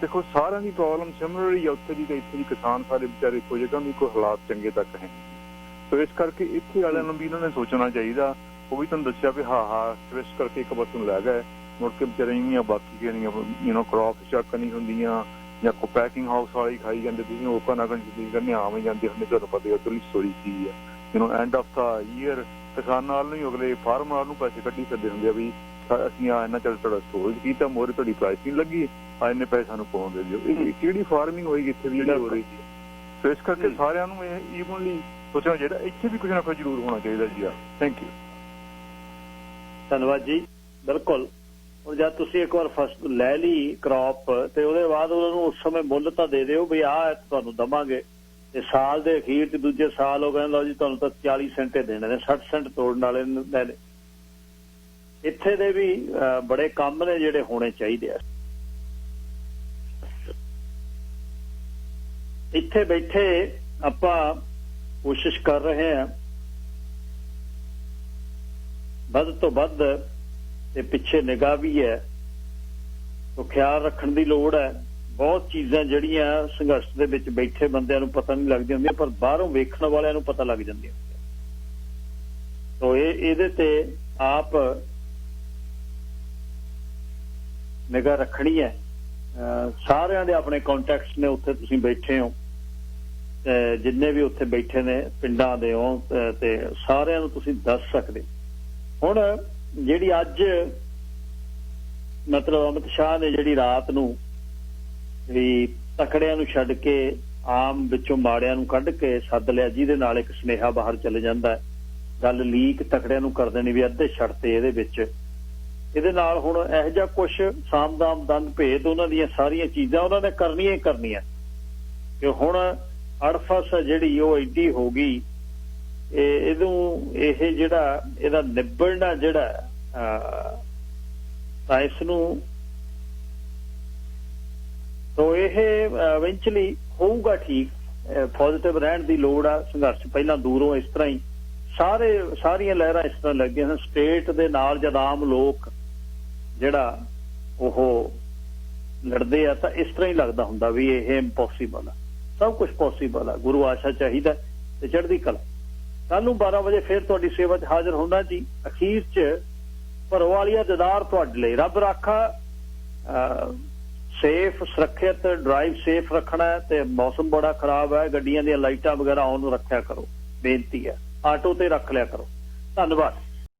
ਦੇਖੋ ਸਾਰਿਆਂ ਦੀ ਪ੍ਰੋਬਲਮ ਸਿਮਿਲਰ ਉੱਥੇ ਦੀ ਤੇ ਇੱਥੇ ਦੀ ਕਿਸਾਨ ਸਾਰੇ ਵਿਚਾਰੇ ਇੱਕੋ ਜਗ੍ਹਾ ਨੂੰ ਕੋਈ ਹਾਲਾਤ ਚੰਗੇ ਤੱਕ ਹੈ। ਸੋ ਇਸ ਕਰਕੇ ਇੱਥੇ ਵਾਲਿਆਂ ਨੂੰ ਵੀ ਇਹਨਾਂ ਨੇ ਸੋਚਣਾ ਚਾਹੀਦਾ। ਉਹ ਵੀ ਤੁਹਾਨੂੰ ਦੱਸਿਆ ਵੀ ਹਾਂ ਟਵਿਸਟ ਕਰਕੇ ਇੱਕ ਪਾਸੇ ਨੂੰ ਲੈ ਗਏ ਮੁੜ ਕੇ ਵਿਚਾਰੇ ਇੰਨੀਆਂ ਬਾਕੀ ਕਿਹੜੀਆਂ ਕ੍ਰੌਪ ਚੱਕ ਨਹੀਂ ਹੁੰਦੀਆਂ ਜਾਂ ਕੋਈ ਪੈਕਿੰਗ ਹਾਊਸ ਵਾਲੇ ਹੀ ਖਾਈ ਜਾਂਦੇ ਤੁਸੀਂ ਲੋਕਾਂ ਨਾਲ ਕਰਨੇ ਆਮ ਹੀ ਜਾਂਦੇ ਹੁੰਦੇ ਤੁਹਾਨੂੰ ਪਤਾ ਉੱਧਰਲੀ ਸਟੋਰੀ ਕੀ ਹੈ। ਐਂਡ ਆਫ ਦਾ ਈਅਰ ਕਿਸਾਨਾਂ ਨਾਲ ਨੂੰ ਹੀ ਅਗਲੇ ਫਾਰਮ ਨਾਲ ਨੂੰ ਪੈਸੇ ਕੱਢੀ ਸਕਦੇ ਹੁੰਦੇ ਆ ਵੀ ਅਸੀਂ ਆ ਇਹਨਾਂ ਚੱਲ ਤੁਹਾਡਾ ਸਟੋਰੇਜ ਕੀਤਾ ਮੋਰੇ ਤੁਹਾਡੀ ਪ੍ਰਾਈਸ ਨਹੀਂ ਲੱਗੀ ਆ ਇੰਨੇ ਪੈਸੇ ਸਾਨੂੰ ਪਾਉਂਦੇ ਦਿਓ। ਇਹ ਕਿਹੜੀ ਫਾਰਮਿੰਗ ਹੋਏਗੀ ਇੱਥੇ ਵੀ ਜਿਹੜੀ ਹੋ ਰਹੀ ਸੀ। ਸੋ ਇਸ ਕਰਕੇ ਸਾਰਿਆਂ ਨੂੰ ਇਹ ਈਵਨਲੀ ਸੋਚਣਾ ਚਾਹੀਦਾ ਇੱਥੇ ਵੀ ਕੁਝ ਨਾ ਕੁਝ ਜ਼ਰੂਰ ਹੋਣਾ ਚਾਹੀਦਾ ਜੀ। Thank you. ਧੰਨਵਾਦ ਜੀ। ਬਿਲਕੁਲ ਹੁਣ ਜਦ ਤੁਸੀਂ ਇੱਕ ਵਾਰ ਫਸਲ ਲੈ ਲਈ ਕ੍ਰੌਪ ਤੇ ਉਹਦੇ ਬਾਅਦ ਉਹਨਾਂ ਨੂੰ ਉਸ ਸਮੇਂ ਮੁੱਲ ਤਾਂ ਦੇ ਦਿਓ ਵੀ ਆਹ ਤੁਹਾਨੂੰ ਦਵਾਂਗੇ ਤੇ ਸਾਲ ਦੇ ਅਖੀਰ ਚ ਦੂਜੇ ਸਾਲ ਉਹ ਕਹਿੰਦਾ ਜੀ ਤੁਹਾਨੂੰ ਤਾਂ 40 ਸੈਂਟੇ ਦੇਣੇ ਨੇ 60 ਸੈਂਟ ਤੋੜਨ ਵਾਲੇ ਲੈ ਲੈ। ਇੱਥੇ ਦੇ ਵੀ ਬੜੇ ਕੰਮ ਨੇ ਜਿਹੜੇ ਹੋਣੇ ਚਾਹੀਦੇ ਆ। ਇੱਥੇ ਬੈਠੇ ਆਪਾਂ ਕੋਸ਼ਿਸ਼ ਕਰ ਰਹੇ ਹਾਂ ਵੱਧ ਤੋਂ ਵੱਧ ਤੇ ਪਿੱਛੇ ਨਿਗਾਹ ਵੀ ਹੈ ਤੋ ਖਿਆਲ ਰੱਖਣ ਦੀ ਲੋੜ ਹੈ। ਬਹੁਤ ਚੀਜ਼ਾਂ ਜਿਹੜੀਆਂ ਸੰਘਰਸ਼ ਦੇ ਵਿੱਚ ਬੈਠੇ ਬੰਦਿਆਂ ਨੂੰ ਪਤਾ ਨਹੀਂ ਲੱਗਦੀਆਂ ਹੁੰਦੀਆਂ ਪਰ ਬਾਹਰੋਂ ਵੇਖਣ ਵਾਲਿਆਂ ਨੂੰ ਪਤਾ ਲੱਗ ਜਾਂਦੀਆਂ। ਤੋ ਇਹਦੇ ਤੇ ਆਪ ਨਿਗਾਹ ਰੱਖਣੀ ਹੈ। ਸਾਰਿਆਂ ਦੇ ਆਪਣੇ ਕੰਟੈਕਟਸ ਨੇ ਉੱਥੇ ਤੁਸੀਂ ਬੈਠੇ ਹੋ ਜਿੰਨੇ ਵੀ ਉੱਥੇ ਬੈਠੇ ਨੇ ਪਿੰਡਾਂ ਦੇ ਹੋ ਤੇ ਸਾਰਿਆਂ ਨੂੰ ਤੁਸੀਂ ਦੱਸ ਸਕਦੇ। ਹੁਣ ਜਿਹੜੀ ਅੱਜ ਮਤਲਬ ਅਮਿਤ ਸ਼ਾਹ ਨੇ ਜਿਹੜੀ ਰਾਤ ਨੂੰ ਵੀ ਤਕੜਿਆਂ ਨੂੰ ਛੱਡ ਕੇ ਆਮ ਵਿੱਚੋਂ ਮਾੜਿਆਂ ਨੂੰ ਕੱਢ ਕੇ ਸੱਦ ਲਿਆ, ਜਿਹਦੇ ਨਾਲ ਇੱਕ ਸੁਨੇਹਾ ਬਾਹਰ ਚਲੇ ਜਾਂਦਾ ਹੈ। ਗੱਲ ਲੀਕ ਤਕੜਿਆਂ ਨੂੰ ਕਰ ਦੇਣੀ ਵੀ ਅੱਧੇ ਛੱਡਤੇ ਇਹਦੇ ਵਿੱਚ। ਇਹਦੇ ਨਾਲ ਹੁਣ ਇਹੋ ਜਿਹਾ ਕੁਛ ਸਾਮਦਾਮ ਦੰਦ ਭੇਦ ਉਹਨਾਂ ਦੀਆਂ ਸਾਰੀਆਂ ਚੀਜ਼ਾਂ ਉਹਨਾਂ ਨੇ ਕਰਨੀਆਂ ਹੀ ਕਰਨੀਆਂ ਕਿ ਹੁਣ ਅੜਫਸ ਜਿਹੜੀ ਉਹ ਐਡੀ ਹੋ ਗਈ। ਇਹਨੂੰ ਇਹ ਜਿਹੜਾ ਇਹਦਾ ਨਿਬੜਨਾ ਜਿਹੜਾ ਤਾਂ ਇਸ ਨੂੰ ਤੋ ਇਹ ਇਵੈਂਚੁਅਲੀ ਹੋਊਗਾ ਠੀਕ। ਪੋਜ਼ਿਟਿਵ ਰਹਿਣ ਦੀ ਲੋੜ ਆ। ਸੰਘਰਸ਼ ਪਹਿਲਾਂ ਦੂਰੋਂ ਇਸ ਤਰ੍ਹਾਂ ਹੀ ਸਾਰੀਆਂ ਲਹਿਰਾਂ ਇਸ ਤਰ੍ਹਾਂ ਲੱਗੀਆਂ ਹਨ। ਸਟੇਟ ਦੇ ਨਾਲ ਜਦ ਆਮ ਲੋਕ ਜਿਹੜਾ ਉਹ ਲੜਦੇ ਆ ਤਾਂ ਇਸ ਤਰ੍ਹਾਂ ਹੀ ਲੱਗਦਾ ਹੁੰਦਾ ਵੀ ਇਹ ਇੰਪੋਸੀਬਲ ਆ। ਸਭ ਕੁਝ ਪੋਸੀਬਲ ਆ। ਗੁਰੂ ਆਸ਼ਾ ਚਾਹੀਦਾ ਤੇ ਚੜ੍ਹਦੀ ਕਲਾ। ਕੱਲ ਨੂੰ 12 ਵਜੇ ਫਿਰ ਤੁਹਾਡੀ ਸੇਵਾ 'ਚ ਹਾਜ਼ਰ ਹੋਣਾ ਜੀ। ਅਖੀਰ 'ਚ ਭਰੋਵਾਲੀਆ ਦੀਦਾਰ ਤੁਹਾਡੇ ਲਈ। ਰੱਬ ਰਾਖਾ। ਸੇਫ ਸੁਰੱਖਿਅਤ ਡਰਾਈਵ ਸੇਫ ਰੱਖਣਾ ਹੈ ਤੇ ਮੌਸਮ ਬੜਾ ਖਰਾਬ ਹੈ। ਗੱਡੀਆਂ ਦੀਆਂ ਲਾਈਟਾਂ ਵਗੈਰਾ ਆਨ ਰੱਖਿਆ ਕਰੋ, ਬੇਨਤੀ ਹੈ। ਆਟੋ ਤੇ ਰੱਖ ਲਿਆ ਕਰੋ। ਧੰਨਵਾਦ।